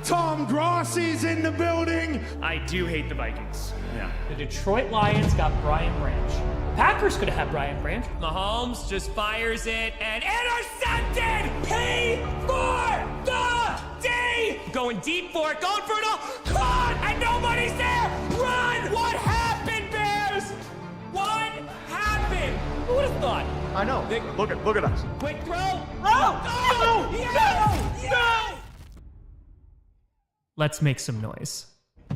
Tom Grossi's in the building. I do hate the Vikings. Yeah. The Detroit Lions got Brian Branch. Packers could have had Brian Branch. Mahomes just fires it and intercepted! Pay for the D! Going deep for it, going for it all. Caught! And nobody's there! Run! What happened, Bears? What happened? Who would have thought? I know. Look at us. Quick throw! Oh! No! Yes! No! Let's make some noise.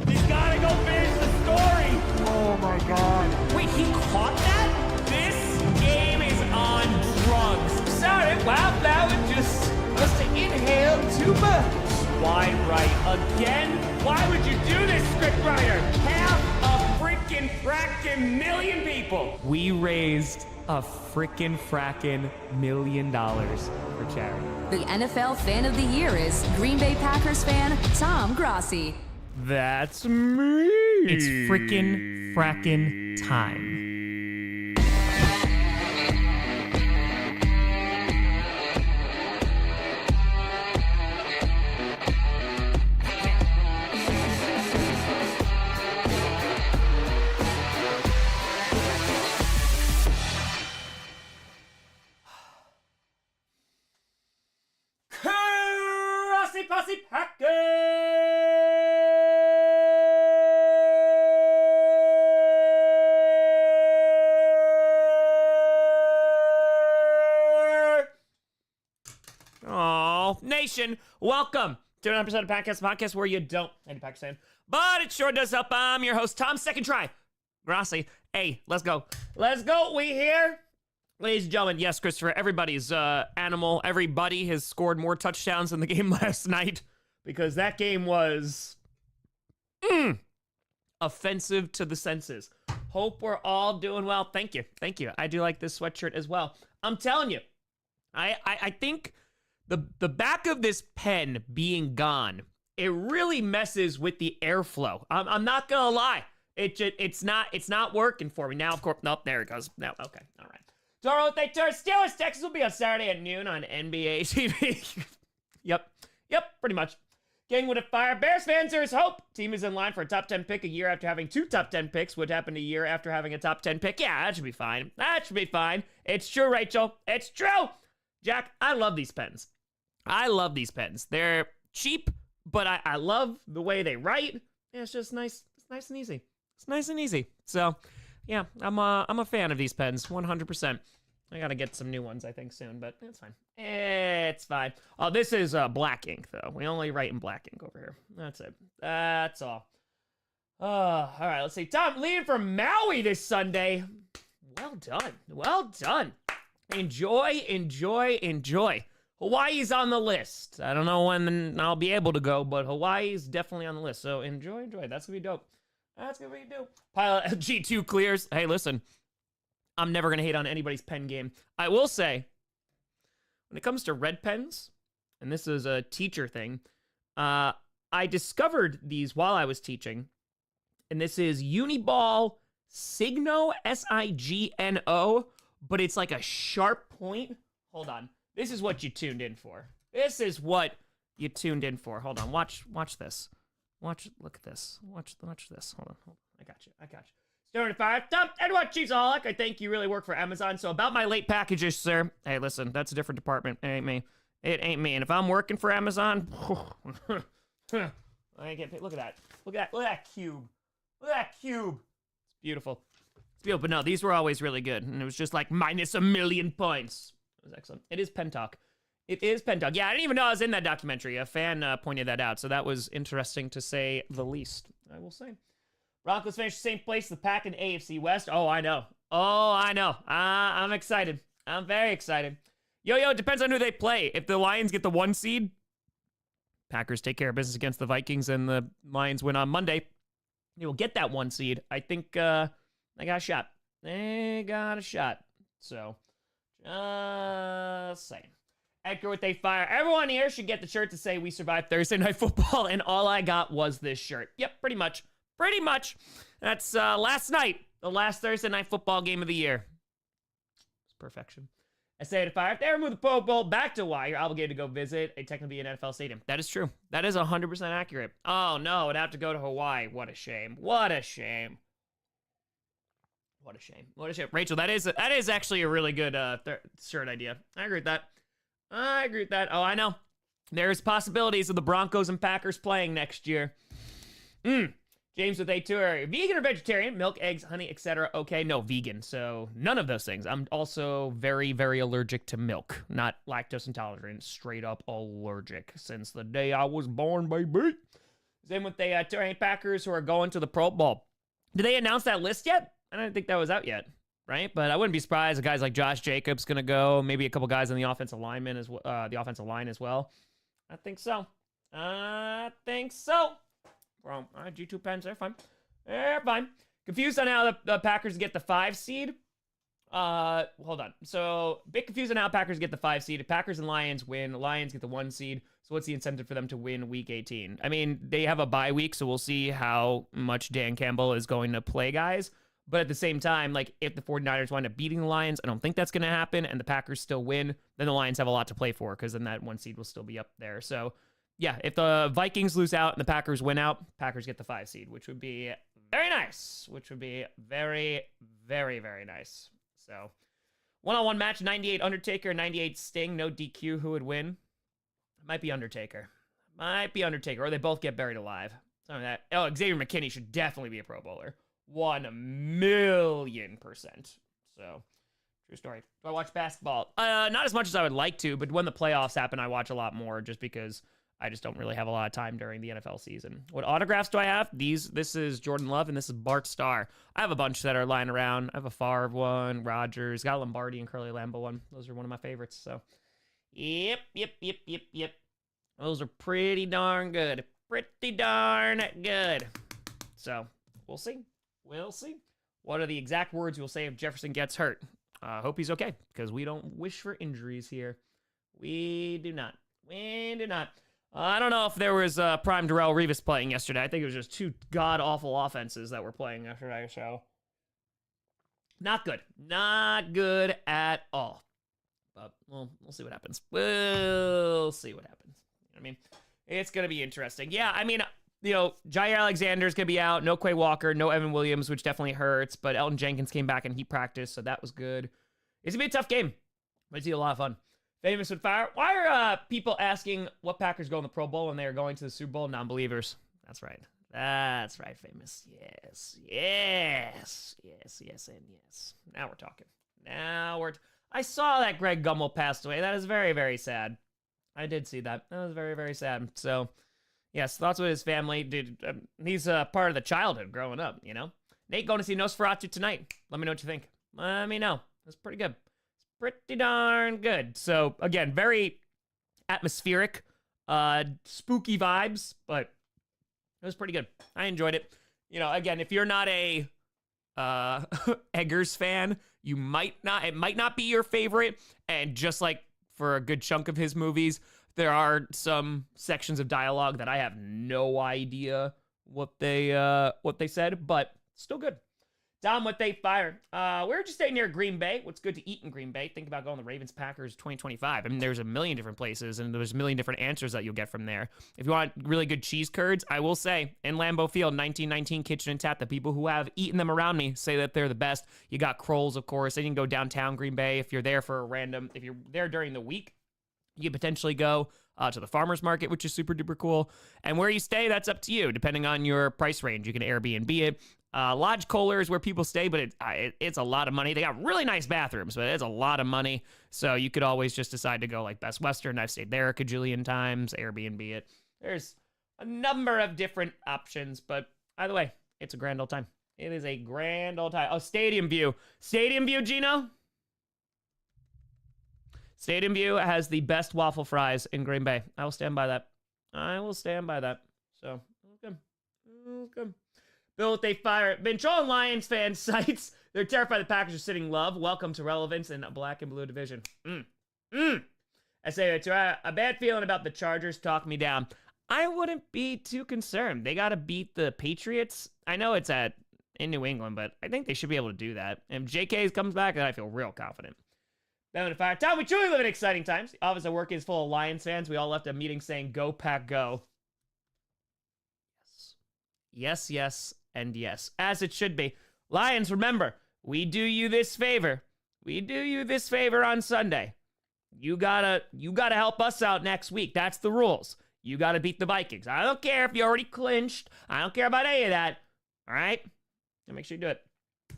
He's gotta go finish the story! Oh my God. Wait, he caught that? This game is on drugs. Sorry, wow, that was just must have inhaled too much. Wide right again? Why would you do this, scriptwriter? Half a frickin' frackin' million people. We raised a frickin' frackin' $1 million for charity. The NFL Fan of the Year is Green Bay Packers fan Tom Grossi. That's me. It's frickin' frackin' time. Posse Packers! Oh, nation, welcome to another episode of podcast where you don't hate Pakistan, but it sure does help. I'm your host, Tom. Second try, Grossi. Hey, let's go. Let's go. We here. Ladies and gentlemen, yes, Christopher, everybody's animal. Everybody has scored more touchdowns in the game last night because that game was offensive to the senses. Hope we're all doing well. Thank you. Thank you. I do like this sweatshirt as well. I'm telling you, I think the back of this pen being gone, it really messes with the airflow. I'm not going to lie. It's not working for me. Now, of course, nope, there it goes. No, okay, all right. Tomorrow, they turn Steelers, Texas will be on Saturday at noon on NBA TV. Yep, pretty much. King with a fire. Bears fans, there's hope. Team is in line for a top 10 pick a year after having 2 top 10 picks. What happened a year after having a top 10 pick? Yeah, that should be fine. That should be fine. It's true, Rachel. It's true. Jack, I love these pens. I love these pens. They're cheap, but I love the way they write. Yeah, it's just nice. It's nice and easy. It's nice and easy. So, yeah, I'm a fan of these pens, 100%. I gotta get some new ones, I think, soon, but it's fine. It's fine. Oh, this is black ink, though. We only write in black ink over here. That's it. That's all. All right, let's see. Tom, leaving for Maui this Sunday. Well done. Well done. Enjoy. Hawaii's on the list. I don't know when I'll be able to go, but Hawaii's definitely on the list. So enjoy. That's gonna be dope. That's gonna be dope. Pilot G2 clears. Hey, listen. I'm never gonna hate on anybody's pen game. I will say, when it comes to red pens, and this is a teacher thing, I discovered these while I was teaching, and this is Uniball Signo, Signo, but it's like a sharp point. Hold on. This is what you tuned in for. Hold on. Watch this. Look at this. Watch this. Hold on. I got you. Starting at 5. Dump Edward Cheeseaholic. I think you really work for Amazon. So about my late packages, sir. Hey, listen, that's a different department. It ain't me. And if I'm working for Amazon, I get paid. Look at that. Look at that cube. It's beautiful. But no, these were always really good. And it was just like minus -1 million points. It was excellent. It is Pen Talk. Yeah, I didn't even know I was in that documentary. A fan pointed that out. So that was interesting to say the least, I will say. Broncos finished same place, the Pack in AFC West. Oh, I know. I'm excited. I'm very excited. Yo, it depends on who they play. If the Lions get the 1 seed, Packers take care of business against the Vikings, and the Lions win on Monday, they will get that 1 seed. I think they got a shot. So, just saying. Edgar with a fire. Everyone here should get the shirt to say we survived Thursday Night Football, and all I got was this shirt. Yep, pretty much. That's last night, the last Thursday Night Football game of the year. It's perfection. I say to Fire, if they remove the Pro Bowl back to Hawaii, you're obligated to go visit a technically an NFL stadium. That is true. That is 100% accurate. Oh, no, I'd have to go to Hawaii. What a shame. What a shame. What a shame. What a shame. Rachel, that is actually a really good shirt idea. I agree with that. I agree with that. Oh, I know. There's possibilities of the Broncos and Packers playing next year. James with A2, vegan or vegetarian? Milk, eggs, honey, etc. Okay, no, vegan. So none of those things. I'm also very, very allergic to milk. Not lactose intolerant. Straight up allergic since the day I was born, baby. Same with the Terrain Packers who are going to the Pro Bowl. Did they announce that list yet? I don't think that was out yet, right? But I wouldn't be surprised if guys like Josh Jacobs gonna go. Maybe a couple guys on the offensive line as well. I think so. I think so. Well, G2 pens, they're fine. They're fine. Confused on how the Packers get the 5 seed. Hold on. So, bit confused on how Packers get the 5 seed. If Packers and Lions win, Lions get the 1 seed. So, what's the incentive for them to win week 18? I mean, they have a bye week, so we'll see how much Dan Campbell is going to play guys. But at the same time, like, if the 49ers wind up beating the Lions, I don't think that's going to happen, and the Packers still win, then the Lions have a lot to play for, because then that 1 seed will still be up there. So, yeah, if the Vikings lose out and the Packers win out, Packers get the 5 seed, which would be very nice. Which would be very, very, very nice. So, one-on-one match, 98 Undertaker, 98 Sting, no DQ. Who would win? Might be Undertaker. Might be Undertaker, or they both get buried alive. Something like that. Oh, Xavier McKinney should definitely be a Pro Bowler. 1,000,000%. So, true story. Do I watch basketball? Not as much as I would like to, but when the playoffs happen, I watch a lot more just because I just don't really have a lot of time during the NFL season. What autographs do I have? This is Jordan Love, and this is Bart Starr. I have a bunch that are lying around. I have a Favre one, Rodgers, got a Lombardi and Curly Lambeau one. Those are one of my favorites. So, yep. Those are pretty darn good. Pretty darn good. So, we'll see. We'll see. What are the exact words you'll say if Jefferson gets hurt? Hope he's okay, because we don't wish for injuries here. We do not. We do not. I don't know if there was prime Darrelle Revis playing yesterday. I think it was just 2 god-awful offenses that were playing yesterday, so not good. Not good at all. But, well, we'll see what happens. We'll see what happens. You know what I mean? It's going to be interesting. Yeah, I mean, you know, Jair Alexander's going to be out. No Quay Walker, no Evan Williams, which definitely hurts. But Elton Jenkins came back and he practiced, so that was good. It's going to be a tough game, but it's a lot of fun. Famous with Fire. Why are people asking what Packers go in the Pro Bowl when they are going to the Super Bowl? Non-believers. That's right. That's right, Famous. Yes. Now we're talking. I saw that Greg Gumbel passed away. That is very, very sad. I did see that. That was very, very sad. So, yes, thoughts with his family. Dude, he's part of the childhood growing up, you know? Nate going to see Nosferatu tonight. Let me know what you think. Let me know. That's pretty good. Pretty darn good. So, again, very atmospheric, spooky vibes, but it was pretty good. I enjoyed it. You know, again, if you're not a Eggers fan, it might not be your favorite, and just like for a good chunk of his movies, there are some sections of dialogue that I have no idea what they said, but still good. Dom with they fire. We're just staying near Green Bay. What's good to eat in Green Bay? Think about going to Ravens Packers 2025. I mean, there's a million different places, and there's a million different answers that you'll get from there. If you want really good cheese curds, I will say, in Lambeau Field, 1919 Kitchen and Tap, the people who have eaten them around me say that they're the best. You got Kroll's, of course. Then you can go downtown Green Bay if you're there if you're there during the week. You can potentially go to the farmer's market, which is super duper cool. And where you stay, that's up to you, depending on your price range. You can Airbnb it. Lodge Kohler is where people stay, but it's a lot of money. They got really nice bathrooms, but it's a lot of money. So you could always just decide to go like Best Western. I've stayed there a cajillion times, Airbnb it. There's a number of different options, but either way, it's a grand old time. It is a grand old time. Oh, Stadium View. Stadium View, Gino? Stadium View has the best waffle fries in Green Bay. I will stand by that. So, okay. Bill with a fire. Been trolling Lions fan sites. They're terrified the Packers are sitting love. Welcome to relevance in a black and blue division. I say it's a bad feeling about the Chargers. Talk me down. I wouldn't be too concerned. They got to beat the Patriots. I know it's in New England, but I think they should be able to do that. And if JK comes back, then I feel real confident. Family Fire. Tom, we truly live in exciting times. The office at work is full of Lions fans. We all left a meeting saying, "Go Pack, go." Yes, yes, and yes. As it should be. Lions, remember, we do you this favor. We do you this favor on Sunday. You gotta help us out next week. That's the rules. You gotta beat the Vikings. I don't care if you already clinched. I don't care about any of that. All right? And make sure you do it.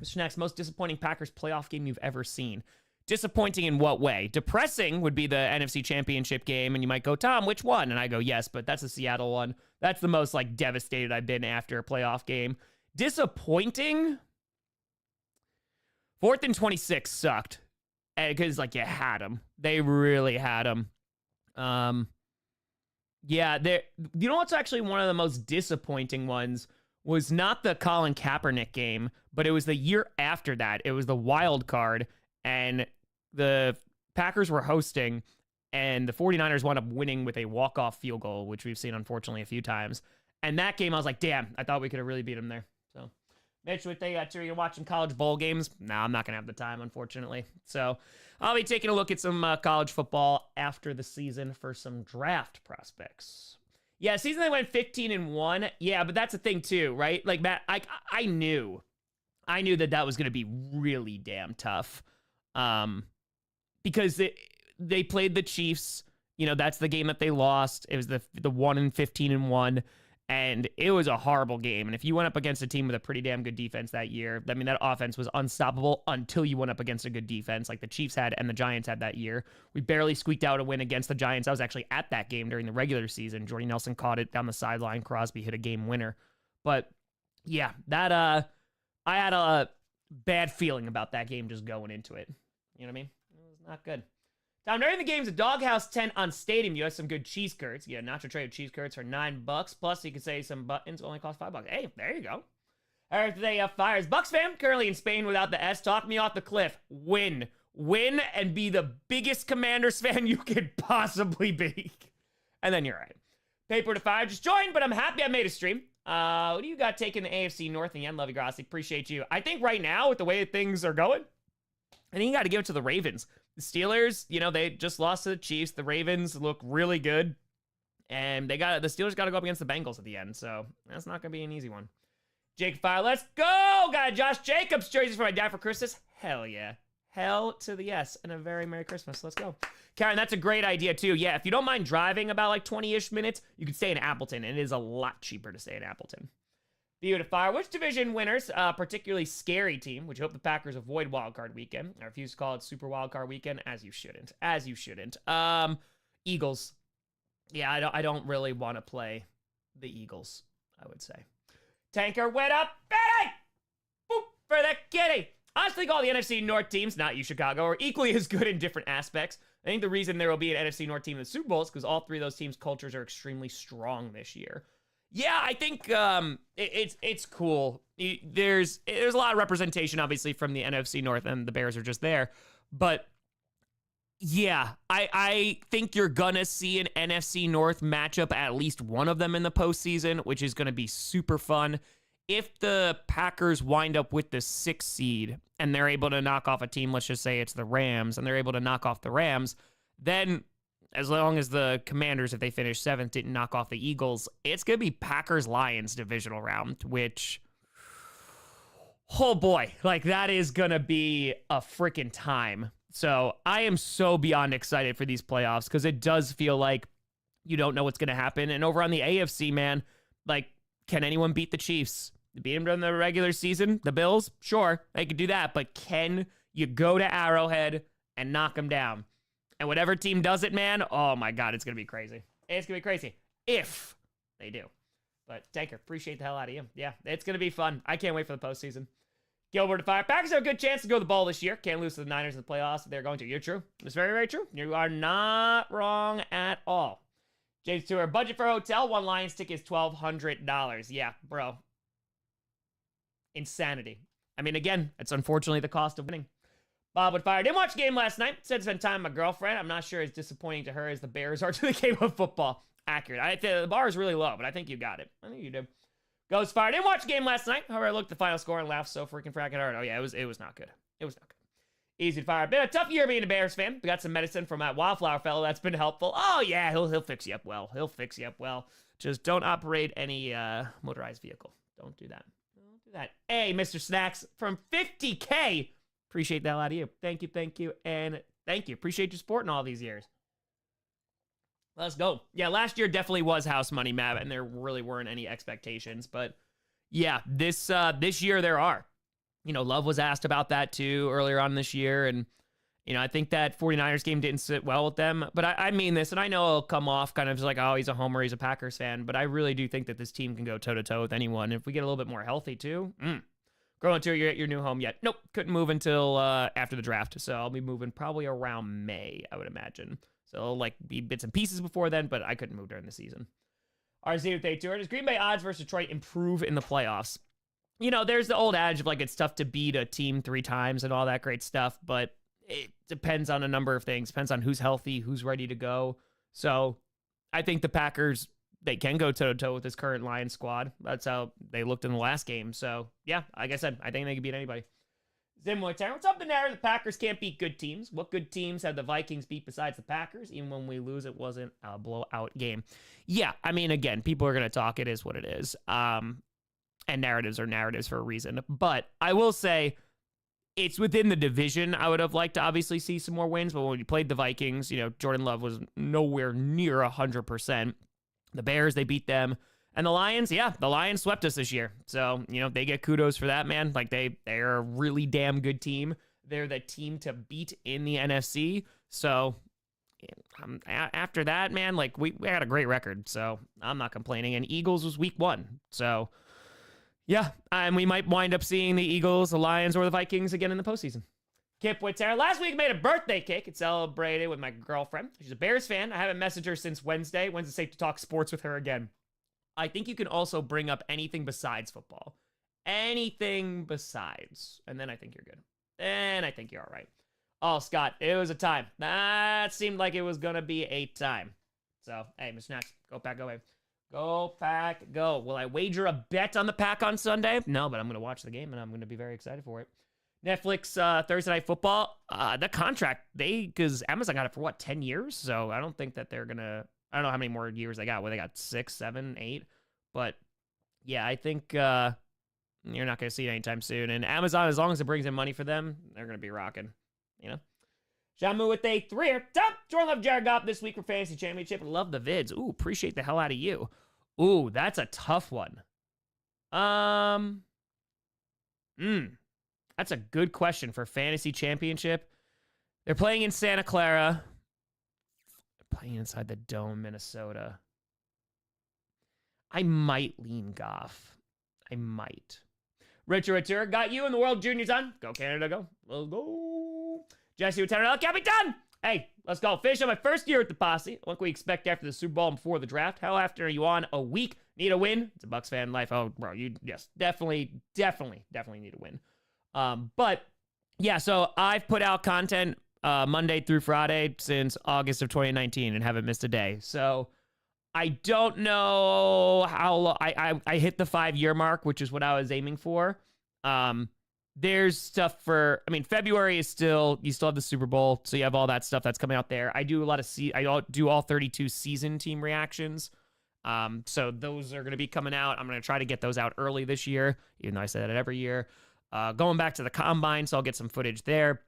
Mr. Next, most disappointing Packers playoff game you've ever seen. Disappointing in what way? Depressing would be the NFC Championship game, and you might go, Tom, which one? And I go, yes, but that's the Seattle one. That's the most, like, devastated I've been after a playoff game. Disappointing? 4th and 26 sucked. Because, like, you had them. They really had them. Yeah, you know what's actually one of the most disappointing ones was not the Colin Kaepernick game, but it was the year after that. It was the wild card, and the Packers were hosting, and the 49ers wound up winning with a walk-off field goal, which we've seen, unfortunately, a few times. And that game, I was like, damn, I thought we could have really beat them there. So, Mitch, what they got to, you're watching college bowl games? No, I'm not going to have the time, unfortunately. So, I'll be taking a look at some college football after the season for some draft prospects. Yeah, season they went 15-1. Yeah, but that's the thing, too, right? Like, Matt, I knew that was going to be really damn tough. Because they played the Chiefs, you know, that's the game that they lost. It was the 1-15-1, and it was a horrible game. And if you went up against a team with a pretty damn good defense that year, I mean, that offense was unstoppable until you went up against a good defense like the Chiefs had and the Giants had that year. We barely squeaked out a win against the Giants. I was actually at that game during the regular season. Jordy Nelson caught it down the sideline. Crosby hit a game winner. But yeah, that I had a bad feeling about that game just going into it. You know what I mean? It was not good. Tom, during the game's a doghouse tent on Stadium. You have some good cheese curds. Yeah, nacho tray of cheese curds for $9. Plus, you could say some buttons only cost $5. Hey, there you go. Today fires. Bucks fan, currently in Spain without the S. Talk me off the cliff. Win, and be the biggest Commanders fan you could possibly be. And then you're all right. Paper to Fire just joined, but I'm happy I made a stream. What do you got taking the AFC North in the end? Love you, Grossi. Appreciate you. I think right now, with the way things are going, I think you got to give it to the Ravens. The Steelers, you know, they just lost to the Chiefs. The Ravens look really good. And the Steelers got to go up against the Bengals at the end. So that's not going to be an easy one. Jake Fire, let's go! Got a Josh Jacobs jersey for my dad for Christmas. Hell yeah. Hell to the yes. And a very Merry Christmas. Let's go. Karen, that's a great idea too. Yeah, if you don't mind driving about like 20-ish minutes, you could stay in Appleton. And it is a lot cheaper to stay in Appleton. Beautiful. Which division winners, particularly scary team, which you hope the Packers avoid wildcard weekend. I refuse to call it Super Wildcard Weekend, as you shouldn't. As you shouldn't. Eagles. Yeah, I don't really want to play the Eagles, I would say. Tanker went up, Betty! Boop for the kitty. Honestly, all the NFC North teams, not you, Chicago, are equally as good in different aspects. I think the reason there will be an NFC North team in the Super Bowl is because all three of those teams' cultures are extremely strong this year. Yeah, I think it's cool. There's a lot of representation, obviously, from the NFC North, and the Bears are just there. But yeah, I think you're gonna see an NFC North matchup, at least one of them in the postseason, which is gonna be super fun. If the Packers wind up with the 6th seed and they're able to knock off a team, let's just say it's the Rams, and they're able to knock off the Rams, then as long as the Commanders, if they finish 7th, didn't knock off the Eagles, it's going to be Packers-Lions divisional round, which, oh boy, like that is going to be a freaking time. So I am so beyond excited for these playoffs because it does feel like you don't know what's going to happen. And over on the AFC, man, like, can anyone beat the Chiefs? Beat them during the regular season? The Bills? Sure, they could do that. But can you go to Arrowhead and knock them down? And whatever team does it, man, oh my God, it's going to be crazy. It's going to be crazy if they do. But Tanker, appreciate the hell out of you. Yeah, it's going to be fun. I can't wait for the postseason. Gilbert to Fire. Packers have a good chance to go to the ball this year. Can't lose to the Niners in the playoffs. They're going to. You're true. It's very, very true. You are not wrong at all. James Tour. Budget for a hotel. One Lions ticket is $1,200. Yeah, bro. Insanity. I mean, again, it's unfortunately the cost of winning. Bob would Fire. Didn't watch the game last night. Said spend time with my girlfriend. I'm not sure as disappointing to her as the Bears are to the game of football. Accurate. The bar is really low, but I think you got it. I think you do. Ghost Fire. Didn't watch the game last night. However, I looked at the final score and laughed so freaking fracking hard. Oh yeah, it was not good. It was not good. Easy to fire. Been a tough year being a Bears fan. We got some medicine from that Wildflower fellow. That's been helpful. Oh, yeah, he'll fix you up well. He'll fix you up well. Just don't operate any motorized vehicle. Don't do that. Don't do that. Hey, Mr. Snacks from 50K. Appreciate the hell out of you. Thank you, and thank you. Appreciate your support in all these years. Let's go. Yeah, last year definitely was house money, Matt, and there really weren't any expectations. But yeah, this year there are. You know, Love was asked about that too earlier on this year, and you know, I think that 49ers game didn't sit well with them. But I mean this, and I know it'll come off kind of just like, oh, he's a homer, he's a Packers fan. But I really do think that this team can go toe-to-toe with anyone. If we get a little bit more healthy too, growing to your new home yet? Nope, couldn't move until after the draft. So I'll be moving probably around May, I would imagine. So it'll like be bits and pieces before then, but I couldn't move during the season. RZ with A2. Does Green Bay odds versus Detroit improve in the playoffs? You know, there's the old adage of like it's tough to beat a team 3 times and all that great stuff, but it depends on a number of things. Depends on who's healthy, who's ready to go. So I think the Packers, they can go toe-to-toe with this current Lions squad. That's how they looked in the last game. So yeah, like I said, I think they can beat anybody. Zimwiter, what's up, the narrative? The Packers can't beat good teams. What good teams have the Vikings beat besides the Packers? Even when we lose, it wasn't a blowout game. Yeah, I mean, again, people are going to talk. It is what it is. And narratives are narratives for a reason. But I will say, it's within the division. I would have liked to obviously see some more wins. But when we played the Vikings, you know, Jordan Love was nowhere near 100%. The Bears, they beat them. And the Lions, yeah, the Lions swept us this year. So, you know, they get kudos for that, man. Like, they're a really damn good team. They're the team to beat in the NFC. So, after that, man, like, we had a great record. So, I'm not complaining. And Eagles was week 1. So, yeah, and we might wind up seeing the Eagles, the Lions, or the Vikings again in the postseason. Kip Whittair, last week made a birthday cake and celebrated with my girlfriend. She's a Bears fan. I haven't messaged her since Wednesday. When's it safe to talk sports with her again? I think you can also bring up anything besides football. Anything besides. And then I think you're good. Then I think you're all right. Oh, Scott, it was a time. That seemed like it was going to be a time. So, hey, Mr. Snacks, go Pack, go away. Go Pack, go. Will I wager a bet on the Pack on Sunday? No, but I'm going to watch the game, and I'm going to be very excited for it. Netflix Thursday Night Football, the contract, because Amazon got it for, 10 years? So I don't think that they're going to... I don't know how many more years they got. Well, they got 6, 7, 8. But, yeah, I think you're not going to see it anytime soon. And Amazon, as long as it brings in money for them, they're going to be rocking, you know? Shamu with a 3-er. Top Jordan Love, Jared Goff this week for Fantasy Championship. Love the vids. Ooh, appreciate the hell out of you. Ooh, that's a tough one. That's a good question for Fantasy Championship. They're playing in Santa Clara. Playing inside the Dome, Minnesota. I might lean Goff. I might. Richard Ritter, got you in the World Juniors on. Go Canada, go. Let's go. Jesse with 10. Can't be done. Hey, let's go. Finish on my first year at the Posse. What can we expect after the Super Bowl and before the draft? How after are you on a week? Need a win? It's a Bucs fan life. Oh, bro, definitely need a win. But yeah, so I've put out content Monday through Friday since August of 2019 and haven't missed a day. So I don't know how long I hit the 5-year mark, which is what I was aiming for. There's stuff for, February is you still have the Super Bowl. So you have all that stuff that's coming out there. I do I do all 32 season team reactions. So those are going to be coming out. I'm going to try to get those out early this year, even though I say that every year. Going back to the combine, so I'll get some footage there.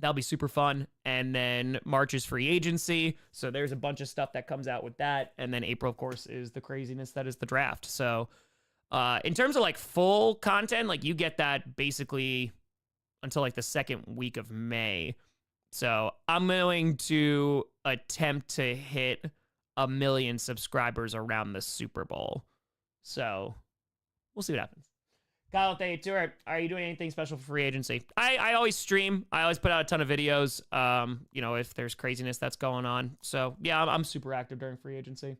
That'll be super fun. And then March is free agency. So there's a bunch of stuff that comes out with that. And then April, of course, is the craziness that is the draft. So in terms of like full content, like you get that basically until like the second week of May. So I'm going to attempt to hit 1 million subscribers around the Super Bowl. So we'll see what happens. Kyle, thank you. Are you doing anything special for free agency? I always stream. I always put out a ton of videos, if there's craziness that's going on. So, yeah, I'm super active during free agency.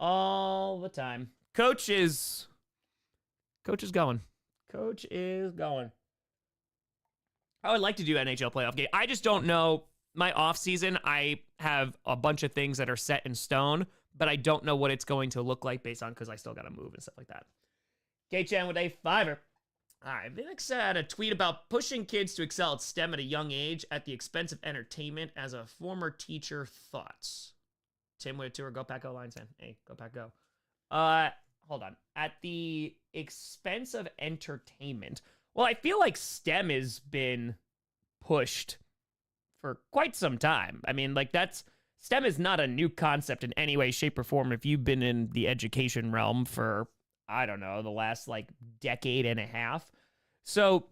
All the time. Coach is going. Coach is going. I would like to do NHL playoff game. I just don't know. My off season, I have a bunch of things that are set in stone, but I don't know what it's going to look like because I still got to move and stuff like that. K-Chan with a 5-er. All right, Vinix had a tweet about pushing kids to excel at STEM at a young age at the expense of entertainment. As a former teacher, thoughts? Tim with a tour, go Pack Go Lions fan. Hey, go Pack Go. Hold on. At the expense of entertainment. Well, I feel like STEM has been pushed for quite some time. I mean, like STEM is not a new concept in any way, shape, or form. If you've been in the education realm for, I don't know, the last like decade and a half. So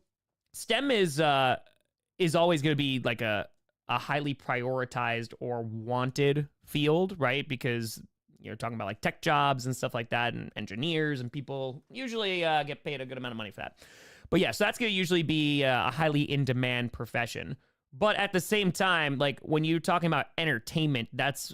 STEM is always going to be like a highly prioritized or wanted field, right? Because you're talking about like tech jobs and stuff like that, and engineers, and people usually get paid a good amount of money for that. But yeah, so that's going to usually be a highly in-demand profession. But at the same time, like when you're talking about entertainment,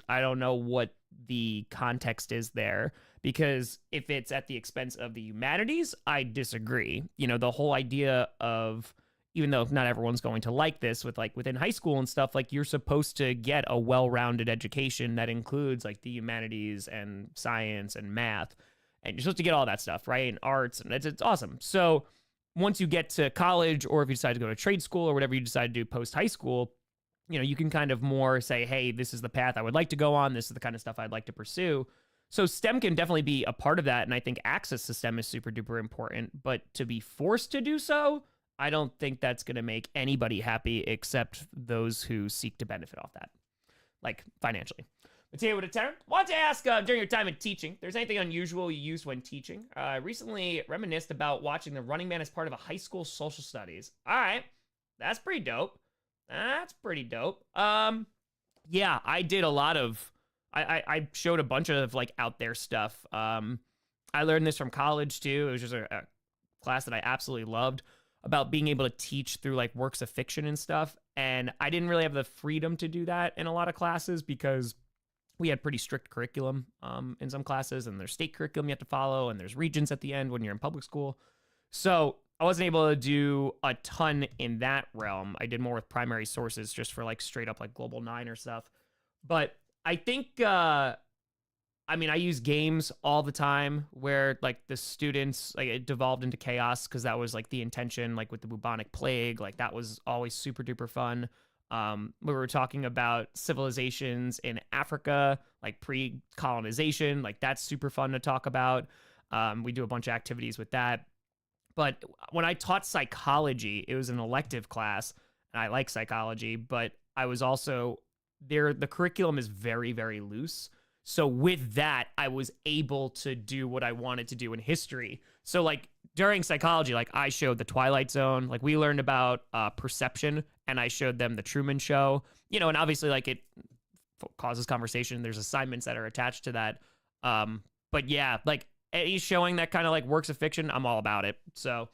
I don't know what the context is there. Because if it's at the expense of the humanities, I disagree. You know, the whole idea of, even though not everyone's going to like this, with like within high school and stuff, like you're supposed to get a well-rounded education that includes like the humanities and science and math. And you're supposed to get all that stuff, right? And arts, and it's awesome. So once you get to college, or if you decide to go to trade school or whatever you decide to do post-high school, you know, you can kind of more say, hey, this is the path I would like to go on. This is the kind of stuff I'd like to pursue. So STEM can definitely be a part of that, and I think access to STEM is super duper important, but to be forced to do so, I don't think that's going to make anybody happy except those who seek to benefit off that, like financially. Mateo with a tenor. Want to ask, during your time in teaching, there's anything unusual you used when teaching? I recently reminisced about watching The Running Man as part of a high school social studies. All right, that's pretty dope. That's pretty dope. Yeah, I did a lot of... I showed a bunch of like out there stuff. I learned this from college too. It was just a class that I absolutely loved, about being able to teach through like works of fiction and stuff. And I didn't really have the freedom to do that in a lot of classes because we had pretty strict curriculum in some classes, and there's state curriculum you have to follow, and there's regents at the end when you're in public school. So I wasn't able to do a ton in that realm. I did more with primary sources just for like straight up like Global 9 or stuff. But I think, I use games all the time where like the students, like it devolved into chaos because that was like the intention, like with the bubonic plague, like that was always super duper fun. We were talking about civilizations in Africa, like pre-colonization, like that's super fun to talk about. We do a bunch of activities with that. But when I taught psychology, it was an elective class, and I like psychology, but I was also there. The curriculum is very, very loose. So with that, I was able to do what I wanted to do in history. So like during psychology, like I showed the Twilight Zone, like we learned about perception, and I showed them the Truman Show, you know, and obviously like it causes conversation. There's assignments that are attached to that. But yeah, like he's showing that kind of like works of fiction, I'm all about it. So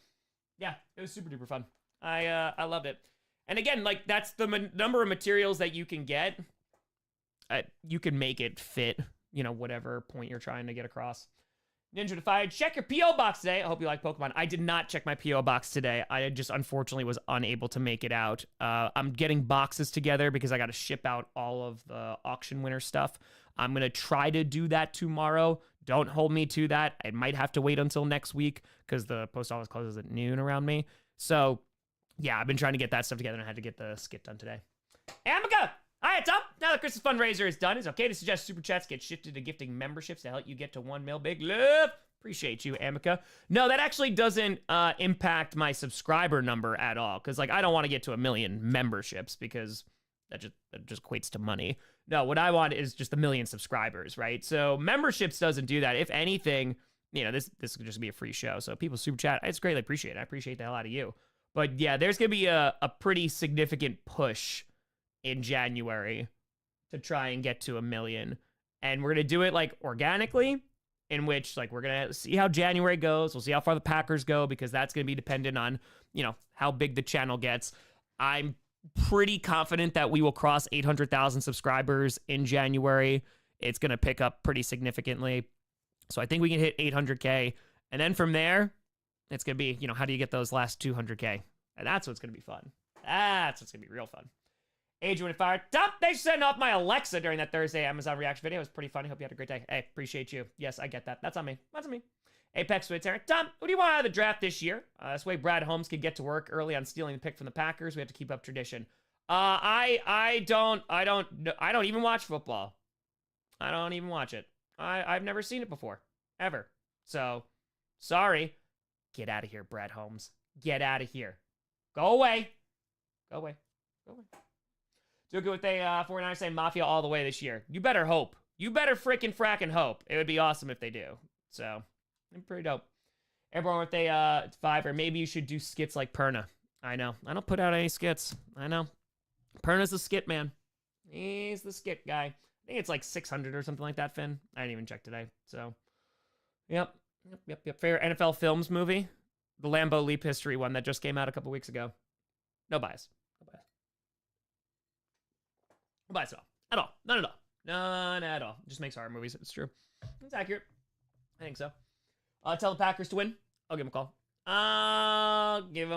yeah, it was super duper fun. I loved it. And again, like that's the number of materials that you can get. You can make it fit, you know, whatever point you're trying to get across. Ninja Defied, check your P.O. box today. I hope you like Pokemon. I did not check my P.O. box today. I just unfortunately was unable to make it out. I'm getting boxes together because I got to ship out all of the auction winner stuff. I'm going to try to do that tomorrow. Don't hold me to that. I might have to wait until next week because the post office closes at noon around me. So, yeah, I've been trying to get that stuff together, and I had to get the skit done today. Amica! Hi, it's up. Now the Christmas fundraiser is done, it's okay to suggest super chats get shifted to gifting memberships to help you get to 1 mil. Big love. Appreciate you, Amica. No, that actually doesn't impact my subscriber number at all, because like I don't want to get to 1 million memberships because that just equates to money. No, what I want is just 1 million subscribers, right? So memberships doesn't do that. If anything, you know, this could just be a free show. So people super chat, it's greatly appreciated. I appreciate the hell out of you. But yeah, there's gonna be a pretty significant push in January to try and get to 1 million. And we're going to do it like organically, in which like we're going to see how January goes. We'll see how far the Packers go, because that's going to be dependent on, you know, how big the channel gets. I'm pretty confident that we will cross 800,000 subscribers in January. It's going to pick up pretty significantly. So I think we can hit 800K. And then from there, it's going to be, you know, how do you get those last 200K? And that's what's going to be fun. That's what's going to be real fun. Adrian Fire. Top, thanks for setting off my Alexa during that Thursday Amazon reaction video. It was pretty funny. Hope you had a great day. Hey, appreciate you. Yes, I get that. That's on me. That's on me. Apex Veteran. Tom, who do you want out of the draft this year? This way Brad Holmes could get to work early on stealing the pick from the Packers. We have to keep up tradition. I don't even watch football. I don't even watch it. I've never seen it before. Ever. So, sorry. Get out of here, Brad Holmes. Get out of here. Go away. Go away. Go away. Do good with a 49ers say Mafia all the way this year. You better hope. You better frickin' frackin' hope. It would be awesome if they do. So, pretty dope. Everyone with a 5, or maybe you should do skits like Perna. I know. I don't put out any skits. I know. Perna's the skit man. He's the skit guy. I think it's like 600 or something like that, Finn. I didn't even check today. So, yep. Favorite NFL Films movie? The Lambeau Leap History one that just came out a couple weeks ago. No bias. No bias at all. At all. None at all. None at all. Just makes horror movies. It's true. It's accurate. I think so. Tell the Packers to win. I'll give them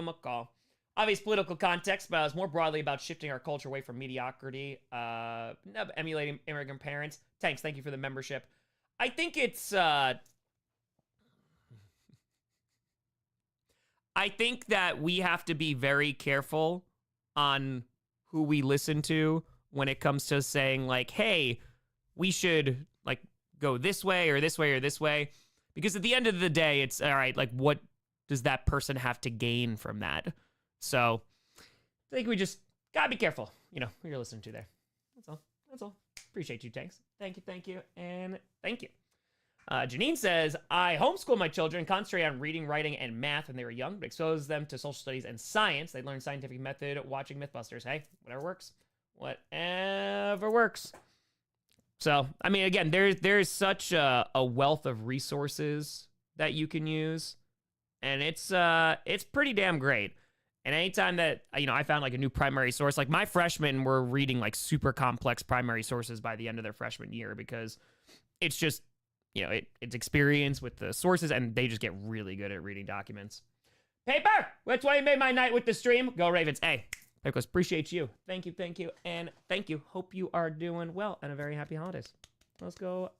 a call. Obvious political context, but it's more broadly about shifting our culture away from mediocrity, emulating immigrant parents. Tanks, thank you for the membership. I think it's... I think that we have to be very careful on who we listen to when it comes to saying, like, hey, we should, like, go this way or this way or this way. Because at the end of the day, it's, all right, like, what does that person have to gain from that? So I think we just gotta be careful, you know, who you're listening to there. That's all. Appreciate you, Tanks. Thank you, and thank you. Janine says, I homeschool my children, concentrate on reading, writing, and math when they were young, but expose them to social studies and science. They learn scientific method watching Mythbusters. Hey, whatever works. Whatever works. So, I mean, again, there's such a wealth of resources that you can use, and it's pretty damn great. And anytime that, you know, I found like a new primary source, like my freshmen were reading like super complex primary sources by the end of their freshman year, because it's just, you know, it's experience with the sources, and they just get really good at reading documents. Paper! That's why you made my night with the stream. Go Ravens. Hey, Pickles, appreciate you. Thank you, and thank you. Hope you are doing well, and a very happy holidays. Let's go.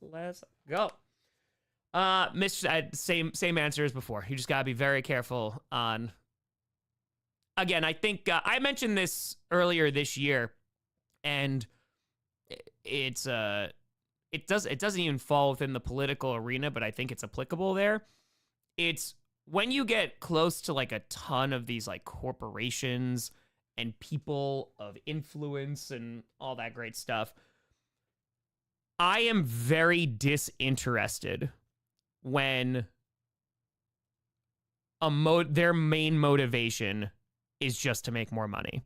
Same answer as before. You just gotta be very careful on... Again, I think I mentioned this earlier this year, and it doesn't even fall within the political arena, but I think it's applicable there. It's when you get close to like a ton of these like corporations and people of influence and all that great stuff, I am very disinterested when their main motivation is just to make more money.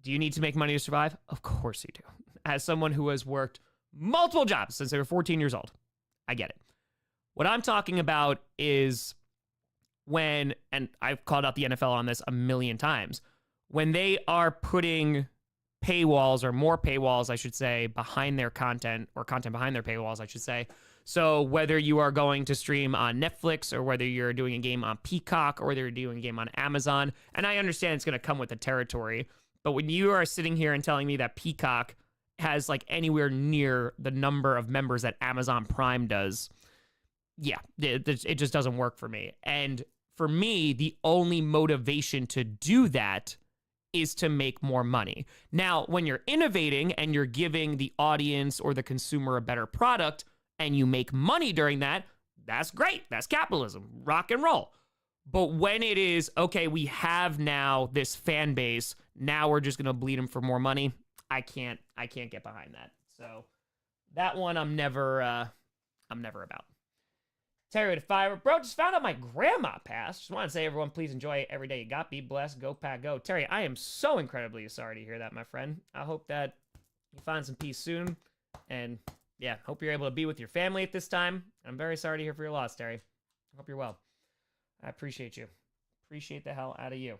Do you need to make money to survive? Of course you do. As someone who has worked multiple jobs since they were 14 years old, I get it. What I'm talking about is when, and I've called out the NFL on this a million times, when they are putting paywalls, or more paywalls, I should say, behind their content, or content behind their paywalls, I should say. So whether you are going to stream on Netflix, or whether you're doing a game on Peacock, or whether you're doing a game on Amazon, and I understand it's going to come with the territory, but when you are sitting here and telling me that Peacock has like anywhere near the number of members that Amazon Prime does, yeah, it just doesn't work for me. And for me, the only motivation to do that is to make more money. Now, when you're innovating and you're giving the audience or the consumer a better product, and you make money during that, that's great. That's capitalism. Rock and roll. But when it is, okay, we have now this fan base, now we're just gonna bleed them for more money, I can't get behind that. So that one I'm never about. Terry with fire. Bro, just found out my grandma passed. Just want to say, everyone, please enjoy every day you got. Be blessed. Go Pack Go. Terry, I am so incredibly sorry to hear that, my friend. I hope that you find some peace soon. And yeah, hope you're able to be with your family at this time. I'm very sorry to hear for your loss, Terry. I hope you're well. I appreciate you. Appreciate the hell out of you.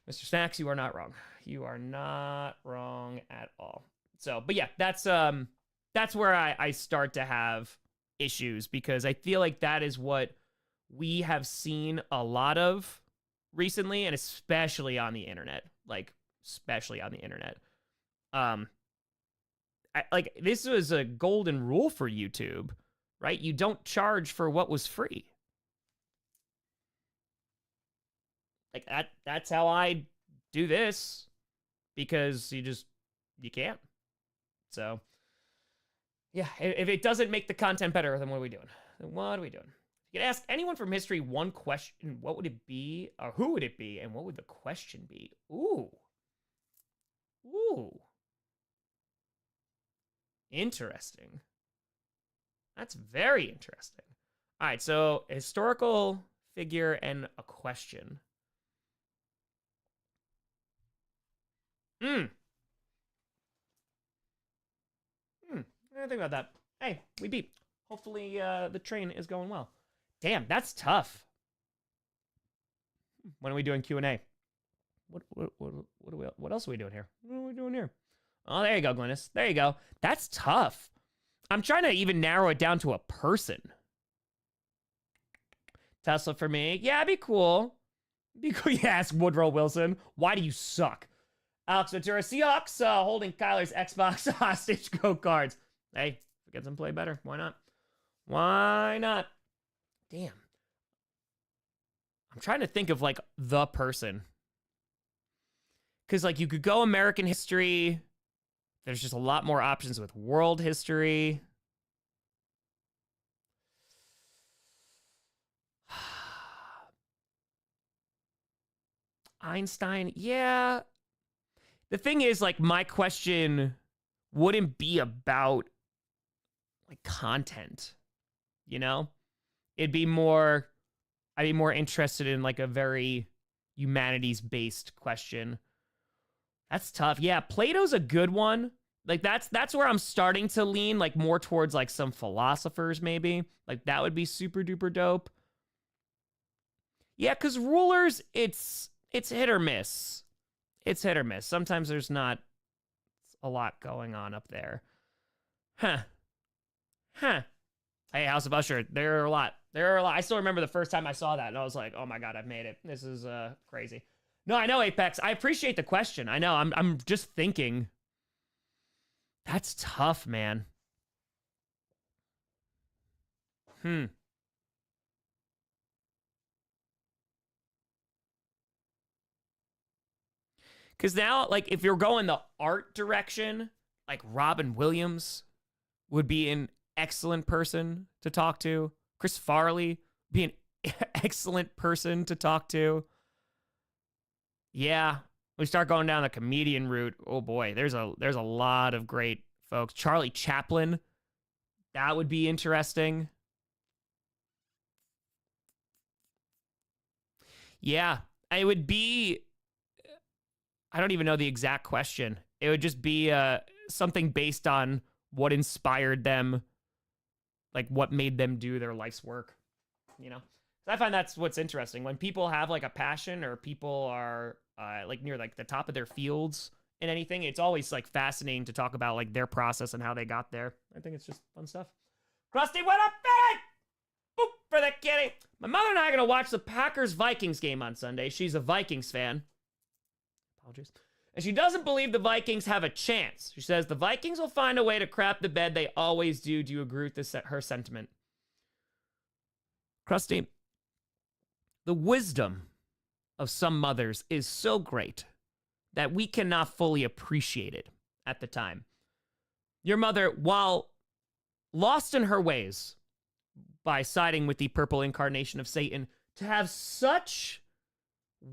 Mr. Snacks, you are not wrong. You are not wrong at all. So, but yeah, that's where I start to have issues, because I feel like that is what we have seen a lot of recently, and especially on the internet. Like, this was a golden rule for YouTube, right? You don't charge for what was free. Like that's how I do this because you can't. So yeah, if it doesn't make the content better, then what are we doing? What are we doing? If you could ask anyone from history one question, what would it be? Or who would it be? And what would the question be? Ooh. Interesting. That's very interesting. All right, so a historical figure and a question. I didn't think about that. Hey, we beat. Hopefully the train is going well. Damn, that's tough. When are we doing Q&A? What else are we doing here? What are we doing here? Oh, there you go, Glynis. There you go. That's tough. I'm trying to even narrow it down to a person. Tesla for me. Yeah, it'd be cool. Be cool. Yeah, ask Woodrow Wilson. Why do you suck? Alex Ventura. Seahawks holding Kyler's Xbox hostage go-cards. Hey, get them play better. Why not? Why not? Damn. I'm trying to think of, like, the person. Because, like, you could go American history. There's just a lot more options with world history. Einstein, yeah. The thing is, like, my question wouldn't be about, like, content, you know? I'd be more interested in, like, a very humanities-based question. That's tough. Yeah, Plato's a good one. Like, that's where I'm starting to lean, like, more towards, like, some philosophers, maybe. Like, that would be super duper dope. Yeah, because rulers, it's hit or miss. It's hit or miss. Sometimes there's not a lot going on up there. Huh. Hey, House of Usher, there are a lot. I still remember the first time I saw that, and I was like, oh my god, I've made it. This is crazy. No, I know, Apex. I appreciate the question. I know. I'm just thinking. That's tough, man. Because now, like, if you're going the art direction, like, Robin Williams would be an excellent person to talk to. Chris Farley would be an excellent person to talk to. Yeah, we start going down the comedian route. Oh boy, there's a lot of great folks. Charlie Chaplin, that would be interesting. Yeah, it would be. I don't even know the exact question. It would just be something based on what inspired them, like what made them do their life's work, you know? So I find that's what's interesting. When people have like a passion or people are like near like the top of their fields in anything, it's always like fascinating to talk about like their process and how they got there. I think it's just fun stuff. Krusty, what up, baby? Boop for the kitty. My mother and I are going to watch the Packers-Vikings game on Sunday. She's a Vikings fan. Apologies. And she doesn't believe the Vikings have a chance. She says the Vikings will find a way to crap the bed. They always do. Do you agree with this, her sentiment? Krusty, the wisdom of some mothers is so great that we cannot fully appreciate it at the time. Your mother, while lost in her ways by siding with the purple incarnation of Satan, to have such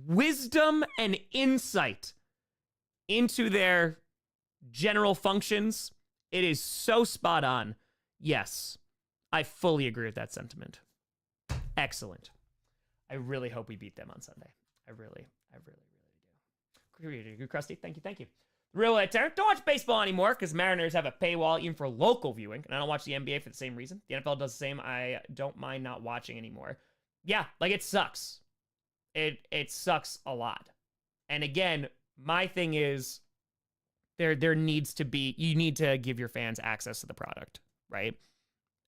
wisdom and insight into their general functions, it is so spot on. Yes, I fully agree with that sentiment. Excellent. I really hope we beat them on Sunday. I really do. Krusty, thank you. Real Don't watch baseball anymore because Mariners have a paywall even for local viewing, and I don't watch the NBA for the same reason. The NFL does the same. I don't mind not watching anymore. Yeah, like it sucks. It sucks a lot. And again, my thing is there needs to be, you need to give your fans access to the product, right?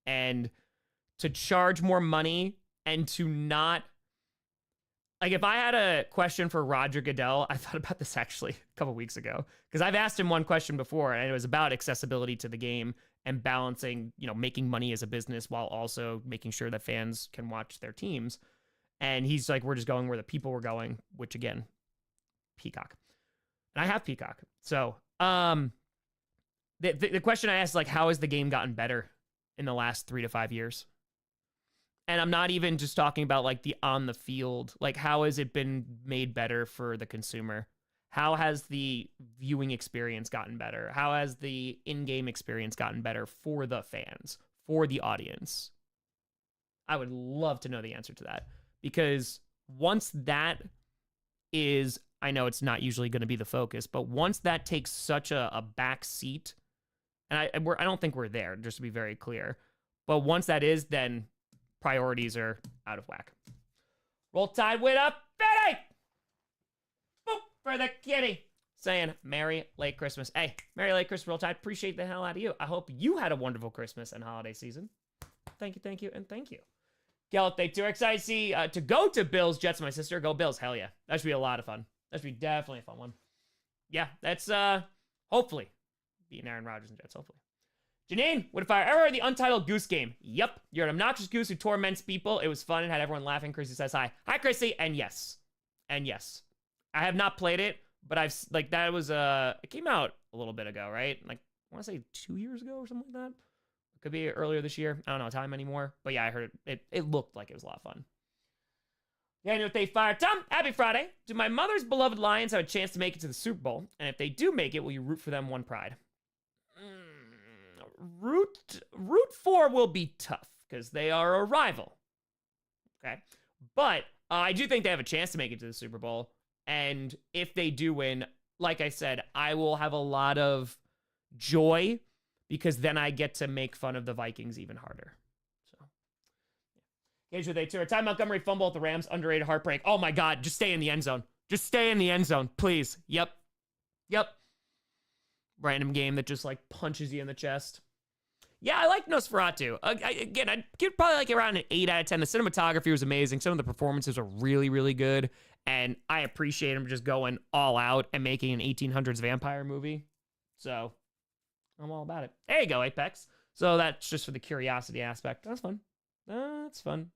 And to charge more money and to not, like if I had a question for Roger Goodell, I thought about this actually a couple weeks ago, because I've asked him one question before and it was about accessibility to the game and balancing, making money as a business while also making sure that fans can watch their teams. And he's like, we're just going where the people were going, which again, Peacock. And I have Peacock. So the question I asked is like, how has the game gotten better in the last 3 to 5 years? And I'm not even just talking about like the on the field. Like, how has it been made better for the consumer? How has the viewing experience gotten better? How has the in-game experience gotten better for the fans, for the audience? I would love to know the answer to that, because once that is, I know it's not usually going to be the focus, but once that takes such a back seat, and I don't think we're there, just to be very clear, but once that is, then priorities are out of whack. Roll Tide with a Betty! Boop for the kitty. Saying Merry Late Christmas. Hey, Merry Late Christmas, Roll Tide. Appreciate the hell out of you. I hope you had a wonderful Christmas and holiday season. Thank you, and thank you. Galate, too excited to see, to go to Bills, Jets, my sister. Go Bills, hell yeah. That should be a lot of fun. That should be definitely a fun one. Yeah, that's, hopefully, beating Aaron Rodgers and Jets, hopefully. Janine, what if I ever heard the Untitled Goose Game? Yep, you're an obnoxious goose who torments people. It was fun and had everyone laughing. Chrissy says hi. Hi, Chrissy, and yes. And yes. I have not played it, but I've, like, that was, it came out a little bit ago, right? Like, I want to say 2 years ago or something like that. Could be earlier this year. I don't know time anymore. But yeah, I heard it looked like it was a lot of fun. Yeah, I know if they fire Tom, happy Friday. Do my mother's beloved Lions have a chance to make it to the Super Bowl? And if they do make it, will you root for them one pride? Root for will be tough because they are a rival. Okay. But I do think they have a chance to make it to the Super Bowl. And if they do win, like I said, I will have a lot of joy because then I get to make fun of the Vikings even harder. So, Gage with a tour. Ty Montgomery fumble at the Rams. Underrated heartbreak. Oh my God. Just stay in the end zone. Just stay in the end zone, please. Yep. Random game that just like punches you in the chest. Yeah, I like Nosferatu. Again, I'd give probably like around an 8 out of 10. The cinematography was amazing. Some of the performances are really, really good. And I appreciate him just going all out and making an 1800s vampire movie. So I'm all about it. There you go, Apex. So that's just for the curiosity aspect. That's fun. That's fun.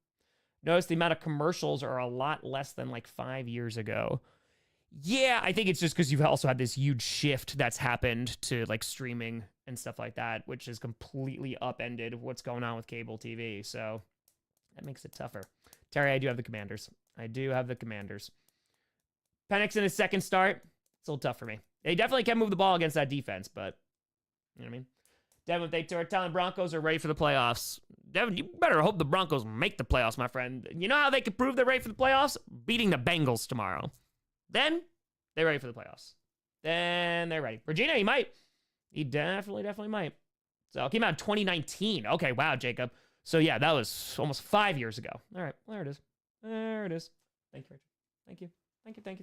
Notice the amount of commercials are a lot less than like 5 years ago. Yeah, I think it's just because you've also had this huge shift that's happened to like streaming and stuff like that, which has completely upended what's going on with cable TV. So that makes it tougher. Terry, I do have the Commanders. Penix in his second start. It's a little tough for me. They definitely can move the ball against that defense, but you know what I mean? Devin, they are telling Broncos are ready for the playoffs. Devin, you better hope the Broncos make the playoffs, my friend. You know how they can prove they're ready for the playoffs? Beating the Bengals tomorrow. Then they're ready for the playoffs. Then they're ready. Regina, he might. He definitely might. So it came out in 2019. Okay, wow, Jacob. So yeah, that was almost 5 years ago. All right, there it is. There it is. Thank you, Richard.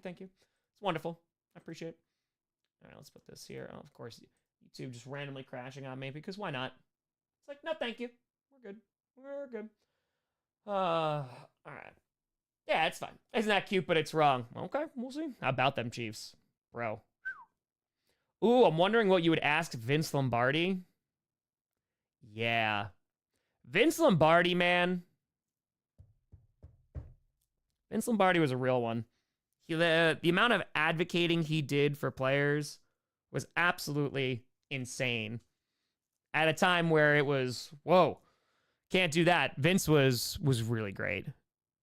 Thank you. It's wonderful. I appreciate it. All right, let's put this here. Oh, of course, YouTube just randomly crashing on me because why not? It's like, no, thank you. We're good. All right. Yeah, it's fine. Isn't that cute, but it's wrong. Okay, we'll see. How about them Chiefs? Bro. Ooh, I'm wondering what you would ask Vince Lombardi. Yeah. Vince Lombardi, man. Vince Lombardi was a real one. The amount of advocating he did for players was absolutely insane. At a time where it was, whoa, can't do that. Vince was really great.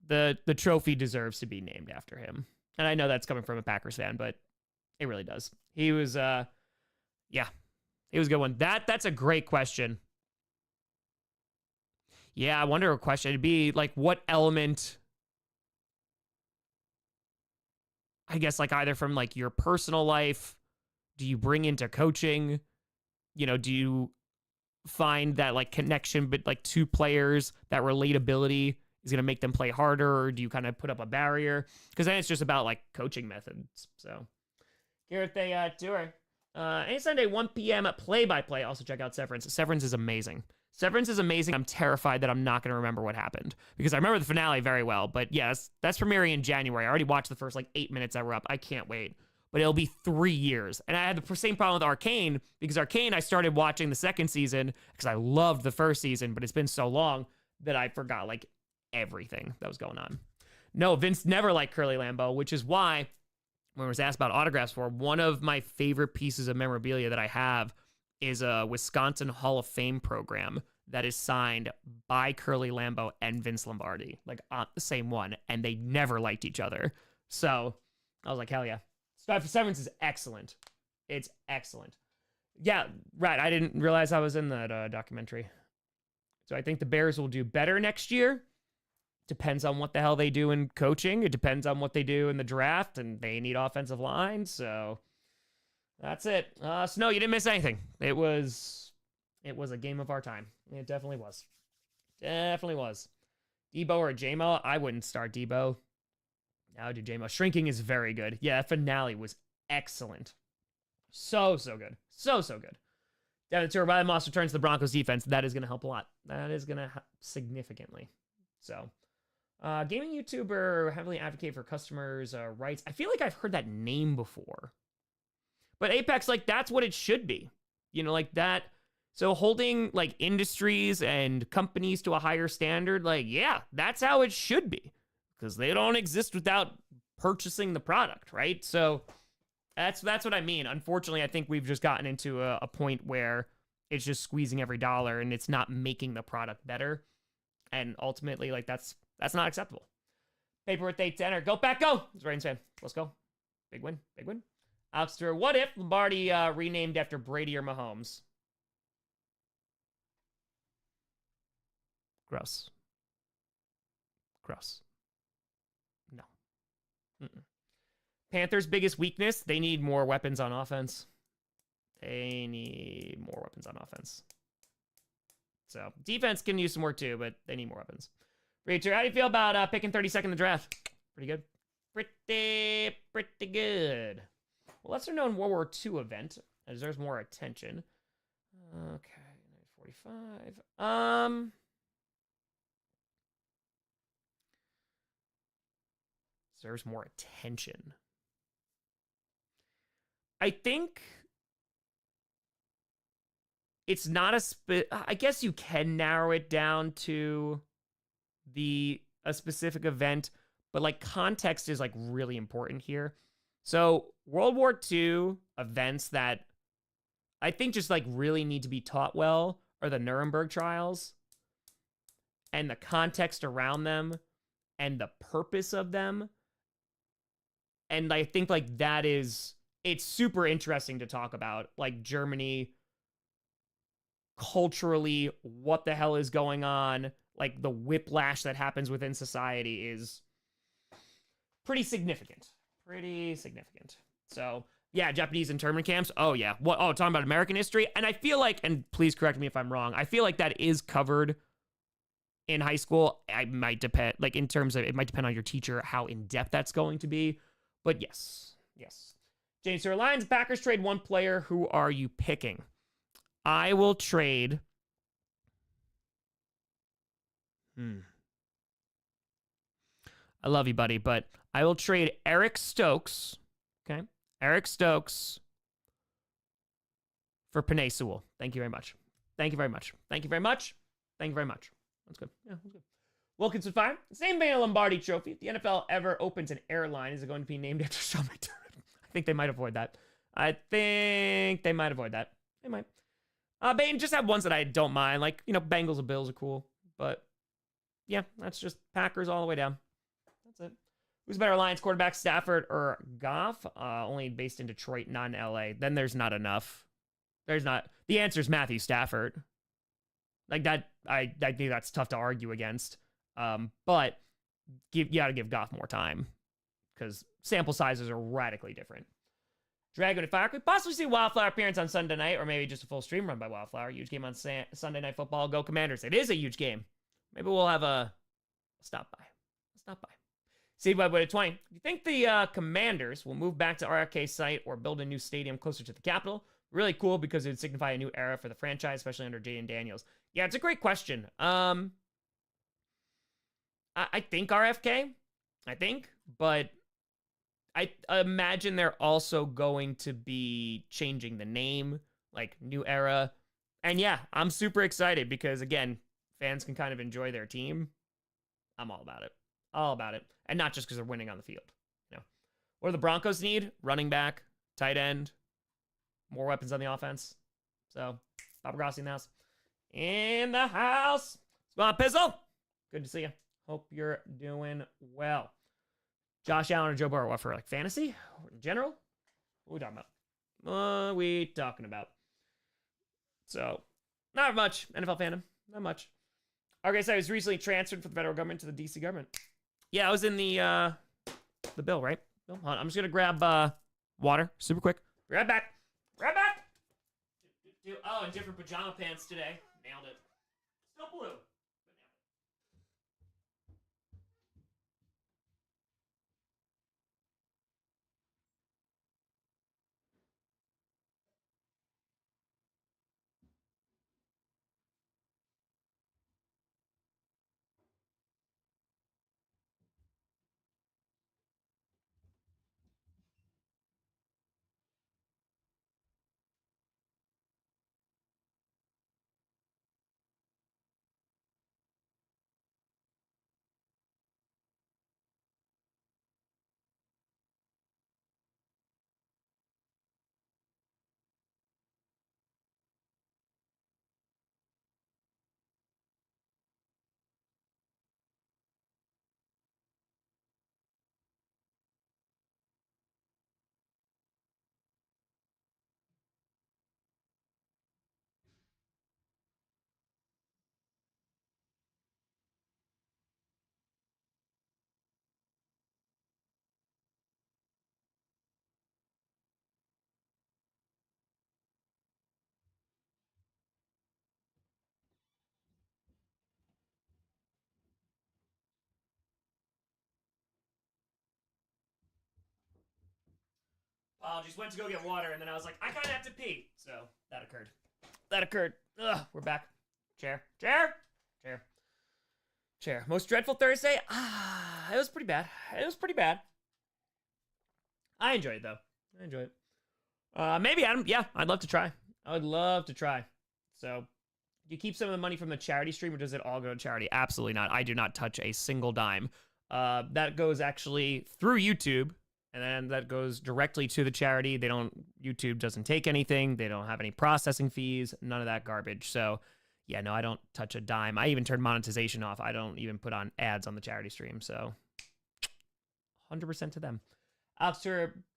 The trophy deserves to be named after him. And I know that's coming from a Packers fan, but it really does. He was, he was a good one. That's a great question. Yeah, I wonder what question. It'd be like, what element, I guess, like either from like your personal life, do you bring into coaching? You know, do you find that like connection, but like two players, that relatability is going to make them play harder, or do you kind of put up a barrier? Because then it's just about like coaching methods. So Garrett, they tour. Any Sunday, 1 p.m. play-by-play. Also check out Severance. Severance is amazing. I'm terrified that I'm not going to remember what happened because I remember the finale very well. But yes, that's premiering in January. I already watched the first like 8 minutes that were up. I can't wait. But it'll be 3 years. And I had the same problem with Arcane because Arcane, I started watching the second season because I loved the first season, but it's been so long that I forgot like everything that was going on. No, Vince never liked Curly Lambeau, which is why when I was asked about autographs for, one of my favorite pieces of memorabilia that I have is a Wisconsin Hall of Fame program that is signed by Curly Lambeau and Vince Lombardi, like on the same one, and they never liked each other. So I was like, hell yeah. Strive for Severance is excellent. It's excellent. Yeah, right. I didn't realize I was in that documentary. So I think the Bears will do better next year. Depends on what the hell they do in coaching. It depends on what they do in the draft, and they need offensive line. So that's it. Snow, you didn't miss anything. It was a game of our time. It definitely was. Definitely was. Debo or JMO? I wouldn't start Debo. I would do JMO. Shrinking is very good. Yeah, that finale was excellent. So good. So good. Down the tour, Ryan Moss returns to the Broncos defense. That is going to help a lot. That is going to help significantly. So, gaming YouTuber heavily advocate for customers' rights. I feel like I've heard that name before. But Apex, like, that's what it should be. You know, like that. So holding, like, industries and companies to a higher standard, like, yeah, that's how it should be. Because they don't exist without purchasing the product, right? So that's what I mean. Unfortunately, I think we've just gotten into a point where it's just squeezing every dollar and it's not making the product better. And ultimately, like, that's not acceptable. Paper with 8-10. Go back, go! It's Ravens fan. Let's go. Big win. Big win. Oxter, what if Lombardi renamed after Brady or Mahomes? Gross. No. Mm-mm. Panthers' biggest weakness, they need more weapons on offense. So, defense can use some work too, but they need more weapons. Reacher, how do you feel about picking 32nd in the draft? Pretty good. Pretty good. Well, lesser known World War II event that deserves more attention. Okay, 45. Deserves more attention. I think it's not I guess you can narrow it down to a specific event, but like context is like really important here. So World War II events that I think just like really need to be taught well are the Nuremberg trials and the context around them and the purpose of them. And I think like it's super interesting to talk about, like Germany culturally, what the hell is going on, like the whiplash that happens within society is pretty significant. So yeah, Japanese internment camps. Oh yeah. Talking about American history. And I feel like, and please correct me if I'm wrong, I feel like that is covered in high school. I might depend, like in terms of, it might depend on your teacher, how in depth that's going to be. But yes. James, so Lions Packers trade one player. Who are you picking? I will trade. I love you, buddy, but I will trade Eric Stokes. Okay. Eric Stokes for Penei Sewell. Thank you very much. That's good. Yeah, that's good. Wilkinson Fire. Same vein of Lombardi Trophy. If the NFL ever opens an airline, is it going to be named after Sean McDermott? I think they might avoid that. They might. Bane just have ones that I don't mind. Like, you know, Bengals and Bills are cool. But, yeah, that's just Packers all the way down. That's it. Who's better, Lions quarterback, Stafford or Goff? Only based in Detroit, not in LA. Then there's not enough. The answer is Matthew Stafford. Like that, I think that's tough to argue against. But you gotta give Goff more time because sample sizes are radically different. Dragon and Fire. Could we possibly see Wildflower appearance on Sunday night, or maybe just a full stream run by Wildflower? Huge game on Sunday Night Football. Go Commanders. It is a huge game. Maybe we'll have a stop by. Seedweb with a 20. Do you think the Commanders will move back to RFK site or build a new stadium closer to the Capitol? Really cool because it would signify a new era for the franchise, especially under Jaden Daniels. Yeah, it's a great question. I think RFK. But I imagine they're also going to be changing the name, like new era. And yeah, I'm super excited because, again, fans can kind of enjoy their team. I'm all about it. All about it. And not just because they're winning on the field. You know. What do the Broncos need? Running back, tight end, more weapons on the offense. So, Papa Grossi in the house. In the house. Come on, Pizzle. Good to see you. Hope you're doing well. Josh Allen or Joe Burrow? What for, like, fantasy? In general? What are we talking about? What are we talking about? So, not much. NFL fandom. Not much. Okay, so I was recently transferred from the federal government to the DC government. Yeah, I was in the bill, right? Bill? Hold on. I'm just going to grab water super quick. Be right back. Right back. Oh, and different pajama pants today. Nailed it. Still blue. Apologies. Went to go get water, and then I was like, I kind of have to pee. So that occurred. That occurred. Ugh, we're back. Chair. Chair. Chair. Chair. Most dreadful Thursday? It was pretty bad. It was pretty bad. I enjoyed it, though. I enjoyed it. Maybe, Adam. Yeah, I'd love to try. I would love to try. So, you keep some of the money from the charity stream, or does it all go to charity? Absolutely not. I do not touch a single dime. That goes actually through YouTube. And then that goes directly to the charity. YouTube doesn't take anything. They don't have any processing fees, none of that garbage. So yeah, no, I don't touch a dime. I even turned monetization off. I don't even put on ads on the charity stream. So 100% to them. Alex,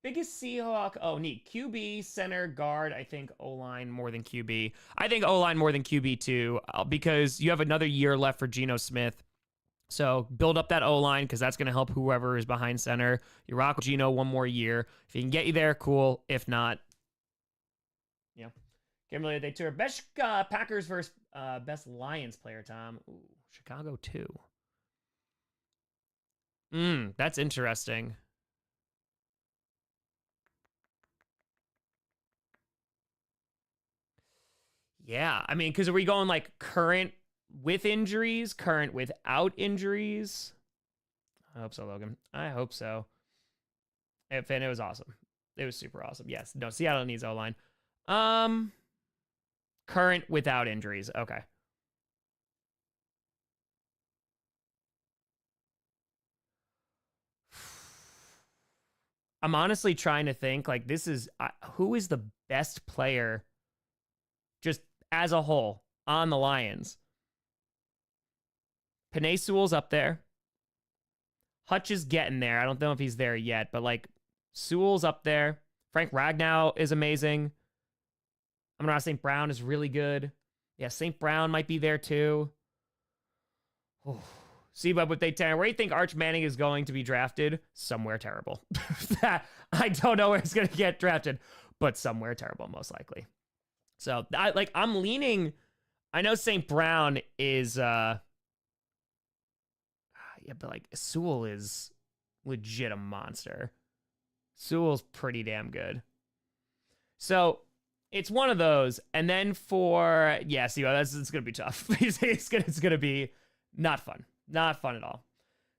biggest Seahawk. Oh, neat. QB, center, guard. I think O-line more than QB. I think O-line more than QB too, because you have another year left for Geno Smith. So build up that O-line because that's going to help whoever is behind center. You rock with Geno one more year. If he can get you there, cool. If not, yeah. Kimberly, they tour best Packers versus best Lions player, Tom. Ooh, Chicago 2. That's interesting. Yeah, I mean, because are we going like current with injuries, current without injuries? I hope so, Logan. I hope so. And it was awesome. It was super awesome. Yes. No, Seattle needs O-line. Current without injuries. Okay. I'm honestly trying to think, like, this is... who is the best player just as a whole on the Lions? Penei Sewell's up there. Hutch is getting there. I don't know if he's there yet, but like Sewell's up there. Frank Ragnow is amazing. Amon-Ra St. Brown is really good. Yeah, St. Brown might be there too. See, but where do you think Arch Manning is going to be drafted? Somewhere terrible. I don't know where he's going to get drafted, but somewhere terrible, most likely. So I'm leaning. I know St. Brown is. Yeah, but like Sewell is legit a monster. Sewell's pretty damn good. So it's one of those. And then for, yeah, see, it's going to be tough. it's going to be not fun. Not fun at all.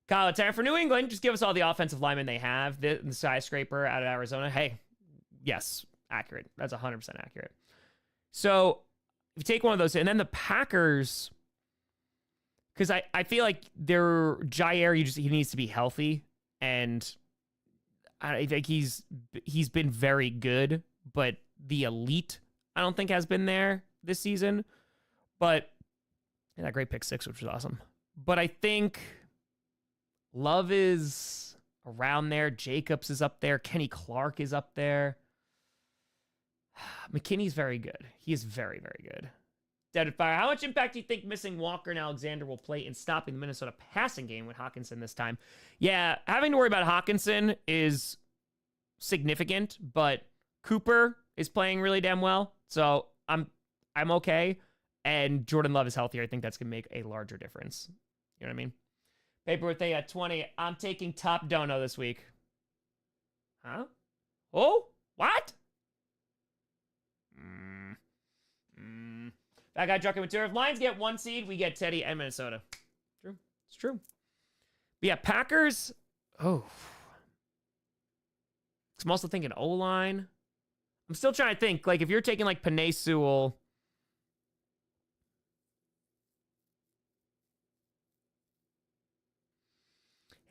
Kyle, time for New England. Just give us all the offensive linemen they have. The skyscraper out of Arizona. Hey, yes, accurate. That's 100% accurate. So if you take one of those, and then the Packers... Because I feel like Jair, he needs to be healthy, and I think he's been very good, but the elite I don't think has been there this season. But that great pick six, which was awesome. But I think Love is around there. Jacobs is up there. Kenny Clark is up there. McKinney's very good. He is very, very good. Dead Fire. How much impact do you think missing Walker and Alexander will play in stopping the Minnesota passing game with Hawkinson this time? Yeah, having to worry about Hawkinson is significant, but Cooper is playing really damn well, so I'm okay. And Jordan Love is healthier. I think that's gonna make a larger difference. You know what I mean? Paper with a 20. I'm taking Top Dono this week. Huh? Oh, what? That guy Drucker Mature. If Lions get 1 seed, we get Teddy and Minnesota. True. It's true. But yeah, Packers. Oh. I'm also thinking O-line. I'm still trying to think. Like, if you're taking, like, Penei Sewell.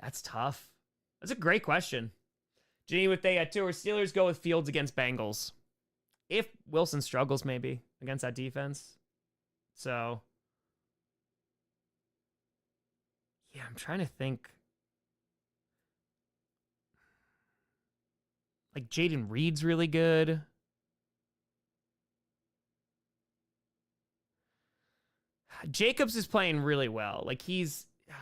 That's tough. That's a great question. Ginny with a 2 or Steelers go with Fields against Bengals. If Wilson struggles, maybe, against that defense. So, yeah, I'm trying to think. Like, Jaden Reed's really good. Jacobs is playing really well. Like,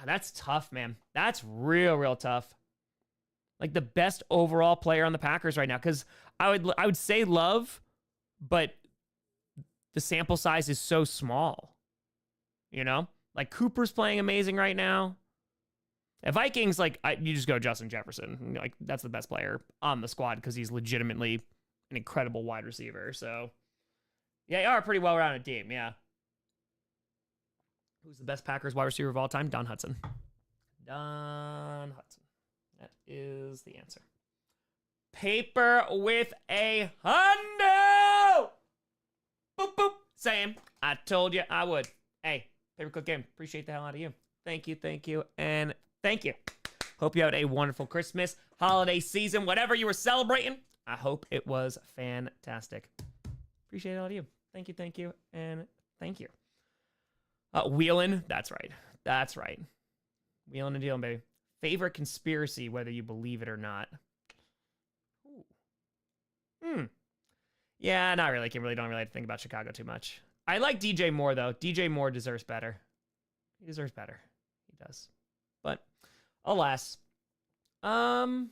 that's tough, man. That's real tough. Like, the best overall player on the Packers right now. Because I would say Love, but the sample size is so small. You know? Like, Cooper's playing amazing right now. At Vikings, like, you just go Justin Jefferson. Like, that's the best player on the squad because he's legitimately an incredible wide receiver. So, yeah, you are a pretty well-rounded team, yeah. Who's the best Packers wide receiver of all time? Don Hudson. Don Hudson. That is the answer. Paper with a hundo! Boop, boop. Same. I told you I would. Hey, Paper Clip Game. Appreciate the hell out of you. Thank you, and thank you. Hope you had a wonderful Christmas, holiday season, whatever you were celebrating. I hope it was fantastic. Appreciate it all of you. Thank you, and thank you. Wheeling. That's right. Wheeling and dealing, baby. Favorite conspiracy, whether you believe it or not. Ooh. Yeah, not really. Don't really have to think about Chicago too much. I like DJ Moore, though. DJ Moore deserves better. He deserves better. He does. But, alas. I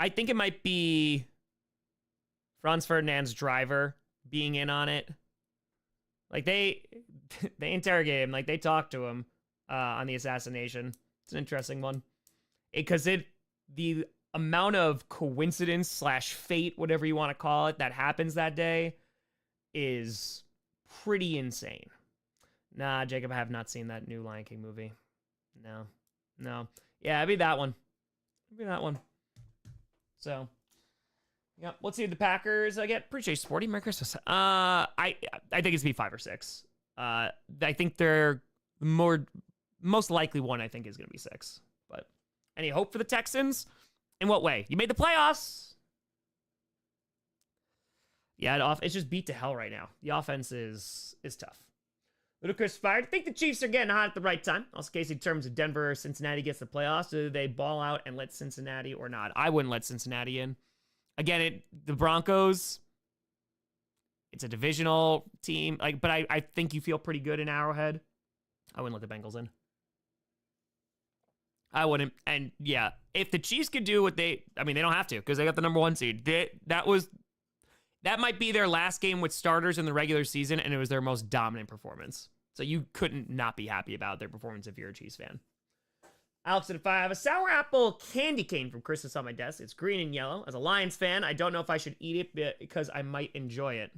think it might be Franz Ferdinand's driver being in on it. Like, they interrogate him. Like, they talk to him on the assassination. It's an interesting one. Because the amount of coincidence / fate, whatever you want to call it, that happens that day is pretty insane. Nah, Jacob, I have not seen that new Lion King movie. No. Yeah, it'd be that one. So, yeah, let's see the Packers get. Appreciate sporty. Merry Christmas. I think it's be 5 or 6. I think they're most likely one. I think is going to be 6. But any hope for the Texans? In what way? You made the playoffs. Yeah, it's just beat to hell right now. The offense is tough. Ludacris fired. I think the Chiefs are getting hot at the right time. Also, Casey, in terms of Denver or Cincinnati gets the playoffs, do they ball out and let Cincinnati or not? I wouldn't let Cincinnati in. Again, the Broncos, it's a divisional team. But I think you feel pretty good in Arrowhead. I wouldn't let the Bengals in. I wouldn't. And yeah, if the Chiefs could do what they don't have to because they got the number 1 seed. That might be their last game with starters in the regular season, and it was their most dominant performance. So you couldn't not be happy about their performance if you're a Chiefs fan. Alex, if I have a sour apple candy cane from Christmas on my desk, it's green and yellow. As a Lions fan, I don't know if I should eat it because I might enjoy it.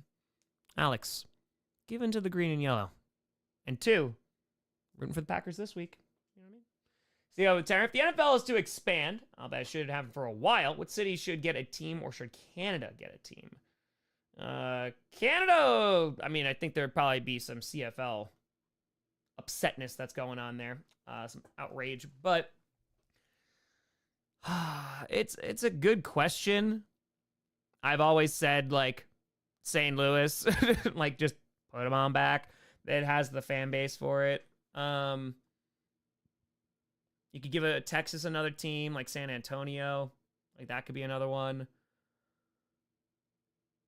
Alex, give in to the green and yellow. And 2, rooting for the Packers this week. You know what I mean? See how the if the NFL is to expand, that should happen for a while. What city should get a team, or should Canada get a team? Canada, I mean, I think there'd probably be some CFL upsetness that's going on there, some outrage, but it's a good question. I've always said, like, St. Louis, like, just put them on back. It has the fan base for it. You could give a Texas another team, like San Antonio. Like, that could be another one.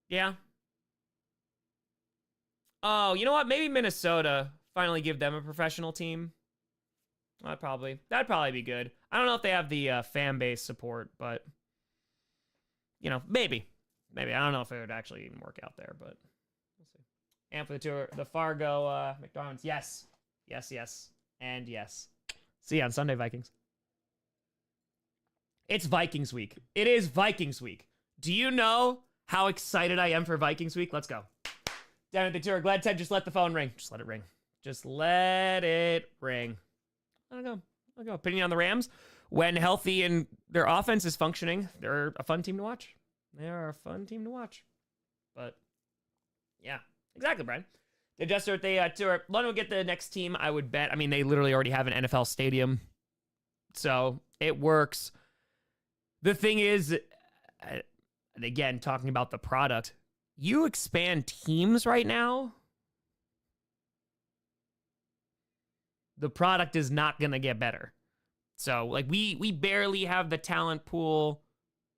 Yeah. Oh, you know what? Maybe Minnesota. Finally give them a professional team. That'd probably be good. I don't know if they have the fan base support, but, you know, maybe. I don't know if it would actually even work out there, but we'll see. And for the tour, the Fargo McDonald's. Yes. And yes. See you on Sunday, Vikings. It's Vikings week. It is Vikings week. Do you know how excited I am for Vikings week? Let's go. Down at the tour. Glad Ted just let the phone ring. Just let it ring. I'll go. Opinion on the Rams. When healthy and their offense is functioning, they're a fun team to watch. But, yeah. Exactly, Brian. They just start the tour. London will get the next team, I would bet. I mean, they literally already have an NFL stadium. So, it works. The thing is, and again, talking about the product, you expand teams right now, the product is not going to get better. So, like, we barely have the talent pool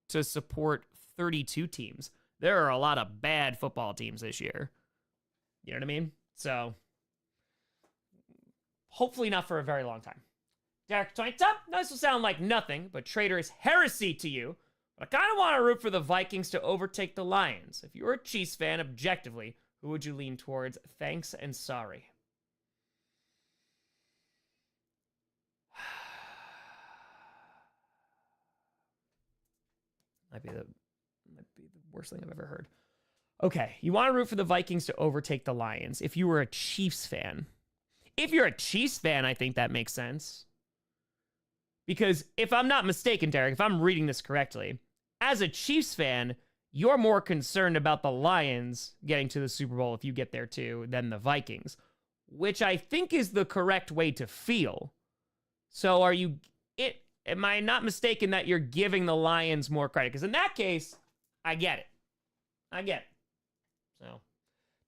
to support 32 teams. There are a lot of bad football teams this year. You know what I mean? So, hopefully not for a very long time. Derek 20 top. This will sound like nothing, but traitor is heresy to you. But I kind of want to root for the Vikings to overtake the Lions. If you were a Chiefs fan, objectively, who would you lean towards? Thanks and sorry. Might be the worst thing I've ever heard. Okay, you want to root for the Vikings to overtake the Lions if you were a Chiefs fan. If you're a Chiefs fan, I think that makes sense. Because if I'm not mistaken, Derek, if I'm reading this correctly, as a Chiefs fan, you're more concerned about the Lions getting to the Super Bowl if you get there too than the Vikings, which I think is the correct way to feel. So am I not mistaken that you're giving the Lions more credit? Because in that case, I get it. So,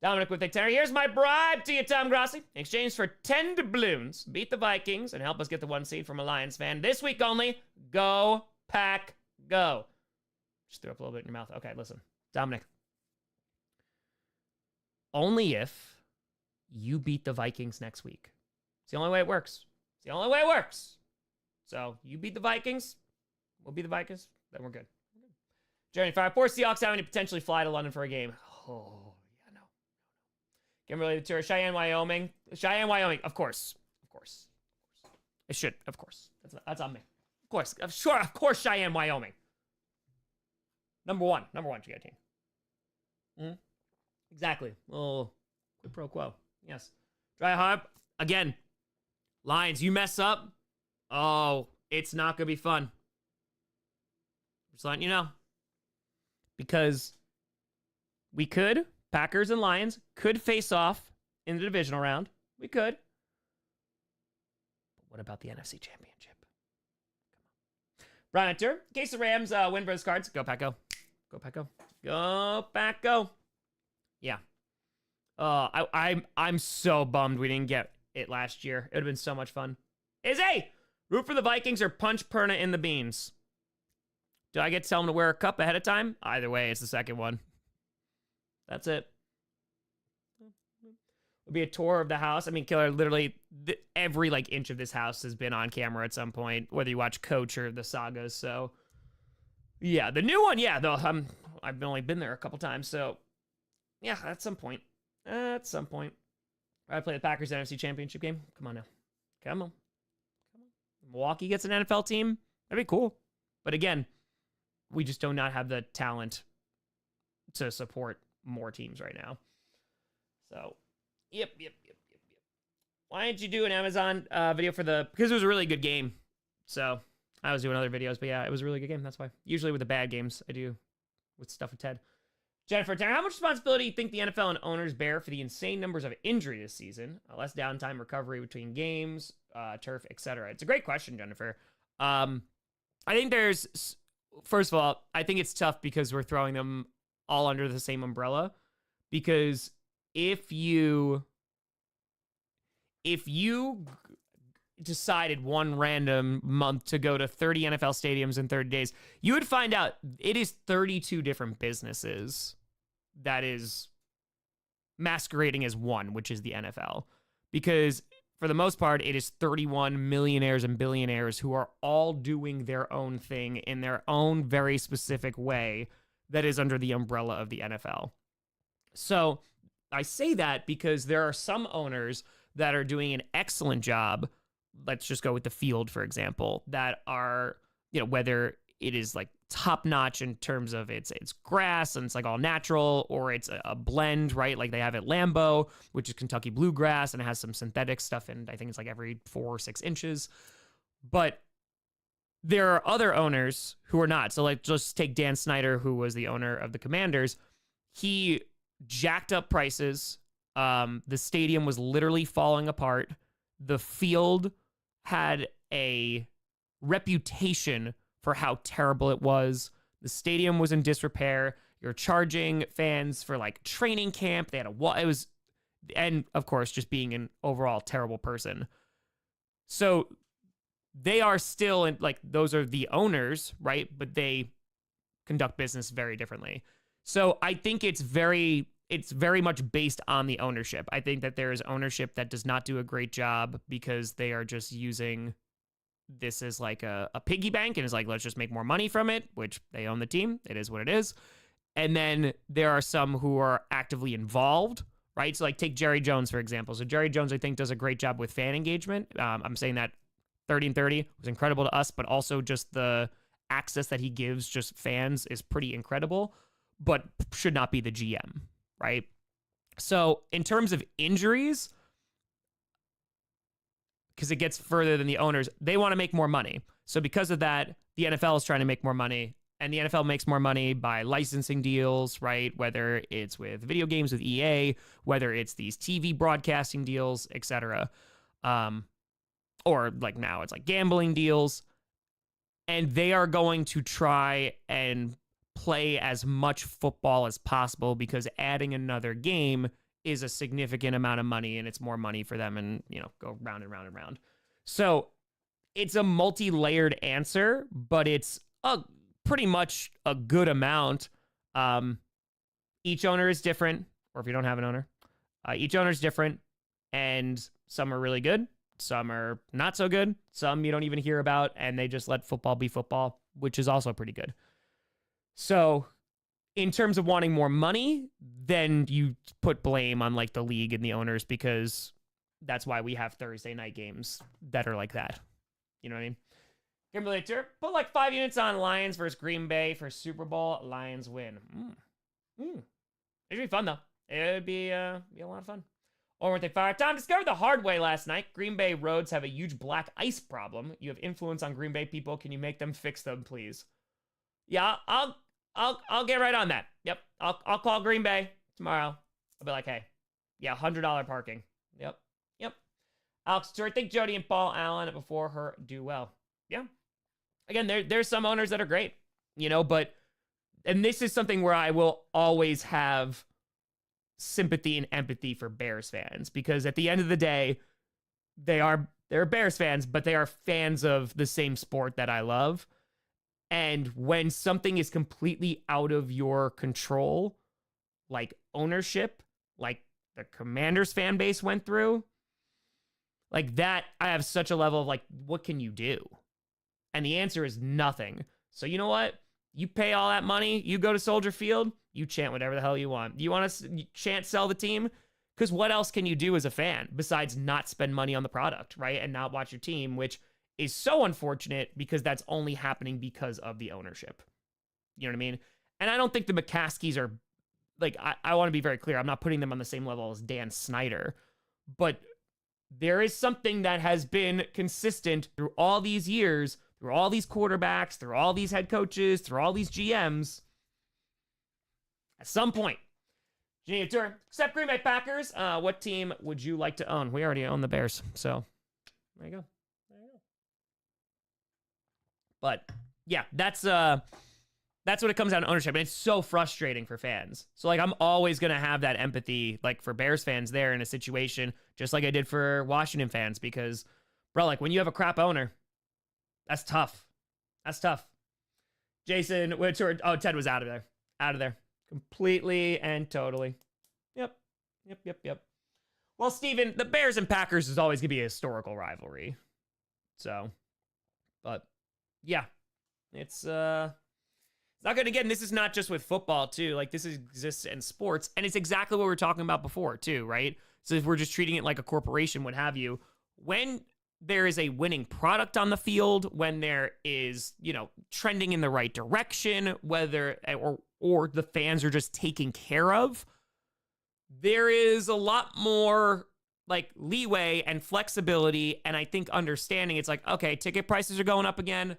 Dominic with a tenor. Here's my bribe to you, Tom Grossi. In exchange for 10 doubloons, beat the Vikings and help us get the 1 seed from a Lions fan. This week only, go, Pack, go. Just threw up a little bit in your mouth. Okay, listen. Dominic. Only if you beat the Vikings next week. It's the only way it works. So, you beat the Vikings, we'll beat the Vikings, then we're good. Journey 5. Poor Seahawks having to potentially fly to London for a game. Oh, yeah, no. Kimberly the tour. Cheyenne, Wyoming. Of course. It should, of course. That's on me. Of course. Of course, Cheyenne, Wyoming. Number one to get a team. Exactly. Oh, quid pro quo. Yes. Dry hard. Again, Lions, you mess up. Oh, it's not going to be fun. Just letting you know. Because Packers and Lions could face off in the divisional round. We could. But what about the NFC Championship? Come on. Brian Hunter, in case the Rams win for his cards, go Pack, go. Go Pack, go. Go Pack, go. Yeah. I'm so bummed we didn't get it last year. It would have been so much fun. Root for the Vikings or punch Perna in the beans? Do I get to tell him to wear a cup ahead of time? Either way, it's the second one. That's it. It'll be a tour of the house. I mean, Killer, literally every inch of this house has been on camera at some point, whether you watch Coach or the sagas. So, yeah, the new one, yeah, though I've only been there a couple times. So, yeah, at some point. I play the Packers NFC Championship game. Come on now. Come on. Milwaukee gets an NFL team. That'd be cool. But again, we just do not have the talent to support more teams right now. So, yep. Why didn't you do an Amazon video because it was a really good game. So, I was doing other videos, but yeah, it was a really good game. That's why. Usually with the bad games, I do with stuff with Ted. Jennifer Tanner, how much responsibility do you think the NFL and owners bear for the insane numbers of injury this season? Less downtime, recovery between games, turf, etc. It's a great question, Jennifer. I think first of all, I think it's tough because we're throwing them all under the same umbrella. Because if you decided one random month to go to 30 NFL stadiums in 30 days, you would find out it is 32 different businesses that is masquerading as one, which is the NFL. Because for the most part, it is 31 millionaires and billionaires who are all doing their own thing in their own very specific way that is under the umbrella of the NFL. So I say that because there are some owners that are doing an excellent job. Let's just go with the field, for example, that are, whether it is like top notch in terms of it's grass and it's like all natural, or it's a blend, right? Like they have at Lambeau, which is Kentucky bluegrass, and it has some synthetic stuff in, I think it's like every 4 or 6 inches. But there are other owners who are not. So like just take Dan Snyder, who was the owner of the Commanders. He jacked up prices. The stadium was literally falling apart. The field had a reputation for how terrible it was. The stadium was in disrepair. You're charging fans for like training camp. They had and of course, just being an overall terrible person. So they are still those are the owners, right? But they conduct business very differently. So I think it's very much based on the ownership. I think that there is ownership that does not do a great job because they are just using this as like a piggy bank and is like, let's just make more money from it, which they own the team. It is what it is. And then there are some who are actively involved, right? So like take Jerry Jones, for example. So Jerry Jones, I think, does a great job with fan engagement. I'm saying that 30 and 30 was incredible to us, but also just the access that he gives just fans is pretty incredible, but should not be the GM. Right? So in terms of injuries, because it gets further than the owners, they want to make more money. So because of that, the NFL is trying to make more money, and the NFL makes more money by licensing deals, right? Whether it's with video games with EA, whether it's these TV broadcasting deals, etc. Or like now it's like gambling deals. And they are going to try and play as much football as possible because adding another game is a significant amount of money, and it's more money for them, and go round and round and round. So it's a multi-layered answer, but it's pretty much a good amount. Each owner is different, or if you don't have an owner, each owner is different, and some are really good, some are not so good, some you don't even hear about, and they just let football be football, which is also pretty good. So in terms of wanting more money, then you put blame on like the league and the owners, because that's why we have Thursday night games that are like that. You know what I mean? Kimberly Tur, put like 5 units on Lions versus Green Bay for Super Bowl. Lions win. It'd be fun though. It'd be a lot of fun. Or weren't they fired? Tom discovered the hard way last night. Green Bay roads have a huge black ice problem. You have influence on Green Bay people. Can you make them fix them, please? Yeah, I'll get right on that. Yep, I'll call Green Bay tomorrow. I'll be like, hey, yeah, $100 parking. Yep. Alex Stewart, think Jody and Paul Allen before her do well. Yeah. Again, there's some owners that are great, but this is something where I will always have sympathy and empathy for Bears fans, because at the end of the day, they're Bears fans, but they are fans of the same sport that I love. And when something is completely out of your control, like ownership, like the Commanders fan base went through, like that, I have such a level of like, what can you do? And the answer is nothing. So you know what? You pay all that money, you go to Soldier Field, you chant whatever the hell you want. You want to chant sell the team? Because what else can you do as a fan besides not spend money on the product, right? And not watch your team, which is so unfortunate because that's only happening because of the ownership. You know what I mean? And I don't think the McCaskies are, like, I want to be very clear. I'm not putting them on the same level as Dan Snyder. But there is something that has been consistent through all these years, through all these quarterbacks, through all these head coaches, through all these GMs. At some point. Geneva Tour, except Green Bay Packers, what team would you like to own? We already own the Bears, so there you go. But yeah, that's what it comes down to, ownership. And it's so frustrating for fans. So like, I'm always going to have that empathy, like for Bears fans there in a situation, just like I did for Washington fans, because bro, like when you have a crap owner, that's tough. That's tough. Jason, Ted was out of there. Completely and totally. Yep. Well, Steven, the Bears and Packers is always going to be a historical rivalry. So, but yeah, it's not good. Again, this is not just with football too. Like this exists in sports, and it's exactly what we were talking about before too, right? So if we're just treating it like a corporation, what have you, when there is a winning product on the field, when there is, trending in the right direction, whether or the fans are just taken care of, there is a lot more like leeway and flexibility, and I think understanding. It's like, okay, ticket prices are going up again.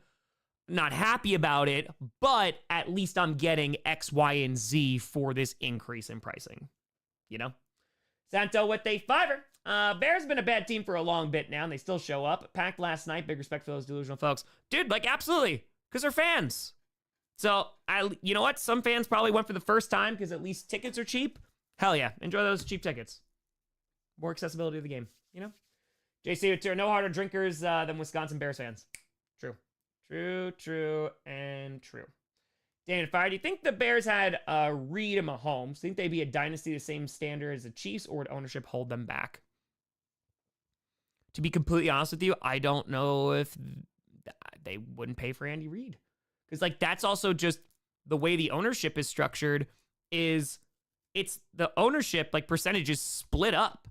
Not happy about it, but at least I'm getting X, Y, and Z for this increase in pricing. Santo with a $5. Bears been a bad team for a long bit now, and they still show up. Packed last night. Big respect for those delusional folks. Dude, like, absolutely. Because they're fans. So, you know what? Some fans probably went for the first time because at least tickets are cheap. Hell yeah. Enjoy those cheap tickets. More accessibility to the game, JC, no harder drinkers than Wisconsin Bears fans. True, and true. David Fire, do you think the Bears had Reed and Mahomes? Think they'd be a dynasty the same standard as the Chiefs, or would ownership hold them back? To be completely honest with you, I don't know if they wouldn't pay for Andy Reid. Because, like, that's also just the way the ownership is structured is it's the ownership, like, percentage is split up.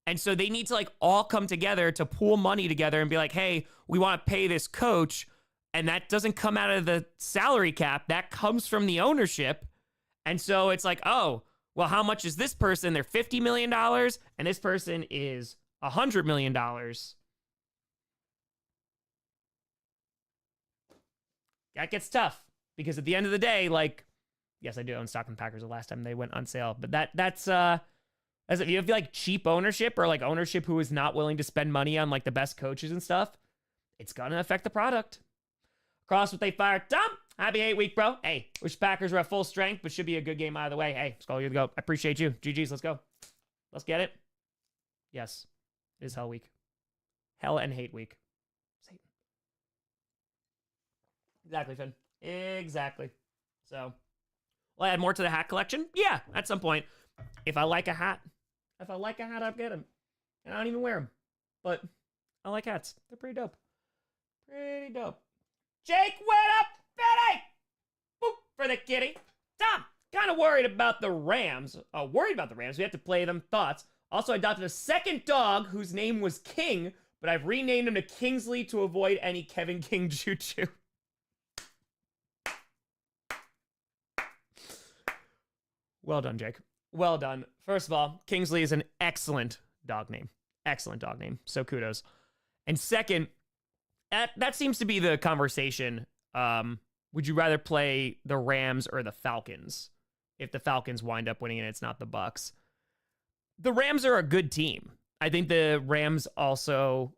And so they need to, like, all come together to pool money together and be like, hey, we want to pay this coach. And that doesn't come out of the salary cap. That comes from the ownership. And so it's like, oh, well, how much is this person? They're $50 million, and this person is $100 million. That gets tough because at the end of the day, like, yes, I do own stock in the Packers the last time they went on sale, but that's as if you have like cheap ownership or like ownership who is not willing to spend money on like the best coaches and stuff, it's gonna affect the product. Cross with a fire. Tom, happy 8 week, bro. Hey, wish Packers were at full strength, but should be a good game either way. Hey, Skull, you to go. I appreciate you. GG's, let's go. Let's get it. Yes, it is Hell Week. Hell and Hate Week. Satan. Exactly, Finn. Exactly. So, will I add more to the hat collection? Yeah, at some point. If I like a hat, I'll get them. And I don't even wear them. But I like hats. They're pretty dope. Jake, what up, Betty? Boop for the kitty. Tom, kind of worried about the Rams. We have to play them. Thoughts. Also, I adopted a second dog whose name was King, but I've renamed him to Kingsley to avoid any Kevin King juju. Well done, Jake. Well done. First of all, Kingsley is an excellent dog name. So kudos. And second, that seems to be the conversation. Would you rather play the Rams or the Falcons if the Falcons wind up winning and it's not the Bucs? The Rams are a good team. I think the Rams also,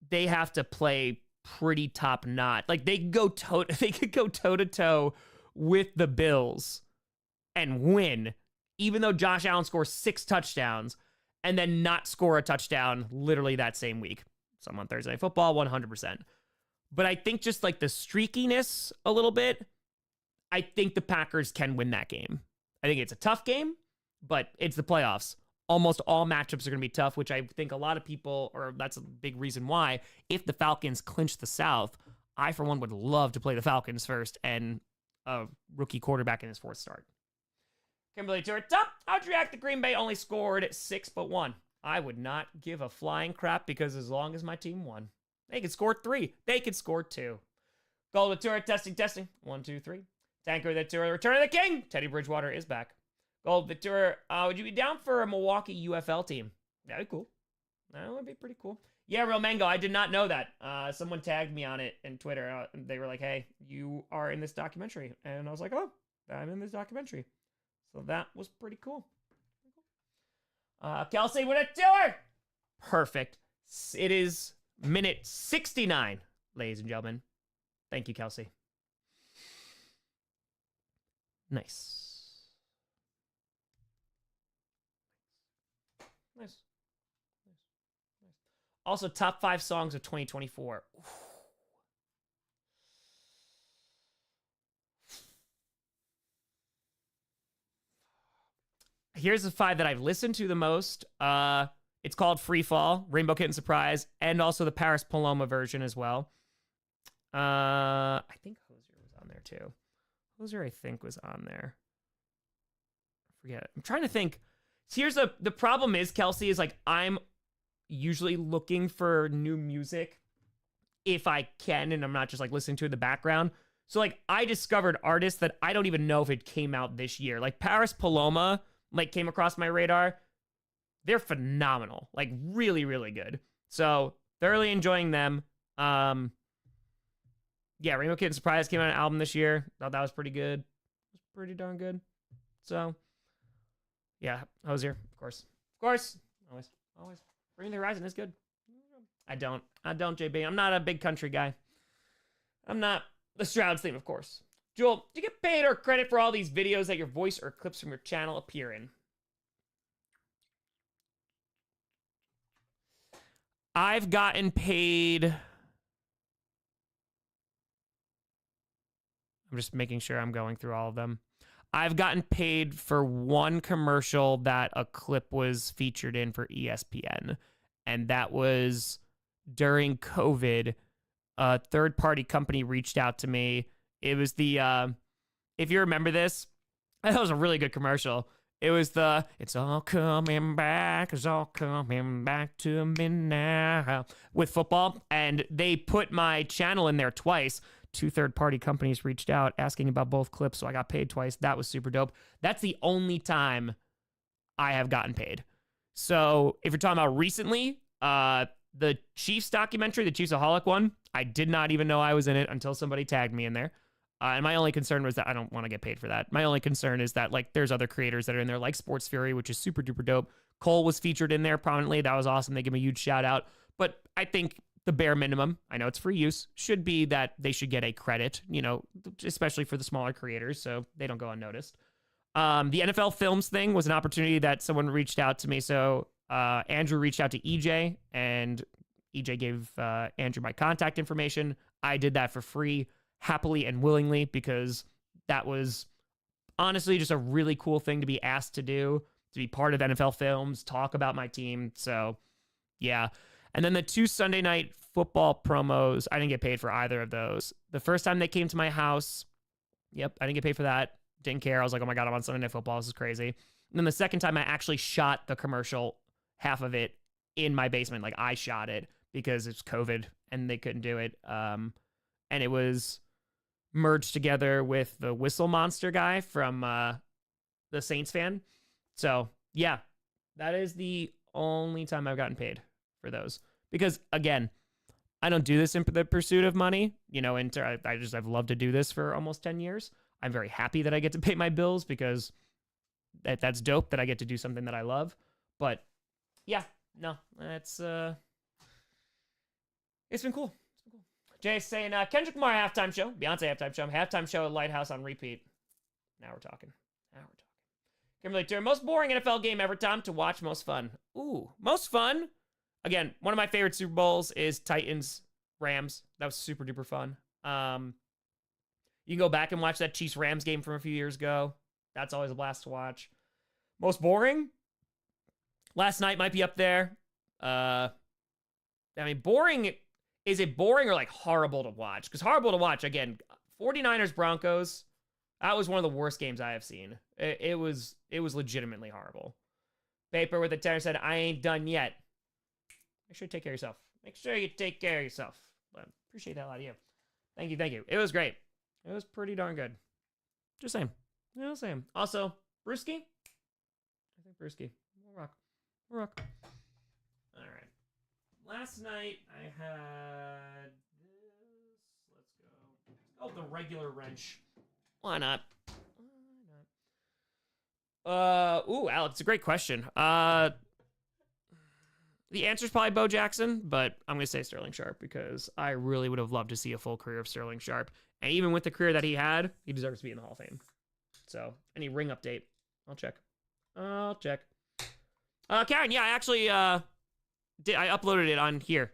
they have to play pretty top notch. Like they could go toe to toe with the Bills and win, even though Josh Allen scores 6 touchdowns and then not score a touchdown literally that same week. Some on Thursday Night Football, 100%. But I think just like the streakiness a little bit, I think the Packers can win that game. I think it's a tough game, but it's the playoffs. Almost all matchups are going to be tough, which I think a lot of people, or that's a big reason why, if the Falcons clinch the South, I, for one, would love to play the Falcons first and a rookie quarterback in his 4th start. Kimberly to her top. How'd you react to Green Bay only scored 6 but 1? I would not give a flying crap because as long as my team won, they could score 3. They could score 2. Gold with Tour, testing. 1, 2, 3. Tanker the Tour, Return of the King. Teddy Bridgewater is back. Gold with Tour, would you be down for a Milwaukee UFL team? That'd be cool. That would be pretty cool. Yeah, Real Mango, I did not know that. Someone tagged me on it in Twitter. They were like, hey, you are in this documentary. And I was like, oh, I'm in this documentary. So that was pretty cool. Kelsey, what a do her? Perfect. It is minute 69, ladies and gentlemen. Thank you, Kelsey. Nice. Nice. Also, top 5 songs of 2024. Ooh. Here's the 5 that I've listened to the most. It's called Free Fall, Rainbow Kitten Surprise, and also the Paris Paloma version as well. I think Hozier was on there too. Hozier, I think, was on there. I forget. I'm trying to think. So here's the problem is, Kelsey, is like I'm usually looking for new music if I can, and I'm not just like listening to it in the background. So like I discovered artists that I don't even know if it came out this year. Like Paris Paloma, like came across my radar. They're phenomenal. Like really, really good. So thoroughly enjoying them. Yeah, Rainbow Kitten Surprise came out an album this year. Thought that was pretty good. It was pretty darn good. So yeah, Hozier, of course. Of course. Always. Bring the Horizon is good. I don't, JB. I'm not a big country guy. I'm not the Stroud's theme, of course. Joel, do you get paid or credit for all these videos that your voice or clips from your channel appear in? I've gotten paid. I'm just making sure I'm going through all of them. I've gotten paid for one commercial that a clip was featured in for ESPN. And that was during COVID. A third-party company reached out to me. It was the, if you remember this, that was a really good commercial. It was the, it's all coming back to me now, with football. And they put my channel in there twice. 2 third-party companies reached out asking about both clips, so I got paid twice. That was super dope. That's the only time I have gotten paid. So if you're talking about recently, the Chiefs documentary, the Chiefsaholic one, I did not even know I was in it until somebody tagged me in there. And my only concern was that I don't want to get paid for that. My only concern is that like there's other creators that are in there, like Sports Fury, which is super duper dope. Cole was featured in there prominently. That was awesome. They give him a huge shout out. But I think the bare minimum, I know it's free use, should be that they should get a credit, you know, especially for the smaller creators, so they don't go unnoticed. The NFL Films thing was an opportunity that someone reached out to me. So Andrew reached out to EJ, and EJ gave Andrew my contact information. I did that for free, happily and willingly, because that was honestly just a really cool thing to be asked to do, to be part of NFL Films, talk about my team. So yeah. And then the 2 Sunday night football promos, I didn't get paid for either of those. The first time they came to my house, yep, I didn't get paid for that. Didn't care. I was like, oh my God, I'm on Sunday Night Football. This is crazy. And then the second time I actually shot the commercial, half of it, in my basement. Like I shot it because it's COVID and they couldn't do it. And it was merged together with the Whistle Monster guy from the Saints fan. So yeah, that is the only time I've gotten paid for those. Because again, I don't do this in the pursuit of money. You know, I've loved to do this for almost 10 years. I'm very happy that I get to pay my bills because that's dope that I get to do something that I love. But yeah, no, it's been cool. Jay's saying, Kendrick Lamar halftime show, Beyonce halftime show at Lighthouse on repeat. Now we're talking. Kimberly, Turner, most boring NFL game ever, Tom, to watch, most fun. Ooh, most fun? Again, one of my favorite Super Bowls is Titans-Rams. That was super duper fun. You can go back and watch that Chiefs-Rams game from a few years ago. That's always a blast to watch. Most boring? Last night might be up there. I mean, boring... Is it boring or like horrible to watch? Because horrible to watch, again, 49ers-Broncos, that was one of the worst games I have seen. It was legitimately horrible. Paper with a 10 said, I ain't done yet. Make sure you take care of yourself. Make sure you take care of yourself. I appreciate that a lot of you. Thank you. It was great. It was pretty darn good. Just saying. Also, Brewski? I think Brewski. We'll rock. All right. Last night, I had this. Let's go. Oh, the regular wrench. Why not? Ooh, Alex, it's a great question. The answer's probably Bo Jackson, but I'm going to say Sterling Sharp because I really would have loved to see a full career of Sterling Sharp. And even with the career that he had, he deserves to be in the Hall of Fame. So, any ring update? I'll check. Karen, yeah, I actually I uploaded it on here.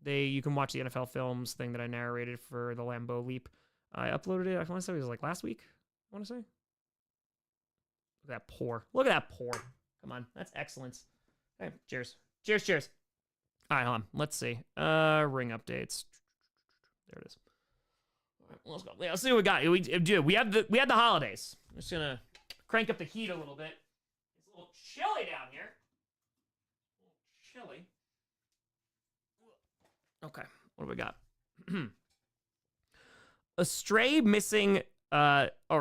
You can watch the NFL Films thing that I narrated for the Lambeau Leap. I uploaded it, I want to say it was like last week, I want to say. Look at that pour. Look at that pour. Come on, that's excellence. Hey, cheers. Cheers. All right, hold on. Let's see. Ring updates. There it is. All right, let's go. Yeah, let's see what we got. We had the holidays. I'm just gonna crank up the heat a little bit. It's a little chilly down here. A little chilly. Okay, what do we got? A stray missing,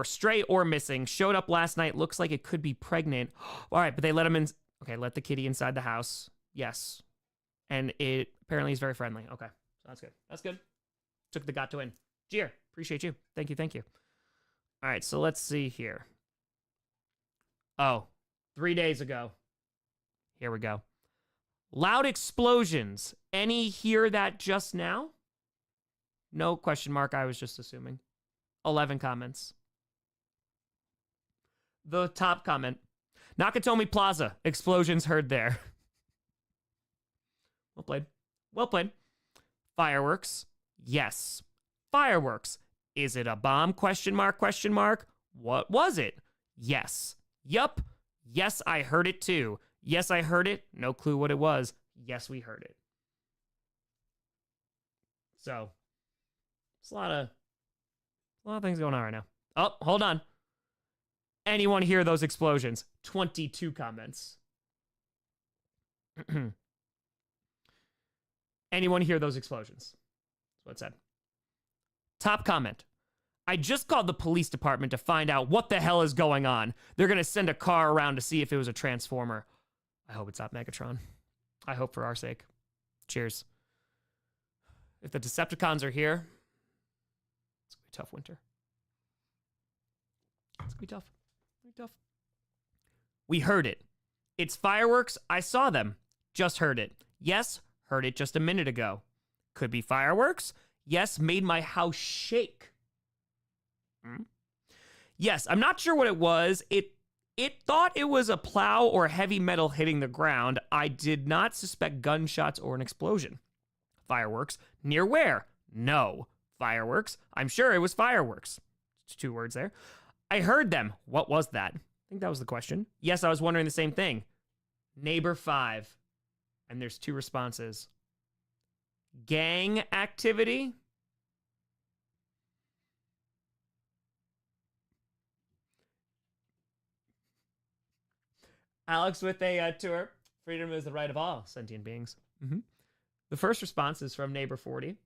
stray or missing showed up last night. Looks like it could be pregnant. All right, but they let him in. Okay, let the kitty inside the house. Yes. And it apparently is very friendly. Okay, so that's good. That's good. Took the gato in. Jeer, appreciate you. Thank you. All right, so let's see here. Oh, 3 days ago. Here we go. Loud explosions. Any hear that just now? No question mark. I was just assuming. 11 comments. The top comment. Nakatomi Plaza. Explosions heard there. Well played. Fireworks. Yes. Fireworks. Is it a bomb? Question mark. What was it? Yes. Yup. Yes, I heard it too. Yes, I heard it. No clue what it was. Yes, we heard it. So, it's a lot of things going on right now. Oh, hold on. Anyone hear those explosions? 22 comments. Anyone hear those explosions? That's what it said. Top comment. I just called the police department to find out what the hell is going on. They're going to send a car around to see if it was a transformer. I hope it's not Megatron. I hope for our sake. Cheers. If the Decepticons are here, it's going to be a tough winter. It's going to be tough. We heard it. It's fireworks. I saw them. Just heard it. Yes, heard it just a minute ago. Could be fireworks. Yes, made my house shake. Yes, I'm not sure what it was. It thought it was a plow or heavy metal hitting the ground. I did not suspect gunshots or an explosion. Fireworks. Near where? No. Fireworks. I'm sure it was fireworks. It's 2 words there. I heard them. What was that? I think that was the question. Yes, I was wondering the same thing. Neighbor 5. And there's 2 responses. Gang activity. Alex with a tour. Freedom is the right of all sentient beings. The first response is from Neighbor 40.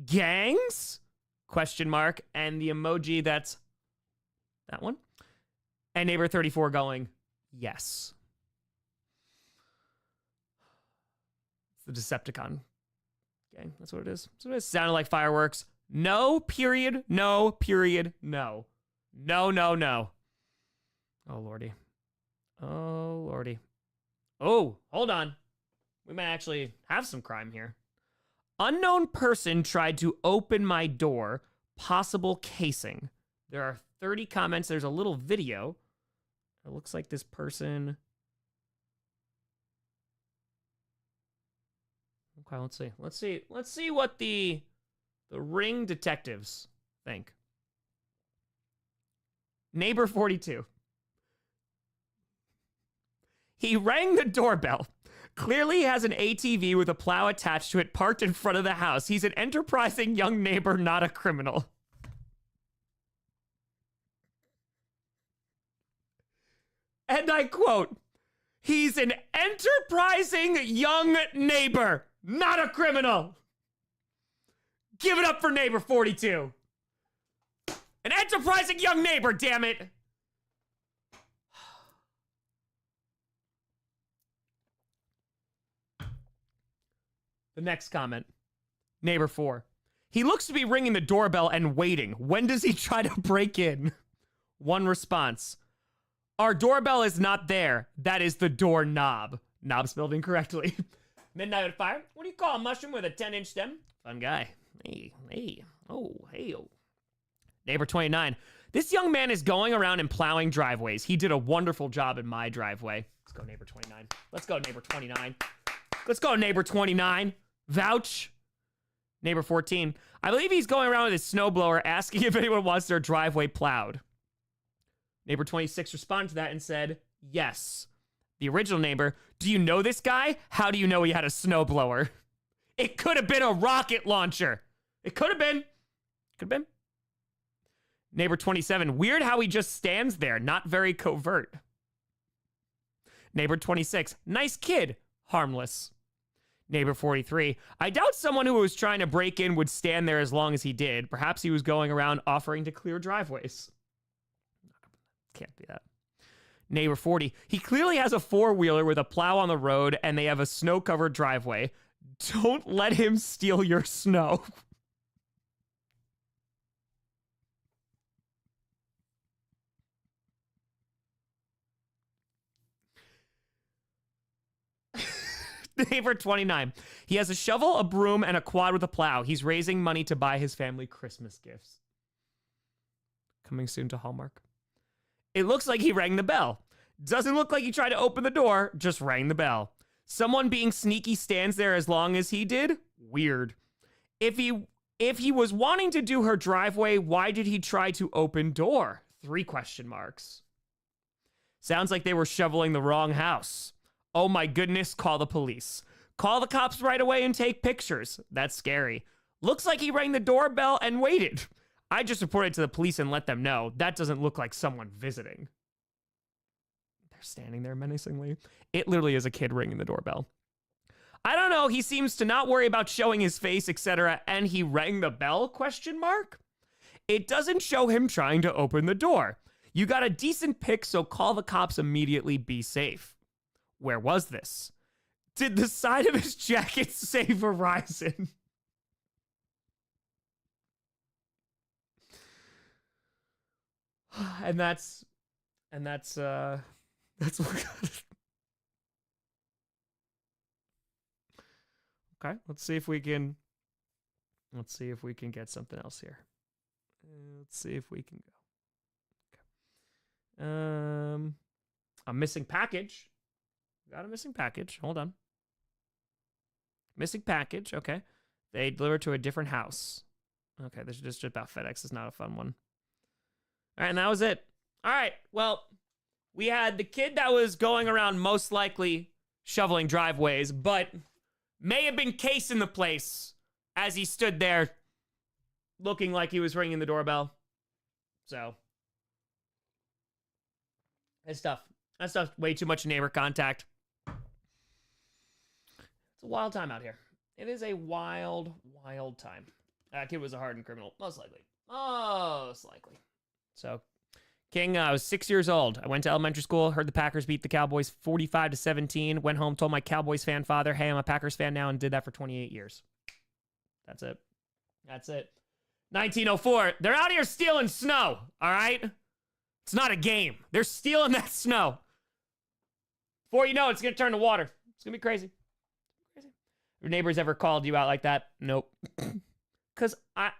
Gangs? Question mark. And the emoji that's that one. And Neighbor 34 going, yes. It's the Decepticon gang. That's what it is. That's what it is. Sounded like fireworks. No, period. No, period. No. No. Oh, Lordy. Oh, hold on. We might actually have some crime here. Unknown person tried to open my door. Possible casing. There are 30 comments. There's a little video. It looks like this person. Okay, Let's see what the Ring detectives think. Neighbor 42. He rang the doorbell. Clearly he has an ATV with a plow attached to it parked in front of the house. He's an enterprising young neighbor, not a criminal. And I quote, he's an enterprising young neighbor, not a criminal. Give it up for Neighbor 42. An enterprising young neighbor, damn it. The next comment. Neighbor 4. He looks to be ringing the doorbell and waiting. When does he try to break in? One response. Our doorbell is not there. That is the doorknob. Knob spelled incorrectly. Midnight at Fire. What do you call a mushroom with a 10-inch stem? Fun guy. Hey. Oh. Neighbor 29. This young man is going around and plowing driveways. He did a wonderful job in my driveway. Let's go, neighbor 29. Let's go, neighbor 29. Let's go, neighbor 29. Vouch. Neighbor 14. I believe he's going around with his snowblower asking if anyone wants their driveway plowed. Neighbor 26 responded to that and said, yes. The original neighbor, do you know this guy? How do you know he had a snowblower? It could have been a rocket launcher. It could have been. Could have been. Neighbor 27, weird how he just stands there, not very covert. Neighbor 26, nice kid, harmless. Neighbor 43, I doubt someone who was trying to break in would stand there as long as he did. Perhaps he was going around offering to clear driveways. Can't be that. Neighbor 40, he clearly has a four-wheeler with a plow on the road and they have a snow-covered driveway. Don't let him steal your snow. Neighbor 29. He has a shovel, a broom, and a quad with a plow. He's raising money to buy his family Christmas gifts. Coming soon to Hallmark. It looks like he rang the bell. Doesn't look like he tried to open the door, just rang the bell. Someone being sneaky stands there as long as he did? Weird. If he was wanting to do her driveway, why did he try to open door? 3 question marks. Sounds like they were shoveling the wrong house. Oh my goodness, call the police. Call the cops right away and take pictures. That's scary. Looks like he rang the doorbell and waited. I just reported to the police and let them know. That doesn't look like someone visiting. They're standing there menacingly. It literally is a kid ringing the doorbell. I don't know, he seems to not worry about showing his face, etc. And he rang the bell, question mark? It doesn't show him trying to open the door. You got a decent pic, so call the cops immediately, be safe. Where was this? Did the side of his jacket say Verizon? and that's what Okay, let's see if we can get something else here. Let's see if we can go. Okay. A missing package. Got a missing package. Hold on. Missing package. Okay. They delivered to a different house. Okay, this is just about FedEx. It's not a fun one. All right, and that was it. All right, well, we had the kid that was going around most likely shoveling driveways, but may have been casing the place as he stood there looking like he was ringing the doorbell. So, it's tough. That's tough. Way too much neighbor contact. It's a wild time out here. It is a wild, wild time. That kid was a hardened criminal, most likely. Most likely. So, King, I was 6 years old. I went to elementary school, heard the Packers beat the Cowboys 45-17, went home, told my Cowboys fan father, hey, I'm a Packers fan now, and did that for 28 years. That's it. That's it. 1904. They're out here stealing snow, all right? It's not a game. They're stealing that snow. Before you know it, it's going to turn to water. It's going to be crazy. Your neighbors ever called you out like that? Nope. Because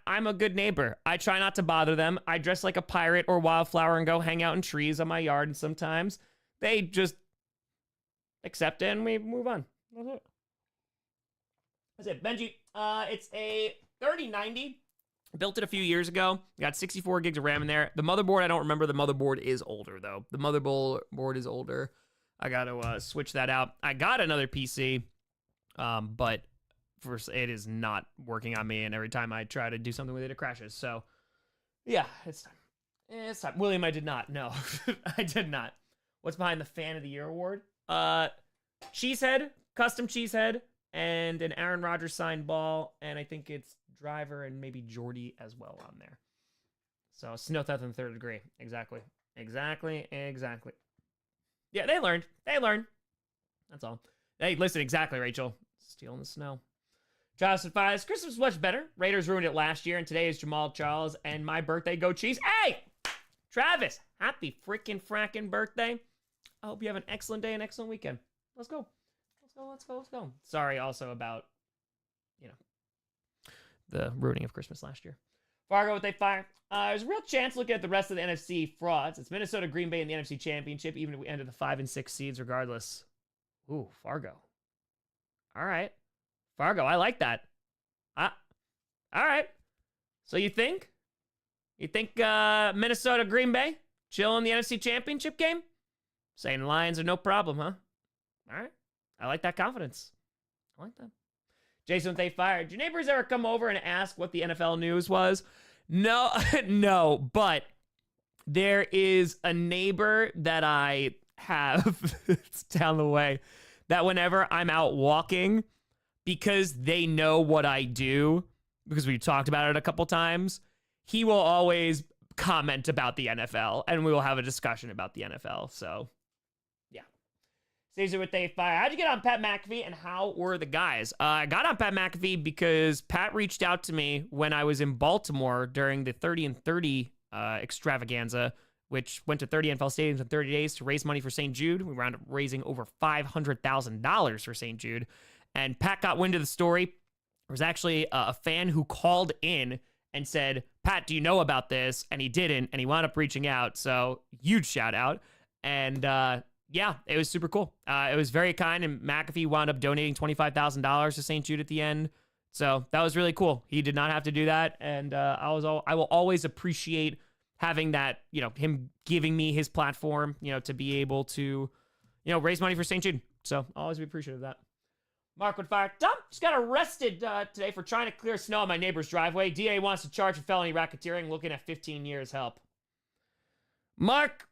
I'm a good neighbor. I try not to bother them. I dress like a pirate or wildflower and go hang out in trees on my yard. And sometimes they just accept it and we move on. That's it. Benji, it's a 3090. Built it a few years ago. Got 64 gigs of RAM in there. The motherboard, I don't remember. The motherboard is older, though. The motherboard is older. I got to switch that out. I got another PC. But first, it is not working on me, and every time I try to do something with it, it crashes. So, yeah, it's time. It's time. William, I did not. No, I did not. What's behind the Fan of the Year award? Cheesehead, custom Cheesehead, and an Aaron Rodgers signed ball, and I think it's Driver and maybe Jordy as well on there. So, Snow Theft in the third degree. Exactly. Yeah, they learned. That's all. Hey, listen, exactly, Rachel. Stealing the snow. Johnson Fives, Christmas was much better. Raiders ruined it last year, and today is Jamal Charles and my birthday. Go Chiefs. Hey! Travis, happy freaking fracking birthday. I hope you have an excellent day and excellent weekend. Let's go. Let's go. Sorry also about, the ruining of Christmas last year. Fargo with a fire. There's a real chance looking at the rest of the NFC frauds. It's Minnesota, Green Bay in the NFC Championship, even if we ended the 5 and 6 seeds regardless. Ooh, Fargo. All right. Fargo, I like that. All right. So you think Minnesota, Green Bay chill in the NFC Championship game? Saying Lions are no problem, huh? All right. I like that confidence. I like that. Jason, they fired. Did your neighbors ever come over and ask what the NFL news was? No, no, but there is a neighbor that I have, it's down the way, that whenever I'm out walking, because they know what I do, because we talked about it a couple times, he will always comment about the NFL, and we will have a discussion about the NFL, so, yeah. Caesar with a fire. How'd you get on Pat McAfee, and how were the guys? I got on Pat McAfee because Pat reached out to me when I was in Baltimore during the 30 and 30 extravaganza, which went to 30 NFL stadiums in 30 days to raise money for St. Jude. We wound up raising over $500,000 for St. Jude. And Pat got wind of the story. There was actually a fan who called in and said, Pat, do you know about this? And he didn't, and he wound up reaching out. So huge shout out. And yeah, it was super cool. It was very kind, and McAfee wound up donating $25,000 to St. Jude at the end. So that was really cool. He did not have to do that, and I will always appreciate having that, him giving me his platform, to be able to, raise money for St. Jude. So I'll always be appreciative of that. Mark would fire. Dump just got arrested today for trying to clear snow on my neighbor's driveway. DA wants to charge for felony racketeering, looking at 15 years help. Mark,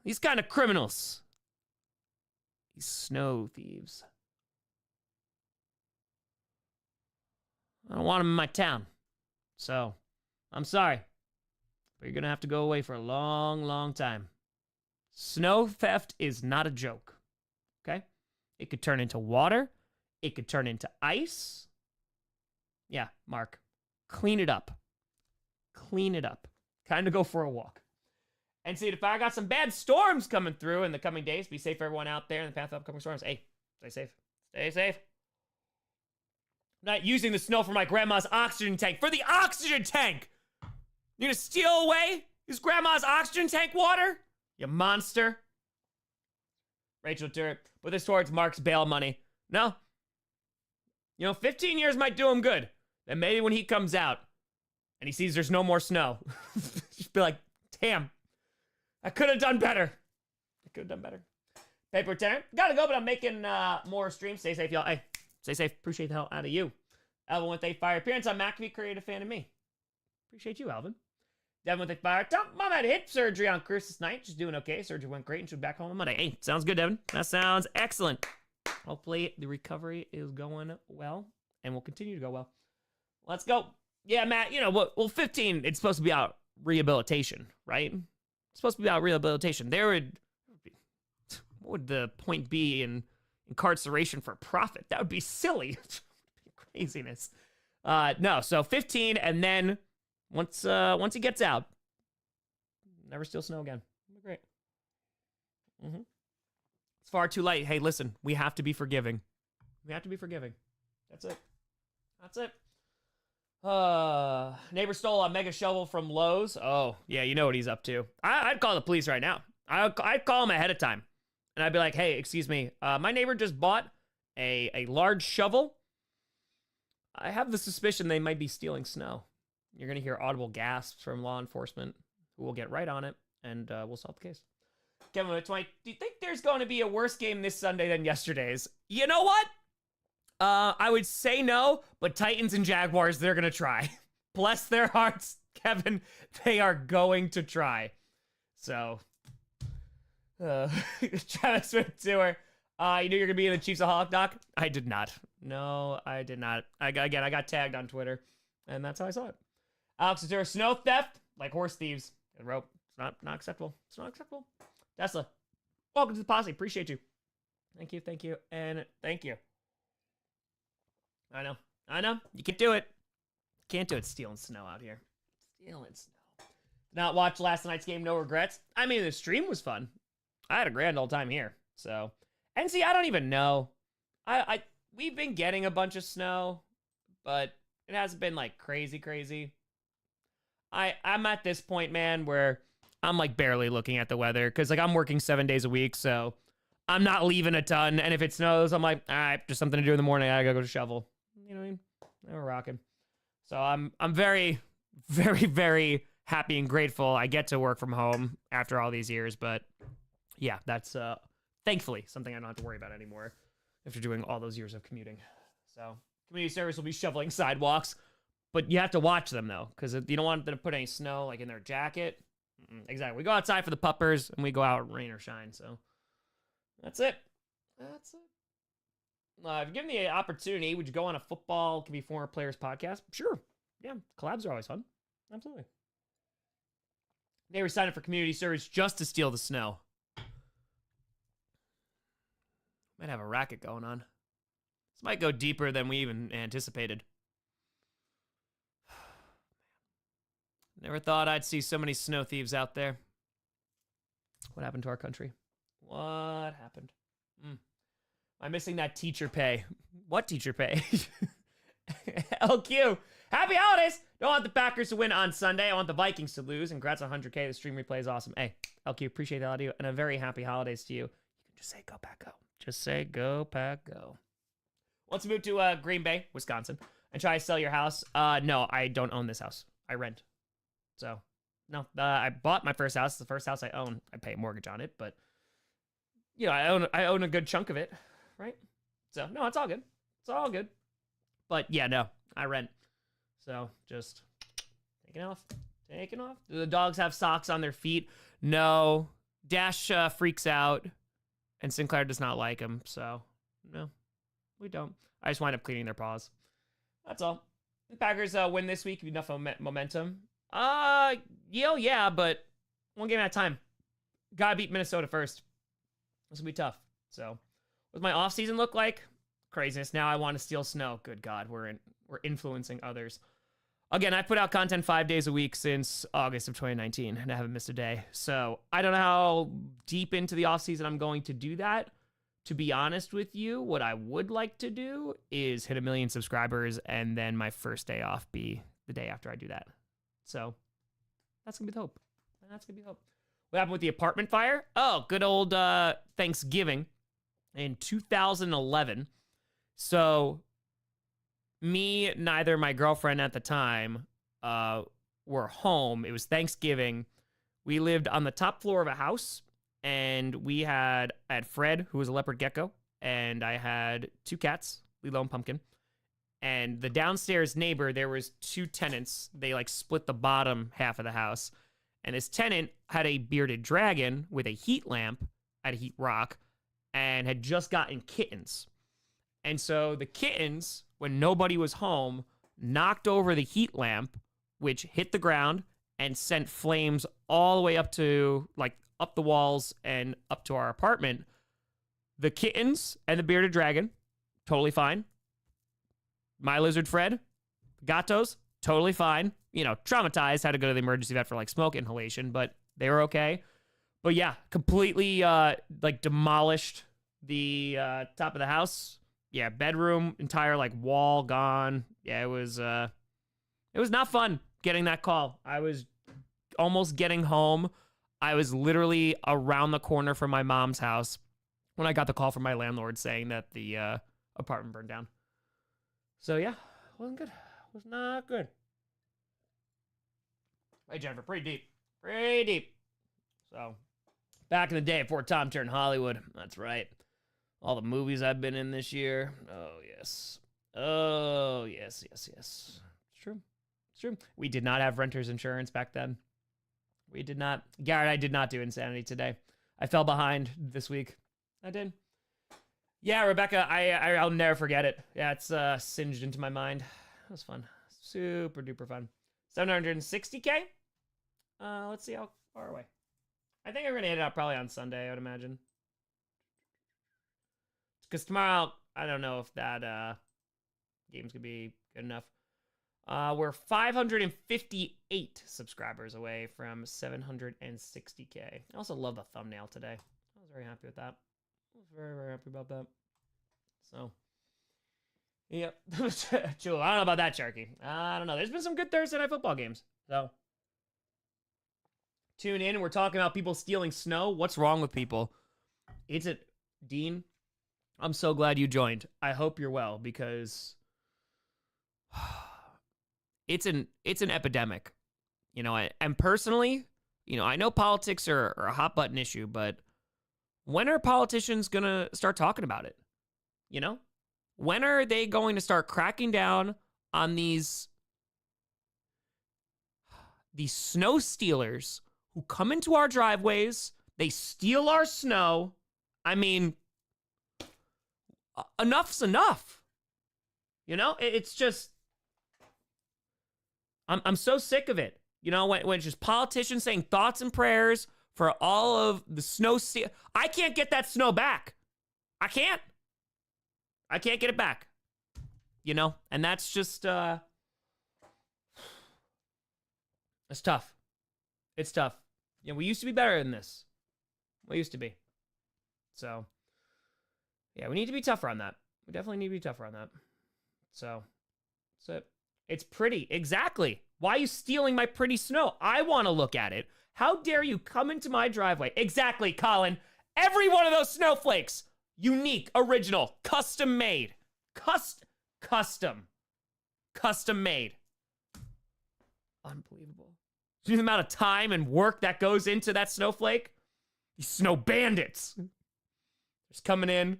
these kind of criminals, these snow thieves, I don't want them in my town. So, I'm sorry, but you're going to have to go away for a long, long time. Snow theft is not a joke, okay? It could turn into water. It could turn into ice. Yeah, Mark, clean it up. Clean it up. Kind of go for a walk. And see, if I got some bad storms coming through in the coming days, be safe for everyone out there in the path of upcoming storms. Hey, stay safe. Stay safe. I'm not using the snow for my grandma's oxygen tank. For the oxygen tank! You're gonna steal away his grandma's oxygen tank water? You monster. Rachel Turret, put this towards Mark's bail money. No. 15 years might do him good. Then maybe when he comes out and he sees there's no more snow, just be like, damn. I could have done better. Paper Terran. Gotta go, but I'm making more streams. Stay safe, y'all. Hey, stay safe. Appreciate the hell out of you. Alvin with a fire. Appearance on McAfee, created a fan of me. Appreciate you, Alvin. Devin with a fire. Mom had hip surgery on Christmas night. She's doing okay. Surgery went great and she'll be back home on Monday. Hey, sounds good, Devin. That sounds excellent. Hopefully the recovery is going well and will continue to go well. Let's go. Yeah, Matt, 15, it's supposed to be about rehabilitation, right? It's supposed to be about rehabilitation. What would the point be in incarceration for profit? That would be silly. Craziness. No, so 15, and then once he gets out, never steal snow again. Great. It's far too late. Hey, listen, we have to be forgiving. That's it. Neighbor stole a mega shovel from Lowe's. Oh, yeah, you know what he's up to. I'd call the police right now. I'd call him ahead of time. And I'd be like, hey, excuse me, my neighbor just bought a large shovel. I have the suspicion they might be stealing snow. You're going to hear audible gasps from law enforcement, who will get right on it, and we'll solve the case. Kevin with 20, do you think there's going to be a worse game this Sunday than yesterday's? You know what? I would say no, but Titans and Jaguars, they're going to try. Bless their hearts, Kevin. They are going to try. So, Travis Smith Tour. You knew you were going to be in the Chiefs of Hawk, Doc? I did not. No, I did not. I got tagged on Twitter, and that's how I saw it. Alex Tour, snow theft, like horse thieves. The rope. It's not acceptable. It's not acceptable. Tesla, welcome to the posse. Appreciate you. Thank you, and thank you. I know. You can't do it. Stealing snow out here. Stealing snow. Not watch last night's game, no regrets. I mean, the stream was fun. I had a grand old time here. So, and see, I don't even know. We've been getting a bunch of snow, but it hasn't been like crazy. I'm at this point, man, where I'm like barely looking at the weather because like I'm working 7 days a week, so I'm not leaving a ton. And if it snows, I'm like, all right, just something to do in the morning. I gotta go to shovel. You know what I mean? We're rocking. So I'm very, very happy and grateful I get to work from home after all these years. But yeah, that's thankfully something I don't have to worry about anymore after doing all those years of commuting. So community service will be shoveling sidewalks, but you have to watch them though, because you don't want them to put any snow like in their jacket. Exactly. We go outside for the puppers and we go out rain or shine. So that's it. If you're given the opportunity, would you go on a football, could be former players podcast? Sure. Yeah. Collabs are always fun. Absolutely. They were signing up for community service just to steal the snow. Might have a racket going on. This might go deeper than we even anticipated. Never thought I'd see so many snow thieves out there. What happened to our country? What happened? I'm missing that teacher pay. What teacher pay? LQ. Happy holidays. Don't want the Packers to win on Sunday. I want the Vikings to lose. And congrats on 100K. The stream replay is awesome. Hey, LQ, appreciate the audio. And a very happy holidays to you. You can just say go Pack Go. Just say go Pack Go. Let's move to Green Bay, Wisconsin, and try to sell your house. No, I don't own this house. I rent. So, no. I bought my first house. It's the first house I own. I pay a mortgage on it, but you know, I own a good chunk of it, right? So, no, it's all good. It's all good. But yeah, no, I rent. So, just taking off. Do the dogs have socks on their feet? No. Dash freaks out, and Sinclair does not like him. So, no, we don't. I just wind up cleaning their paws. That's all. The Packers win this week. Enough momentum. Yeah, but one game at a time. Gotta beat Minnesota first. This will be tough. So, what's my offseason look like? Craziness. Now I want to steal snow. Good God, we're influencing others. Again, I put out content 5 days a week since August of 2019, and I haven't missed a day. So I don't know how deep into the offseason I'm going to do that. To be honest with you, what I would like to do is hit 1 million subscribers, and then my first day off be the day after I do that. So that's gonna be the hope. What happened with the apartment fire? Oh, good old Thanksgiving in 2011. So me, neither my girlfriend at the time were home. It was Thanksgiving. We lived on the top floor of a house, and I had Fred, who was a leopard gecko, and I had 2 cats, Lilo and Pumpkin. And the downstairs neighbor, there was 2 tenants. They like split the bottom half of the house. And this tenant had a bearded dragon with a heat lamp at a heat rock and had just gotten kittens. And so the kittens, when nobody was home, knocked over the heat lamp, which hit the ground and sent flames all the way up to, like, up the walls and up to our apartment. The kittens and the bearded dragon, totally fine. My lizard Fred, gatos, totally fine. You know, traumatized, had to go to the emergency vet for, like, smoke inhalation, but they were okay. But yeah, completely, like, demolished the top of the house. Yeah, bedroom, entire, like, wall gone. Yeah, it was not fun getting that call. I was almost getting home. I was literally around the corner from my mom's house when I got the call from my landlord saying that the apartment burned down. So yeah, wasn't good. Was not good. Hey, Jennifer, pretty deep. So, back in the day before Tom turned Hollywood. That's right. All the movies I've been in this year. Oh, yes. It's true. We did not have renter's insurance back then. We did not. Garrett, I did not do Insanity today. I fell behind this week. I did. Yeah, Rebecca, I'll never forget it. Yeah, it's singed into my mind. It was fun. Super duper fun. 760K? Let's see how far away. I think I'm going to hit it out probably on Sunday, I would imagine. Because tomorrow, I don't know if that game's going to be good enough. We're 558 subscribers away from 760K. I also love the thumbnail today. I was very happy with that. I was very, very happy about that. So, yep. Jewel, I don't know about that, Sharky. I don't know. There's been some good Thursday night football games. So, tune in. We're talking about people stealing snow. What's wrong with people? Dean, I'm so glad you joined. I hope you're well because it's an epidemic. You know, and personally, you know, I know politics are a hot button issue, but when are politicians going to start talking about it? You know? When are they going to start cracking down on these snow stealers who come into our driveways, they steal our snow? I mean, enough's enough. You know, it's just, I'm so sick of it. You know, when it's just politicians saying thoughts and prayers for all of the snow steal. I can't get that snow back. I can't get it back. You know, and that's just, it's tough. It's tough. You know, we used to be better than this. We used to be. So, yeah, we need to be tougher on that. We definitely need to be tougher on that. So, that's it. It's pretty. Exactly. Why are you stealing my pretty snow? I want to look at it. How dare you come into my driveway? Exactly, Colin. Every one of those snowflakes. Unique, original, custom made. Custom made. Unbelievable. See the amount of time and work that goes into that snowflake? These snow bandits. Just coming in.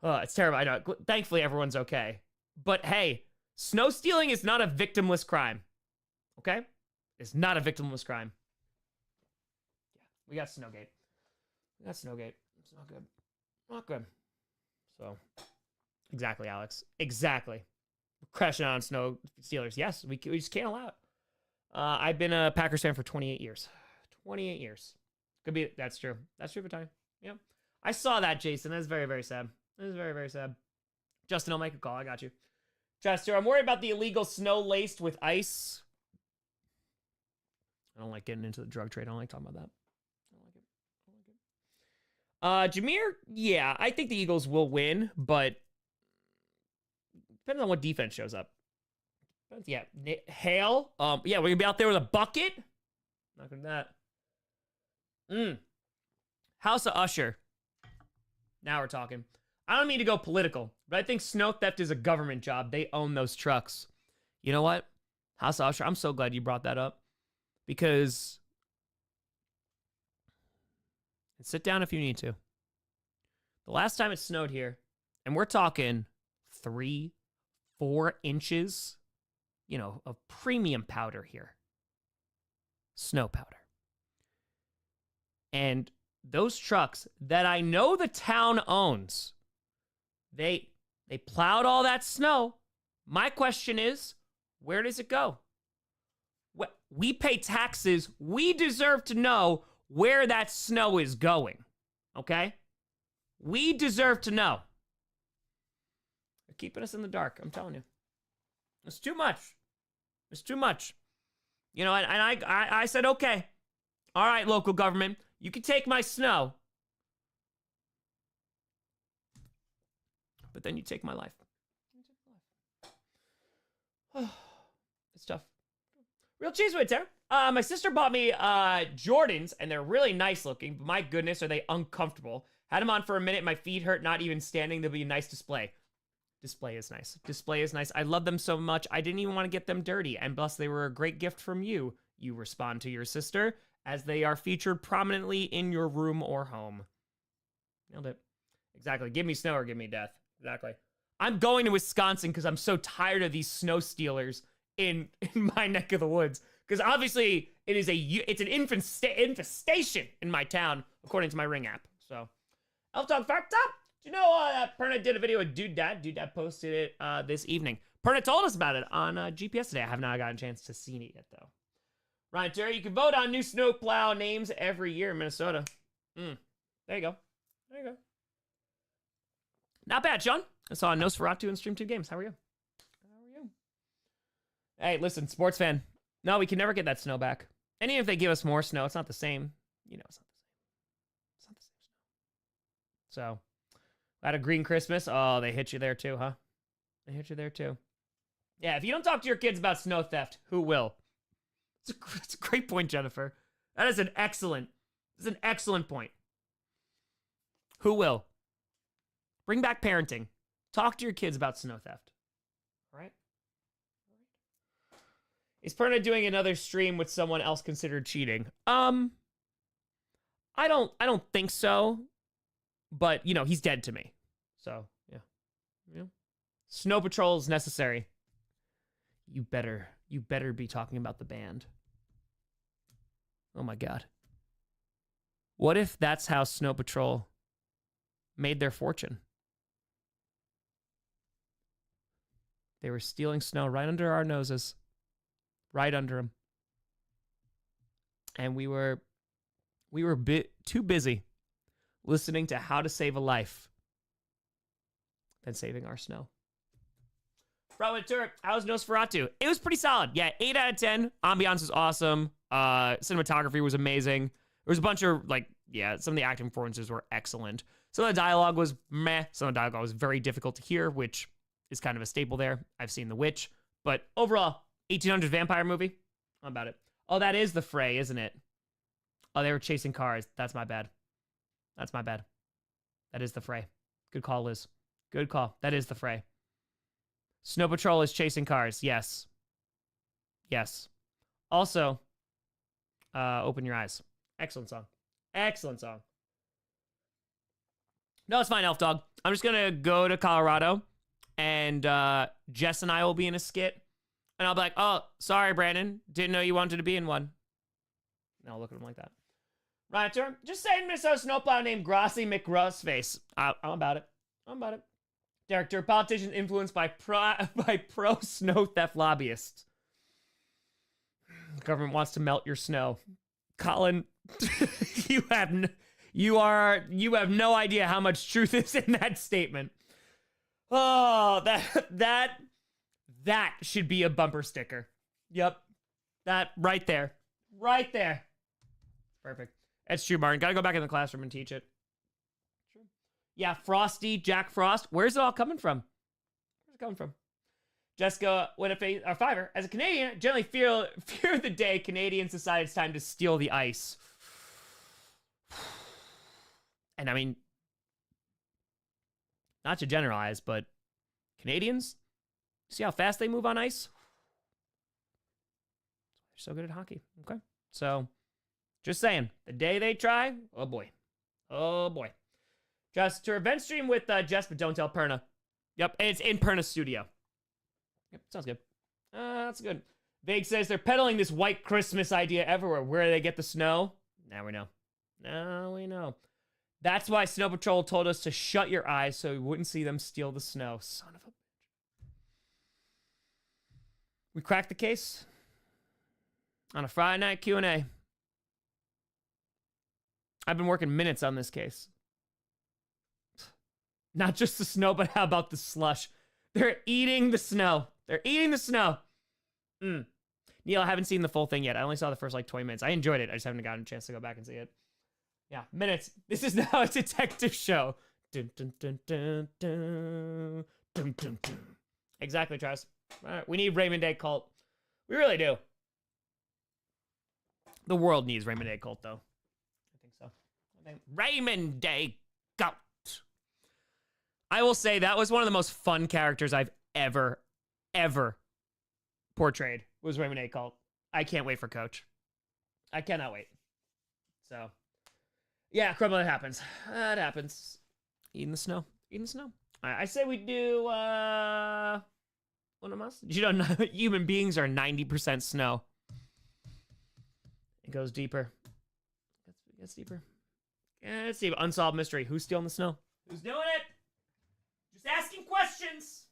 Oh, it's terrible. I know. Thankfully, everyone's okay. But hey, snow stealing is not a victimless crime. Okay? It's not a victimless crime. Yeah, we got Snowgate. It's not good. Not good. So, exactly, Alex. Exactly. We're crashing on snow stealers. Yes, we just can't allow it. I've been a Packers fan for 28 years. 28 years. Could be, that's true. That's true for time. Yep. I saw that, Jason. That's very, very sad. That is very, very sad. Justin, I'll make a call. I got you. Chester, I'm worried about the illegal snow laced with ice. I don't like getting into the drug trade. I don't like talking about that. I don't like it. Jameer, yeah, I think the Eagles will win, but depends on what defense shows up. Yeah, hail. Yeah, we're gonna be out there with a bucket. Not gonna that. House of Usher. Now we're talking. I don't mean to go political, but I think snow theft is a government job. They own those trucks. You know what? House of Usher, I'm so glad you brought that up. Because, and sit down if you need to. The last time it snowed here, and we're talking 3-4 inches, you know, of premium powder here. Snow powder. And those trucks that I know the town owns, they plowed all that snow. My question is, where does it go? We pay taxes. We deserve to know where that snow is going. Okay? We deserve to know. They're keeping us in the dark, I'm telling you. It's too much. It's too much. You know, and I said, okay. All right, local government. You can take my snow. But then you take my life. It's tough. Real cheese right there. My sister bought me Jordans, and they're really nice looking, but my goodness, are they uncomfortable. Had them on for a minute. My feet hurt not even standing. They'll be a nice display. Display is nice. Display is nice. I love them so much. I didn't even want to get them dirty, and plus they were a great gift from you. You respond to your sister, as they are featured prominently in your room or home. Nailed it. Exactly. Give me snow or give me death. Exactly. I'm going to Wisconsin because I'm so tired of these snow stealers in my neck of the woods. Because obviously it's an infestation in my town, according to my Ring app. So, Elf Dog Fact Up. Do you know that Perna did a video with Dude Dad? Dude Dad posted it this evening. Perna told us about it on GPS today. I have not gotten a chance to see it yet, though. Ryan Terry, you can vote on new snowplow names every year in Minnesota. There you go. There you go. Not bad, Sean. I saw Nosferatu and streamed 2 games. How are you? How are you? Hey, listen, sports fan. No, we can never get that snow back. And even if they give us more snow, it's not the same. You know, it's not the same. It's not the same snow. So, at a green Christmas, oh, they hit you there too, huh? They hit you there too. Yeah, if you don't talk to your kids about snow theft, who will? It's a great point, Jennifer. That is an excellent point. Who will? Bring back parenting. Talk to your kids about snow theft. All right? Is Perna doing another stream with someone else considered cheating? I don't think so. But, you know, he's dead to me. So, yeah. Snow Patrol is necessary. You better be talking about the band. Oh my God. What if that's how Snow Patrol made their fortune? They were stealing snow right under our noses. Right under them. And we were too busy listening to How to Save a Life than saving our snow. Probably Turk, how's Nosferatu? It was pretty solid. Yeah, 8 out of 10. Ambiance was awesome. Cinematography was amazing. There was a bunch of, some of the acting performances were excellent. Some of the dialogue was meh. Some of the dialogue was very difficult to hear, which is kind of a staple there. I've seen The Witch. But overall, 1800 vampire movie. How about it? Oh, that is The Fray, isn't it? Oh, they were chasing cars. That's my bad. That is The Fray. Good call, Liz. Good call. That is The Fray. Snow Patrol is chasing cars. Yes. Also, Open Your Eyes. Excellent song. No, it's fine, Elf Dog. I'm just going to go to Colorado, and Jess and I will be in a skit. And I'll be like, oh, sorry, Brandon. Didn't know you wanted to be in one. And I'll look at him like that. Right, turn. Just saying Minnesota snowplow named Grossi McGrossface. I'm about it. Director, politician influenced by pro snow theft lobbyists. The government wants to melt your snow. Colin, you have no idea how much truth is in that statement. Oh, that should be a bumper sticker. Yep. That right there. Perfect. That's true, Martin. Gotta go back in the classroom and teach it. True. Yeah, Frosty, Jack Frost. Where's it all coming from? Jessica, what if a fiver? As a Canadian, I generally fear the day Canadians decide it's time to steal the ice. And I mean, not to generalize, but Canadians, see how fast they move on ice? They're so good at hockey. Okay. So, just saying, the day they try, oh boy. Just to event stream with Jess, but don't tell Perna. Yep, and it's in Perna's studio. Yep, sounds good. That's good. Vague says they're peddling this white Christmas idea everywhere. Where do they get the snow? Now we know. That's why Snow Patrol told us to shut your eyes so we wouldn't see them steal the snow. Son of a bitch. We cracked the case on a Friday night Q&A. I've been working minutes on this case. Not just the snow, but how about the slush? They're eating the snow. Neil, I haven't seen the full thing yet. I only saw the first 20 minutes. I enjoyed it. I just haven't gotten a chance to go back and see it. Yeah, minutes. This is now a detective show. Dun, dun, dun, dun, dun, dun, dun, dun. Exactly, Travis. All right, we need Raymond A. Cult. We really do. The world needs Raymond A. Cult, though. I think so. Raymond A. Cult. I will say that was one of the most fun characters I've ever portrayed was Raymond A. Cult. I can't wait for Coach. I cannot wait. So, yeah, Crumble, it happens. That happens. Eating the snow. I say we do, one of us. You know, human beings are 90% snow. It goes deeper. It gets deeper. Yeah, it's deep. Unsolved mystery. Who's stealing the snow? Who's doing it? Just asking questions.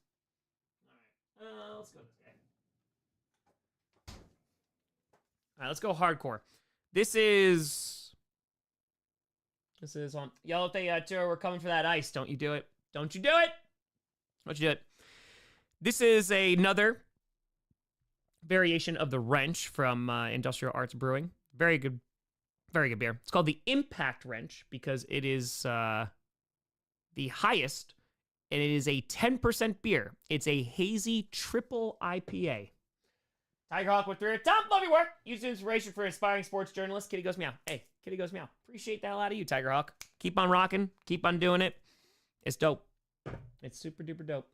All right. Let's go this guy. All right, let's go hardcore. This is on Yellow Tour. We're coming for that ice. Don't you do it. Don't you do it. This is another variation of the wrench from Industrial Arts Brewing. Very good beer. It's called the Impact Wrench because it is the highest, and it is a 10% beer. It's a hazy triple IPA. Tiger Hawk with 3. Tom, love your work. Use inspiration for inspiring sports journalists. Kitty goes meow. Hey, Kitty goes meow. Appreciate that a lot of you, Tiger Hawk. Keep on rocking. Keep on doing it. It's dope. It's super duper dope.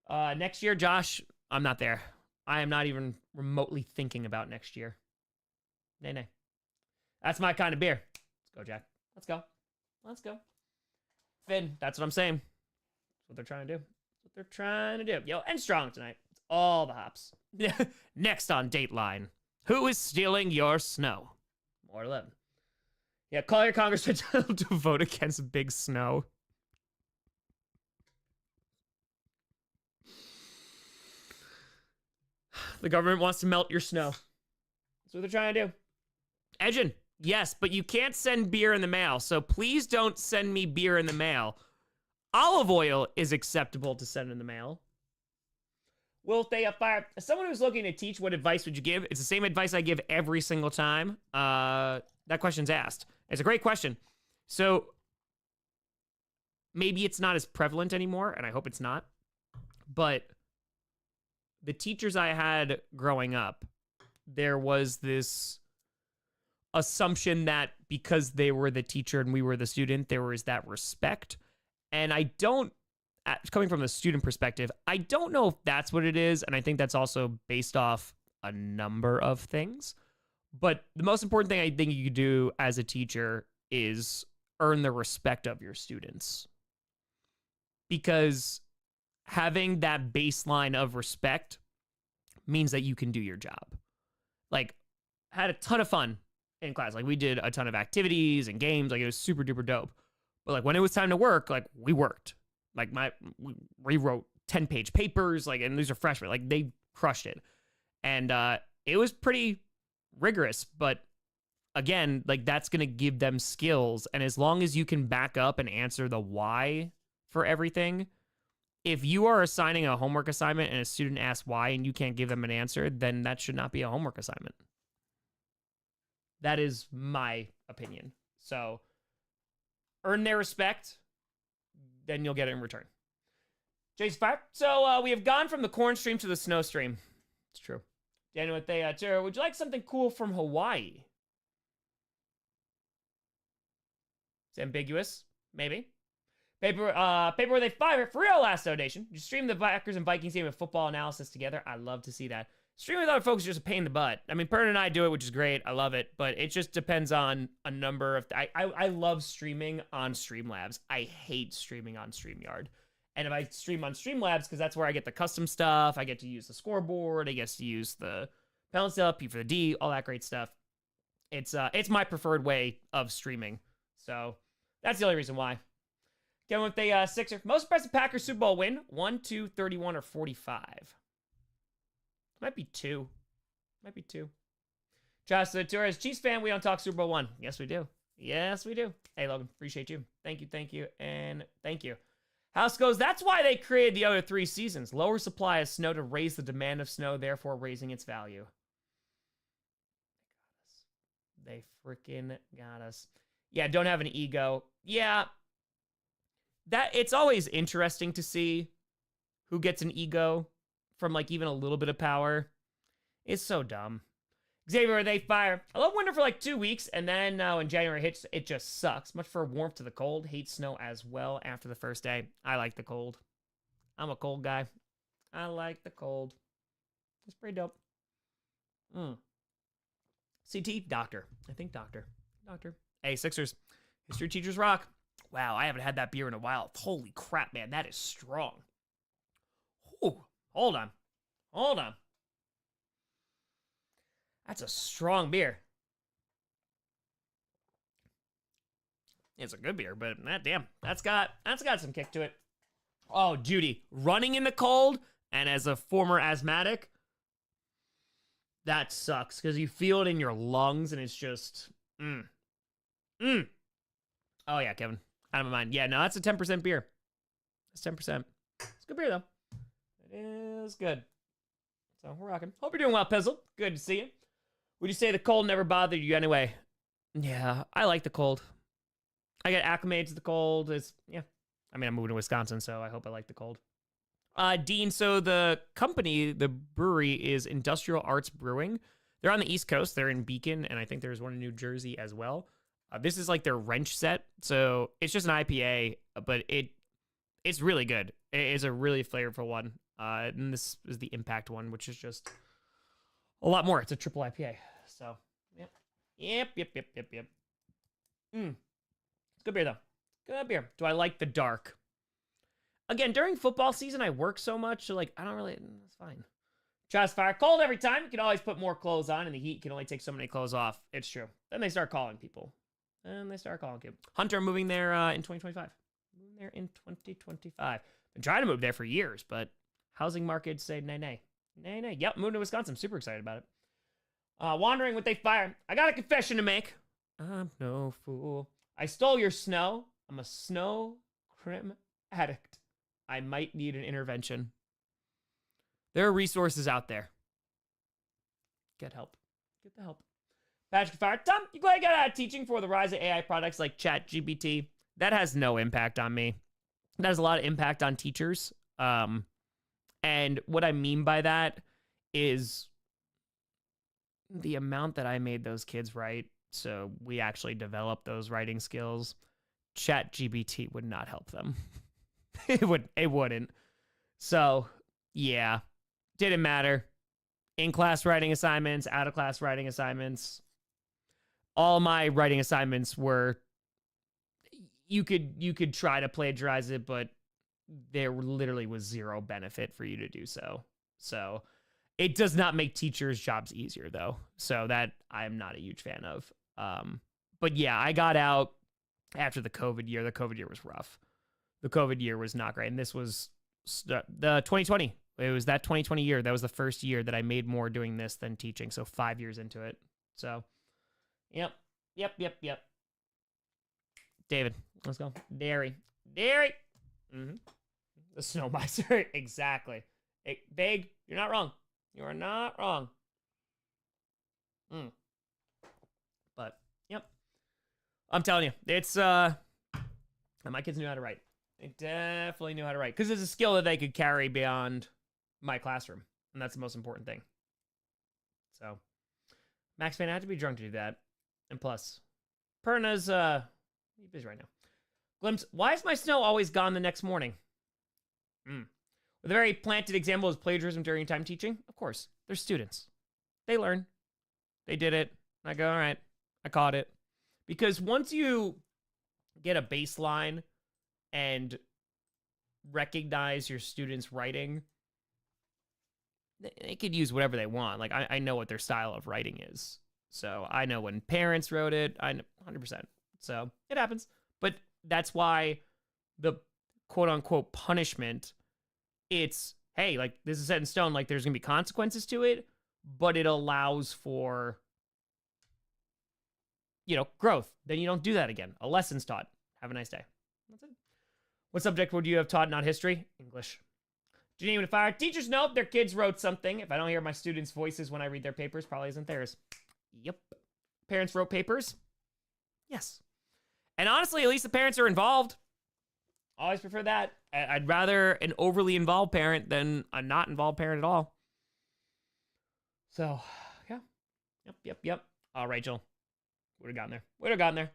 Next year, Josh, I'm not there. I am not even remotely thinking about next year. Nay. That's my kind of beer. Let's go, Jack. Let's go. Finn, that's what I'm saying. That's what they're trying to do. Yo, and strong tonight. It's all the hops. Next on Dateline. Who is stealing your snow? More 11. Yeah, call your congressman to vote against Big Snow. The government wants to melt your snow. That's what they're trying to do. Edgin, yes, but you can't send beer in the mail, so please don't send me beer in the mail. Olive oil is acceptable to send in the mail. Will they fire? As someone who's looking to teach, what advice would you give? It's the same advice I give every single time that question's asked. It's a great question. So maybe it's not as prevalent anymore, and I hope it's not. But the teachers I had growing up, there was this assumption that because they were the teacher and we were the student, there was that respect. And I don't, coming from the student perspective, I don't know if that's what it is. And I think that's also based off a number of things. But the most important thing I think you could do as a teacher is earn the respect of your students. Because having that baseline of respect means that you can do your job. Like, had a ton of fun in class. Like, we did a ton of activities and games. Like, it was super duper dope. But like, when it was time to work, like, we worked. Like, we rewrote 10-page papers. Like, and these are freshmen. Like, they crushed it. And it was pretty rigorous. But again, like, that's going to give them skills. And as long as you can back up and answer the why for everything, if you are assigning a homework assignment and a student asks why and you can't give them an answer, then that should not be a homework assignment. That is my opinion. So earn their respect, then you'll get it in return. Jason Fire. So we have gone from the corn stream to the snow stream. It's true. Daniel with Tara, would you like something cool from Hawaii? It's ambiguous. Maybe. Paper where they fire for real last donation. You stream the Packers and Vikings game of football analysis together. I love to see that. Streaming with other folks is just a pain in the butt. I mean, Pern and I do it, which is great. I love it, but it just depends on a number of... I love streaming on Streamlabs. I hate streaming on StreamYard. And if I stream on Streamlabs, because that's where I get the custom stuff, I get to use the scoreboard, I get to use the penalty stuff, P for the D, all that great stuff. It's my preferred way of streaming. So that's the only reason why. Going with the Sixer. Most impressive Packers Super Bowl win. 1, 2, 31, or 45. Might be 2. Josh the Torres, Chiefs fan, we don't talk Super Bowl 1. Yes, we do. Hey, Logan, appreciate you. Thank you, and thank you. House goes, that's why they created the other 3 seasons. Lower supply of snow to raise the demand of snow, therefore raising its value. They freaking got us. Yeah, don't have an ego. Yeah. That it's always interesting to see who gets an ego from like even a little bit of power. It's so dumb. Xavier, they fire. I love winter for like 2 weeks, and then when January hits, it just sucks. Much for warmth to the cold. Hate snow as well after the first day. I like the cold. I'm a cold guy. I like the cold. It's pretty dope. CT, doctor. I think doctor. Hey, Sixers. History teachers rock. Wow, I haven't had that beer in a while. Holy crap, man. That is strong. Ooh, hold on. That's a strong beer. It's a good beer, but damn, that's got some kick to it. Oh, Judy, running in the cold, and as a former asthmatic, that sucks because you feel it in your lungs, and it's just, Oh yeah, Kevin, out of my mind. Yeah, no, that's a 10% beer. That's 10%. It's good beer though. It is good. So we're rocking. Hope you're doing well, Pizzle. Good to see you. Would you say the cold never bothered you anyway? Yeah, I like the cold. I get acclimated to the cold. I'm moving to Wisconsin, so I hope I like the cold. Dean, so the company, the brewery is Industrial Arts Brewing. They're on the East Coast. They're in Beacon, and I think there's one in New Jersey as well. This is like their wrench set, so it's just an IPA, but it's really good. It's a really flavorful one. And this is the Impact one, which is just a lot more. It's a triple IPA. So, yep. It's good beer, though. Good beer. Do I like the dark? Again, during football season, I work so much, so, I don't really... It's fine. Shots fired. Cold every time. You can always put more clothes on, and the heat can only take so many clothes off. It's true. Then they start calling people. Hunter moving there in 2025. Moving there in 2025. Been trying to move there for years, but housing markets say nay. Yep, moving to Wisconsin. I'm super excited about it. Wandering with they fire. I got a confession to make. I'm no fool. I stole your snow. I'm a snow crim addict. I might need an intervention. There are resources out there. Get help. Get the help. Patrick Fire. Tom, you glad you got out of teaching for the rise of AI products like ChatGPT? That has no impact on me. That has a lot of impact on teachers. And what I mean by that is the amount that I made those kids write. So we actually developed those writing skills. ChatGPT would not help them. It wouldn't. So, yeah. Didn't matter. In-class writing assignments, out-of-class writing assignments. All my writing assignments were... You could try to plagiarize it, but there literally was zero benefit for you to do so. So, it does not make teachers' jobs easier, though. So, that I'm not a huge fan of. But yeah, I got out after the COVID year. The COVID year was rough. The COVID year was not great. And this was the 2020. It was that 2020 year. That was the first year that I made more doing this than teaching. So 5 years into it. So, yep. David, let's go. Dairy. Mm-hmm. The snow miser. Exactly. Hey, Big, you're not wrong. You are not wrong. But, yep. I'm telling you, it's, my kids knew how to write. They definitely knew how to write. Because it's a skill that they could carry beyond my classroom. And that's the most important thing. So, Max Fan, I had to be drunk to do that. And plus, Perna's, he's busy right now. Glimpse, why is my snow always gone the next morning? With a very planted example is plagiarism during time teaching. Of course, they're students. They learn. They did it. I go, all right, I caught it. Because once you get a baseline and recognize your students' writing, they could use whatever they want. Like, I know what their style of writing is. So I know when parents wrote it, I know 100%. So it happens. But that's why the quote-unquote punishment, it's, hey, like, this is set in stone, like, there's going to be consequences to it, but it allows for, growth. Then you don't do that again. A lesson's taught. Have a nice day. That's it. What subject would you have taught, not history? English. Janine with fire. Teachers know their kids wrote something. If I don't hear my students' voices when I read their papers, probably isn't theirs. Yep. Parents wrote papers? Yes. And honestly, at least the parents are involved. Always prefer that. I'd rather an overly involved parent than a not involved parent at all. So, yeah. Yep. Oh, Rachel. Would have gotten there.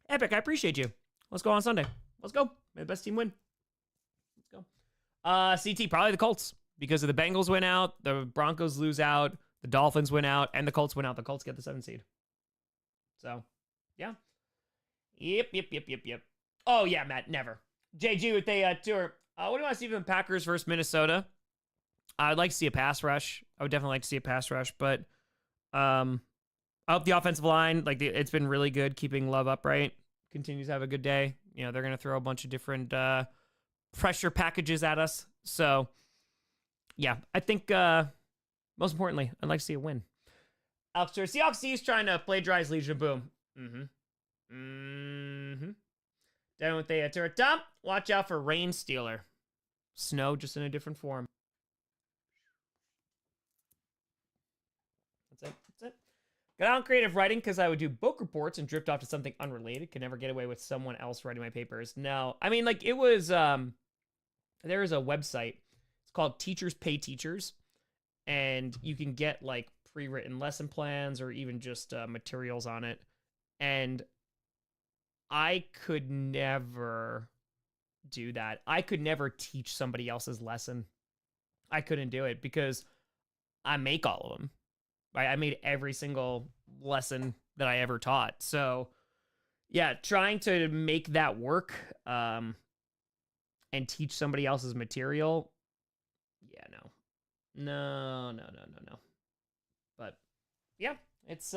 Epic, I appreciate you. Let's go on Sunday. Let's go. May the best team win. Let's go. CT, probably the Colts. Because if the Bengals win out, the Broncos lose out, the Dolphins win out, and the Colts win out. The Colts get the 7th seed. So, yeah. Yep. Oh, yeah, Matt, never. JG with a tour. What do you want to see from the Packers versus Minnesota? I'd like to see a pass rush. I would definitely like to see a pass rush, but I hope the offensive line, it's been really good keeping Love upright. Continues to have a good day. They're going to throw a bunch of different pressure packages at us. So, yeah, I think most importantly, I'd like to see a win. Alex Tour, Seahawks East trying to plagiarize Legion of Boom. Down with the turret. Tom, watch out for Rain Stealer. Snow, just in a different form. Got out on creative writing because I would do book reports and drift off to something unrelated. Could never get away with someone else writing my papers. No, I mean, like, it was, there is a website. It's called Teachers Pay Teachers. And you can get, like, pre-written lesson plans or even just materials on it. And I could never do that. I could never teach somebody else's lesson. I couldn't do it because I make all of them. Right? I made every single lesson that I ever taught. So, yeah, trying to make that work and teach somebody else's material, yeah, no. But yeah, it's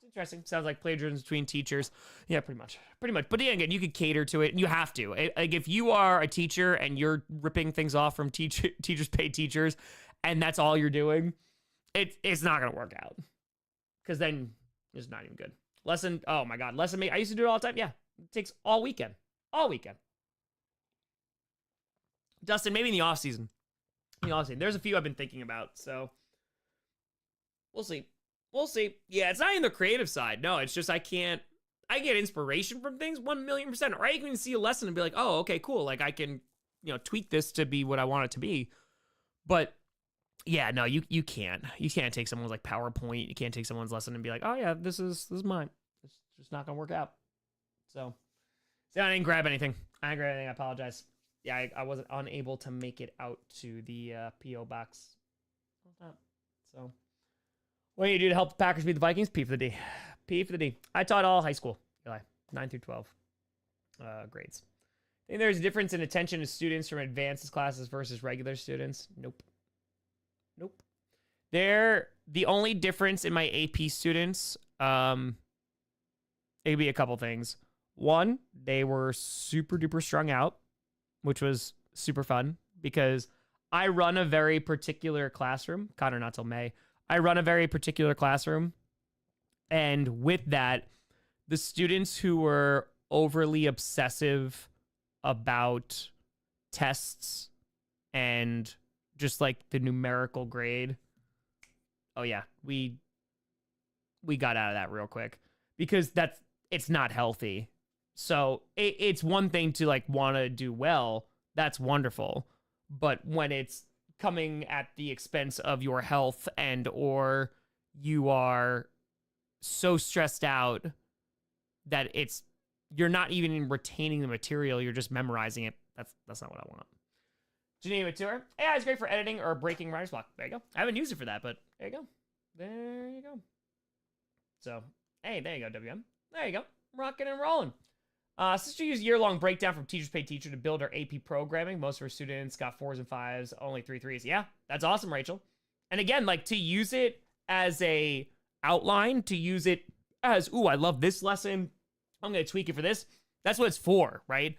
interesting. Sounds like plagiarism between teachers. Yeah, pretty much. But yeah, again, you could cater to it, and you have to. Like, if you are a teacher and you're ripping things off from teachers pay teachers, and that's all you're doing, it's not gonna work out. Because then it's not even good. Lesson. Oh my god, lesson. I used to do it all the time. Yeah, it takes all weekend. Dustin, maybe in the off season. There's a few I've been thinking about, so we'll see. Yeah, it's not in the creative side. No, it's just I get inspiration from things 1,000,000%. Or I can see a lesson and be like, oh, okay, cool. Like, I can, tweak this to be what I want it to be. But yeah, no, you can't. You can't take someone's like PowerPoint. You can't take someone's lesson and be like, oh yeah, this is mine. It's just not gonna work out. So I didn't grab anything. I apologize. Yeah, I wasn't unable to make it out to the PO box. So, what do you do to help the Packers beat the Vikings? P for the D. I taught all high school, 9 through 12 grades. Think there's a difference in attention to students from advanced classes versus regular students? Nope. The only difference in my AP students, it could be a couple things. One, they were super duper strung out, which was super fun because I run a very particular classroom. Connor, not till May. I run a very particular classroom. And with that, the students who were overly obsessive about tests and just like the numerical grade, oh yeah, we got out of that real quick because it's not healthy. So it's one thing to like want to do well. That's wonderful. But when it's coming at the expense of your health and or you are so stressed out that you're not even retaining the material, you're just memorizing it. That's not what I want. Geneva Tour. AI is great for editing or breaking writer's block. There you go. I haven't used it for that, but there you go. So, hey, there you go, WM. There you go. Rocking and rolling. Sister used year-long breakdown from Teachers Pay Teacher to build our AP programming. Most of her students got 4s and 5s, only 3 3s. Yeah, that's awesome, Rachel. And again, like, to use it as a outline, to use it as, ooh, I love this lesson, I'm going to tweak it for this. That's what it's for, right?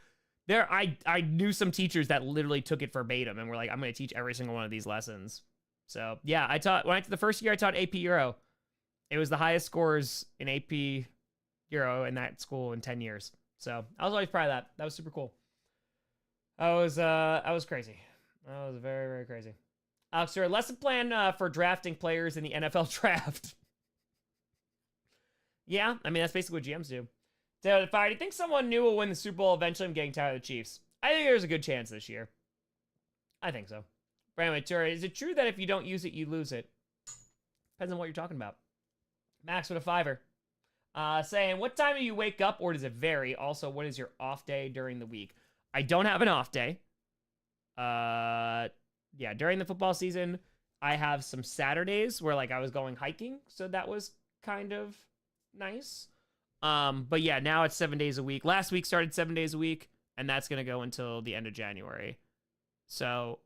I knew some teachers that literally took it verbatim and were like, I'm going to teach every single one of these lessons. So, yeah, the first year I taught AP Euro. It was the highest scores in AP Euro in that school in 10 years. So I was always proud of that. That was super cool. I was crazy. I was very, very crazy. Alex, a lesson plan for drafting players in the NFL draft. Yeah, I mean, that's basically what GMs do. So, do you think someone new will win the Super Bowl eventually? I'm getting tired of the Chiefs. I think there's a good chance this year. I think so. Brandon Ventura, is it true that if you don't use it, you lose it? Depends on what you're talking about. Max with a 5er. Saying, what time do you wake up, or does it vary? Also, what is your off day during the week? I don't have an off day. Yeah, during the football season, I have some Saturdays where, like, I was going hiking, so that was kind of nice. But yeah, now it's 7 days a week. Last week started 7 days a week, and that's gonna go until the end of January. So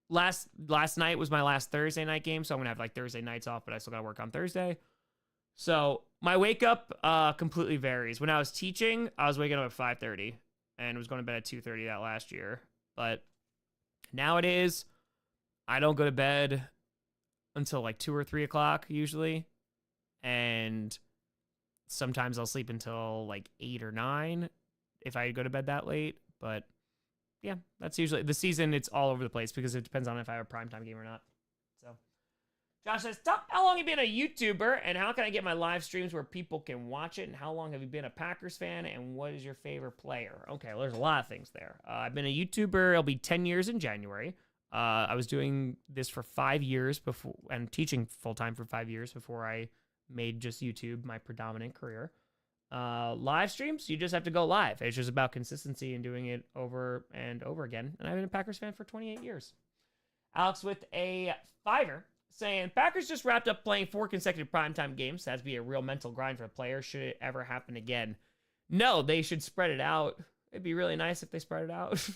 last night was my last Thursday night game, so I'm gonna have like Thursday nights off, but I still gotta work on Thursday. So my wake up completely varies. When I was teaching, I was waking up at 5:30 and was going to bed at 2:30 that last year. But nowadays, I don't go to bed until like 2 or 3 o'clock usually, and sometimes I'll sleep until like 8 or 9 if I go to bed that late. But yeah, that's usually the season. It's all over the place because it depends on if I have a primetime game or not. So Josh says, Tom, how long have you been a YouTuber, and how can I get my live streams where people can watch it, and how long have you been a Packers fan, and what is your favorite player? Okay, well, there's a lot of things there. I've been a YouTuber. It'll be 10 years in January. I was doing this for 5 years before, and teaching full-time for 5 years before I made just YouTube my predominant career. Live streams, you just have to go live. It's just about consistency and doing it over and over again. And I've been a Packers fan for 28 years. Alex with a $5 saying, Packers just wrapped up playing 4 consecutive primetime games. That's be a real mental grind for the players. Should it ever happen again? No, they should spread it out. It'd be really nice if they spread it out,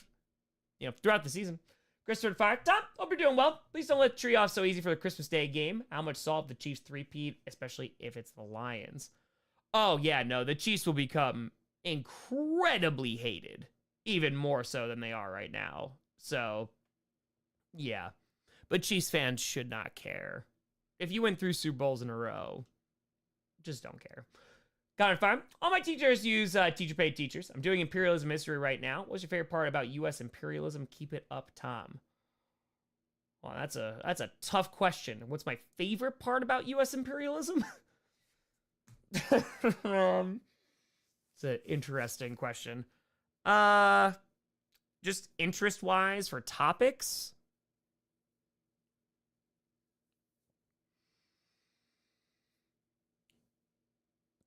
throughout the season. Christopher Fire, Tom, hope you're doing well. Please don't let the tree off so easy for the Christmas Day game. How much salt the Chiefs three-peat, especially if it's the Lions? Oh, yeah, no, the Chiefs will become incredibly hated, even more so than they are right now. So, yeah. But Chiefs fans should not care. If you win 3 Super Bowls in a row, just don't care. Connor Farm, all my teachers use teacher-paid teachers. I'm doing imperialism history right now. What's your favorite part about U.S. imperialism? Keep it up, Tom. Well, that's a tough question. What's my favorite part about U.S. imperialism? It's an interesting question. Just interest-wise for topics.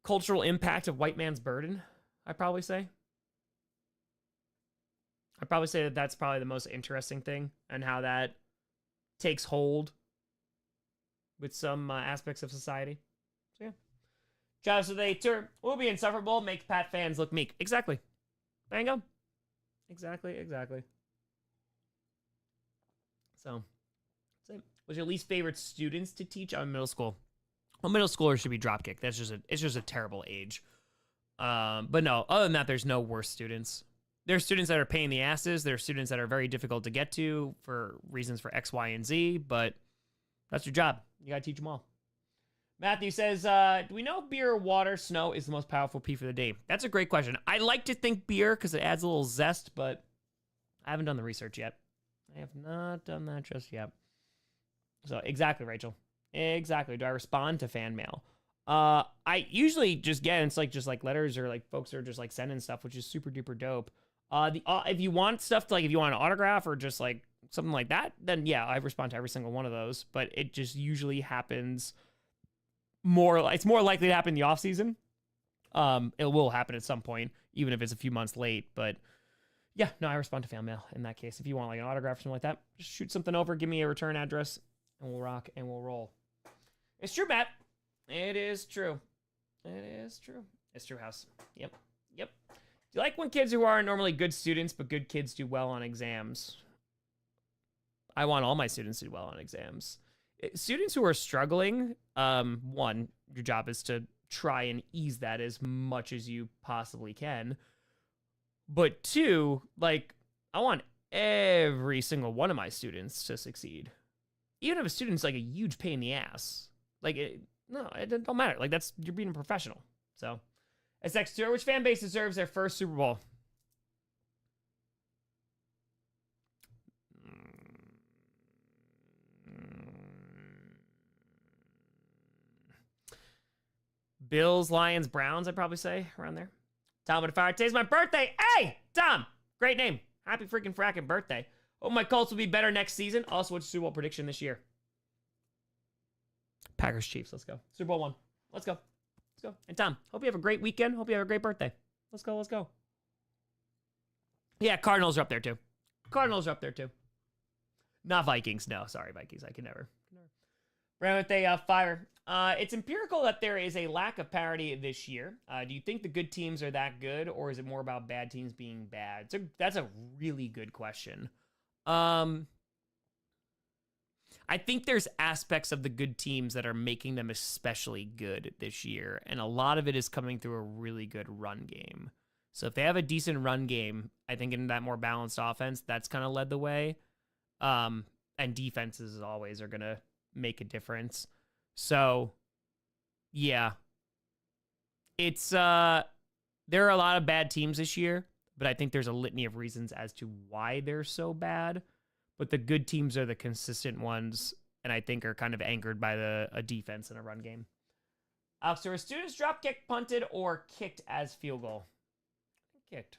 Cultural impact of white man's burden, I'd probably say. I'd probably say that that's probably the most interesting thing, and how that takes hold with some aspects of society. So, yeah. Travis with a tour will be insufferable, makes Pat fans look meek. Exactly. There you go. Exactly. So, that's it. What's your least favorite students to teach on middle school? Well, middle schoolers should be dropkicked. It's just a terrible age. But no, other than that, there's no worse students. There are students that are pain in the asses. There are students that are very difficult to get to for reasons for X, Y, and Z, but that's your job. You gotta teach them all. Matthew says, do we know beer, water, snow is the most powerful pee for the day? That's a great question. I like to think beer because it adds a little zest, but I haven't done the research yet. I have not done that just yet. So, exactly, Rachel. Exactly. Do I respond to fan mail? I usually just get, it's like just like letters or like folks are just like sending stuff, which is super duper dope. If you want stuff to, like, if you want an autograph or just like something like that, then yeah, I respond to every single one of those. But it just usually happens it's more likely to happen in the off season. It will happen at some point, even if it's a few months late. But yeah, no, I respond to fan mail in that case. If you want like an autograph or something like that, just shoot something over, give me a return address, and we'll rock and we'll roll. It's true, Matt. It is true. It's true, House. Yep. Do you like when kids who are normally good students, but good kids do well on exams? I want all my students to do well on exams. Students who are struggling, one, your job is to try and ease that as much as you possibly can. But two, like, I want every single one of my students to succeed. Even if a student's like a huge pain in the ass. Like, it don't matter. Like, you're being a professional. So, SX Tour, which fan base deserves their first Super Bowl? Bills, Lions, Browns, I'd probably say, around there. Tom with a fire. Today's my birthday. Hey, Tom, great name. Happy freaking fracking birthday. Hope my Colts will be better next season. Also, what's your Super Bowl prediction this year? Packers, Chiefs. Let's go. Super Bowl 1. Let's go. And Tom, hope you have a great weekend. Hope you have a great birthday. Let's go. Yeah, Cardinals are up there too. Not Vikings. No, sorry, Vikings. I can never. Brand with a fire. It's empirical that there is a lack of parity this year. Do you think the good teams are that good, or is it more about bad teams being bad? That's a really good question. I think there's aspects of the good teams that are making them especially good this year, and a lot of it is coming through a really good run game. So if they have a decent run game, I think in that more balanced offense, that's kind of led the way. And defenses, as always, are going to make a difference. So, yeah. It's, there are a lot of bad teams this year, but I think there's a litany of reasons as to why they're so bad. But the good teams are the consistent ones, and I think are kind of anchored by a defense and a run game. Alex, were students drop kick, punted, or kicked as field goal? Kicked.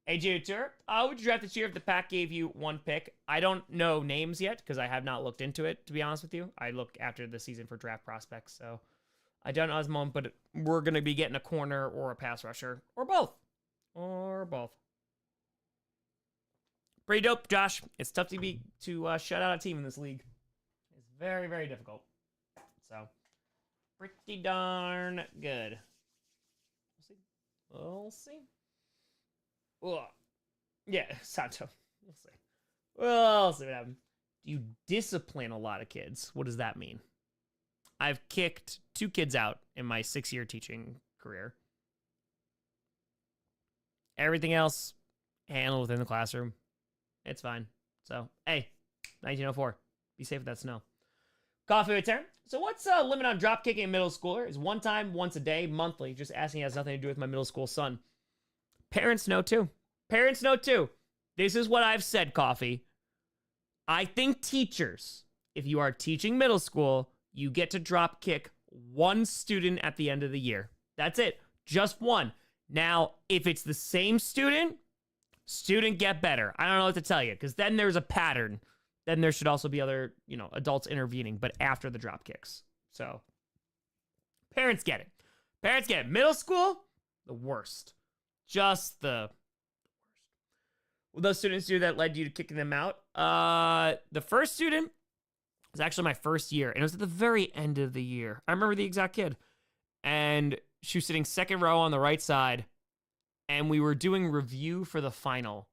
AJ Tour, would you draft this year if the pack gave you one pick? I don't know names yet because I have not looked into it, to be honest with you. I look after the season for draft prospects, so I don't know at the moment, but we're going to be getting a corner or a pass rusher, or both. Or both. Pretty dope, Josh. It's tough to shut out a team in this league. It's very, very difficult. So, pretty darn good. We'll see. Ugh. Yeah, Santo. We'll see. We'll see what happens. Do you discipline a lot of kids? What does that mean? I've kicked 2 kids out in my 6-year teaching career. Everything else, handled within the classroom. It's fine. So, hey, 1904. Be safe with that snow. Coffee with Taryn. So what's the limit on drop kicking a middle schooler? Is one time, once a day, monthly? Just asking, has nothing to do with my middle school son. Parents know too. Parents know too. This is what I've said, Coffee. I think teachers, if you are teaching middle school, you get to drop kick 1 student at the end of the year. That's it. Just 1. Now, if it's the same student get better. I don't know what to tell you, because then there's a pattern. Then there should also be other, adults intervening, but after the drop kicks. So, parents get it. Parents get it. Middle school, the worst. Just the worst. What those students do that led you to kicking them out? The first student was actually my first year, and it was at the very end of the year. I remember the exact kid. And she was sitting second row on the right side, and we were doing review for the final.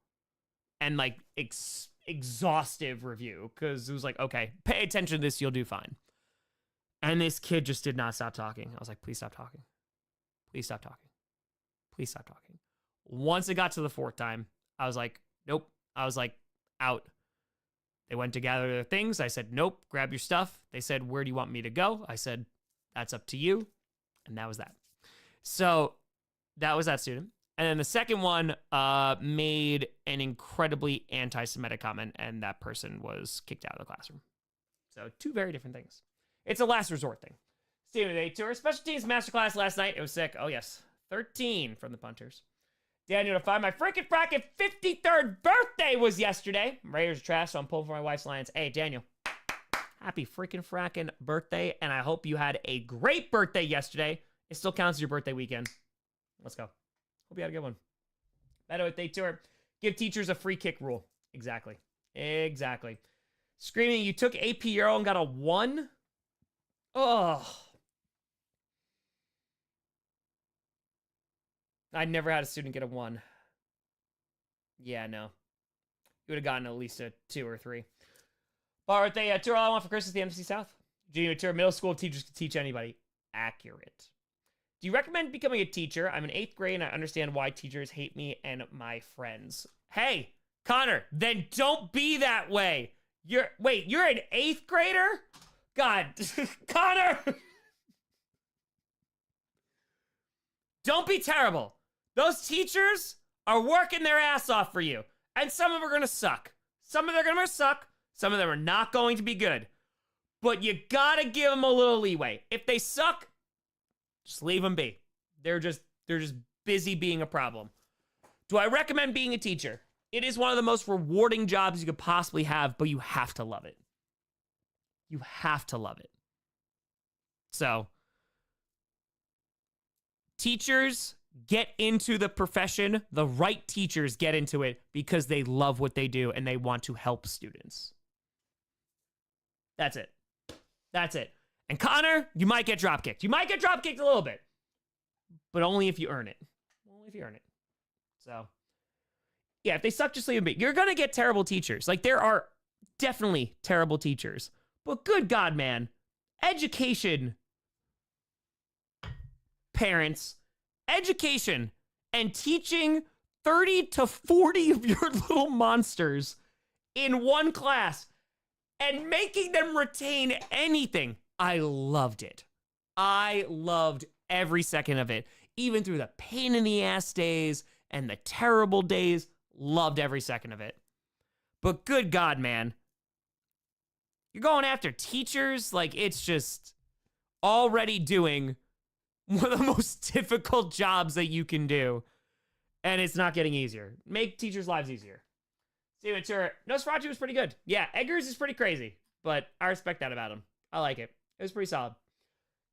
And, like, exhaustive review, because it was like, okay, pay attention to this, you'll do fine. And this kid just did not stop talking. I was like, please stop talking. Please stop talking. Please stop talking. Once it got to the 4th time, I was like, nope. I was like, out. They went to gather their things. I said, nope, grab your stuff. They said, where do you want me to go? I said, that's up to you. And that was that. So that was that student. And then the second one made an incredibly anti-Semitic comment, and that person was kicked out of the classroom. So 2 very different things. It's a last resort thing. Steven A Tour. Special teams masterclass last night. It was sick. Oh, yes. 13 from the punters. Daniel to 5. My freaking fracking 53rd birthday was yesterday. Raiders are trash, so I'm pulling for my wife's Lions. Hey, Daniel. Happy freaking fracking birthday, and I hope you had a great birthday yesterday. It still counts as your birthday weekend. Let's go. Hope you had a good one. Better with Day Tour. Give teachers a free kick rule. Exactly. Exactly. Screaming, you took AP Euro and got a 1? Oh. I never had a student get a 1. Yeah, no. You would have gotten at least a 2 or 3. Bar birthday tour. All I want for Christmas, the NFC South. Junior tour. Middle school teachers can teach anybody. Accurate. Do you recommend becoming a teacher? I'm in 8th grade and I understand why teachers hate me and my friends. Hey, Connor, then don't be that way. You're an 8th grader? God, Connor. Don't be terrible. Those teachers are working their ass off for you. And some of them are going to suck. Some of them are going to suck. Some of them are not going to be good. But you got to give them a little leeway. If they suck, just leave them be. They're just busy being a problem. Do I recommend being a teacher? It is one of the most rewarding jobs you could possibly have, but you have to love it. You have to love it. So, teachers get into the profession. The right teachers get into it because they love what they do and they want to help students. That's it. That's it. And Connor, you might get drop kicked. You might get drop kicked a little bit, but only if you earn it. Only if you earn it. So, yeah, if they suck, just leave them be. You're going to get terrible teachers. Like, there are definitely terrible teachers. But good God, man. Education, parents, education, and teaching 30 to 40 of your little monsters in one class and making them retain anything. I loved it. I loved every second of it. Even through the pain in the ass days and the terrible days, loved every second of it. But good God, man. You're going after teachers. Like, it's just already doing one of the most difficult jobs that you can do. And it's not getting easier. Make teachers' lives easier. Steven Turner, Nosferatu was pretty good. Yeah, Eggers is pretty crazy, but I respect that about him. I like it. It was pretty solid.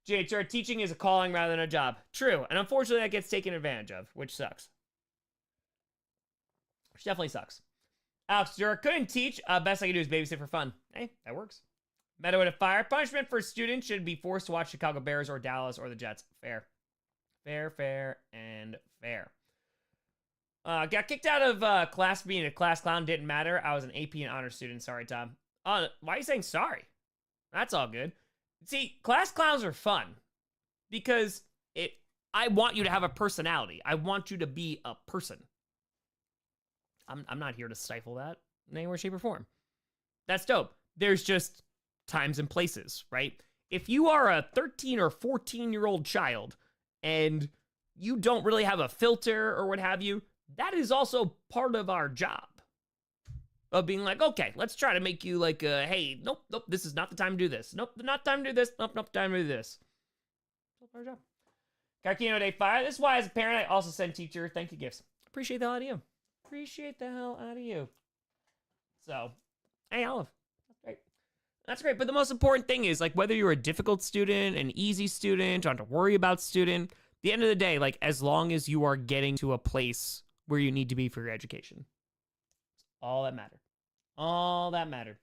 GHR, teaching is a calling rather than a job. True, and unfortunately that gets taken advantage of, which sucks. Which definitely sucks. Alex Jura, couldn't teach. Best I can do is babysit for fun. Hey, that works. Meadow to fire. Punishment for students should be forced to watch Chicago Bears or Dallas or the Jets. Fair. Fair, and fair. Got kicked out of class being a class clown. Didn't matter. I was an AP and honor student. Sorry, Tom. Why are you saying sorry? That's all good. See, class clowns are fun because I want you to have a personality. I want you to be a person. I'm not here to stifle that in any way, shape, or form. That's dope. There's just times and places, right? If you are a 13 or 14-year-old child and you don't really have a filter or what have you, that is also part of our job. Of being like, okay, let's try to make you like, hey, nope, this is not the time to do this. Nope, not time to do this. Nope, time to do this. That's our job. Kakino Day 5. This is why, as a parent, I also send teacher thank you gifts. Appreciate the hell out of you. Appreciate the hell out of you. So, hey, Olive. That's great. That's great. But the most important thing is, like, whether you're a difficult student, an easy student, don't have to worry about student, at the end of the day, like, as long as you are getting to a place where you need to be for your education. It's all that mattered. All that mattered.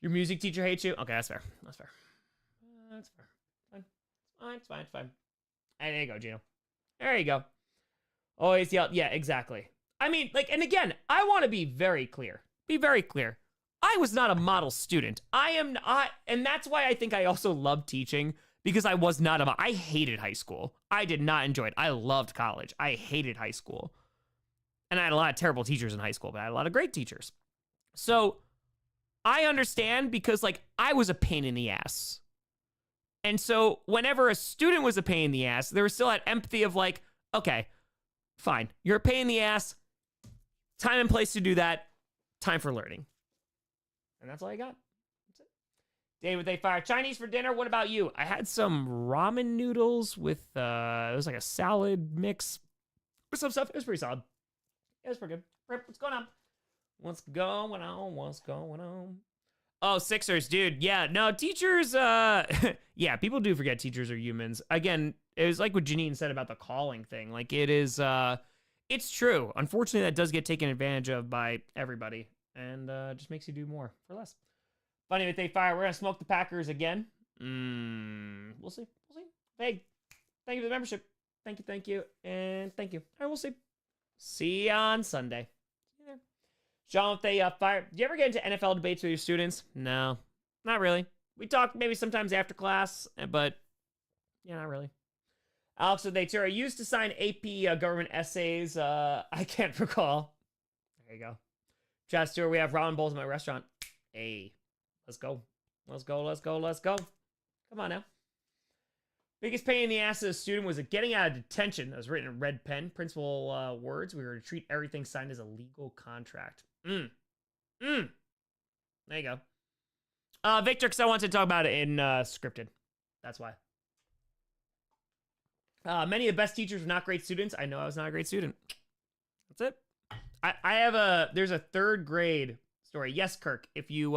Your music teacher hates you? Okay, that's fair. That's fair. That's fair. Fine. It's fine. Hey, there you go, Gino. There you go. Always yell. Yeah, exactly. I mean, like, and again, I want to be very clear. Be very clear. I was not a model student. And that's why I think I also love teaching, because I was not I hated high school. I did not enjoy it. I loved college. I hated high school. And I had a lot of terrible teachers in high school, but I had a lot of great teachers. So I understand, because, like, I was a pain in the ass. And so whenever a student was a pain in the ass, there was still that empathy of like, okay, fine. You're a pain in the ass. Time and place to do that. Time for learning. And that's all I got. That's it. David, they fire Chinese for dinner. What about you? I had some ramen noodles with, it was like a salad mix with some stuff. It was pretty solid. It was pretty good. Rip, what's going on? What's going on? Oh, Sixers, dude. Yeah, no, teachers, yeah, people do forget teachers are humans. Again, it was like what Janine said about the calling thing. Like, it is, it's true. Unfortunately, that does get taken advantage of by everybody, and just makes you do more for less. Funny that they fire. We're going to smoke the Packers again. We'll see. Hey, thank you for the membership. Thank you, and thank you. All right, we'll see. See you on Sunday. See you there. Sean, if they fire. Do you ever get into NFL debates with your students? No, not really. We talk maybe sometimes after class, but yeah, not really. Alex, they I used to sign AP government essays. I can't recall. There you go. Chad Stewart, we have ramen bowls at my restaurant. Hey, let's go. Come on now. Biggest pain in the ass of a student was getting out of detention. That was written in red pen. Principal words. We were to treat everything signed as a legal contract. There you go. Victor, because I wanted to talk about it in scripted. That's why. Many of the best teachers were not great students. I know I was not a great student. That's it. I have there's a third grade story. Yes, Kirk, if you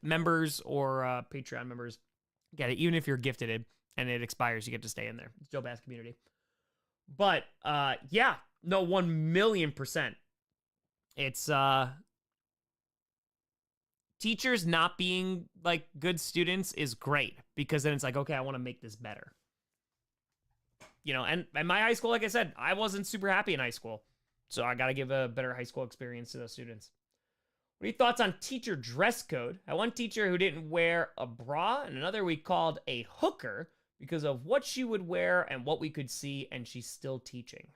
members or Patreon members get it, even if you're gifted it and it expires, you get to stay in there. It's Joe Bass community. But yeah, no, 1,000,000%. It's teachers not being like good students is great, because then it's like, okay, I want to make this better. You know, and my high school, like I said, I wasn't super happy in high school. So I got to give a better high school experience to those students. What are your thoughts on teacher dress code? I had one teacher who didn't wear a bra, and another we called a hooker because of what she would wear and what we could see, and she's still teaching.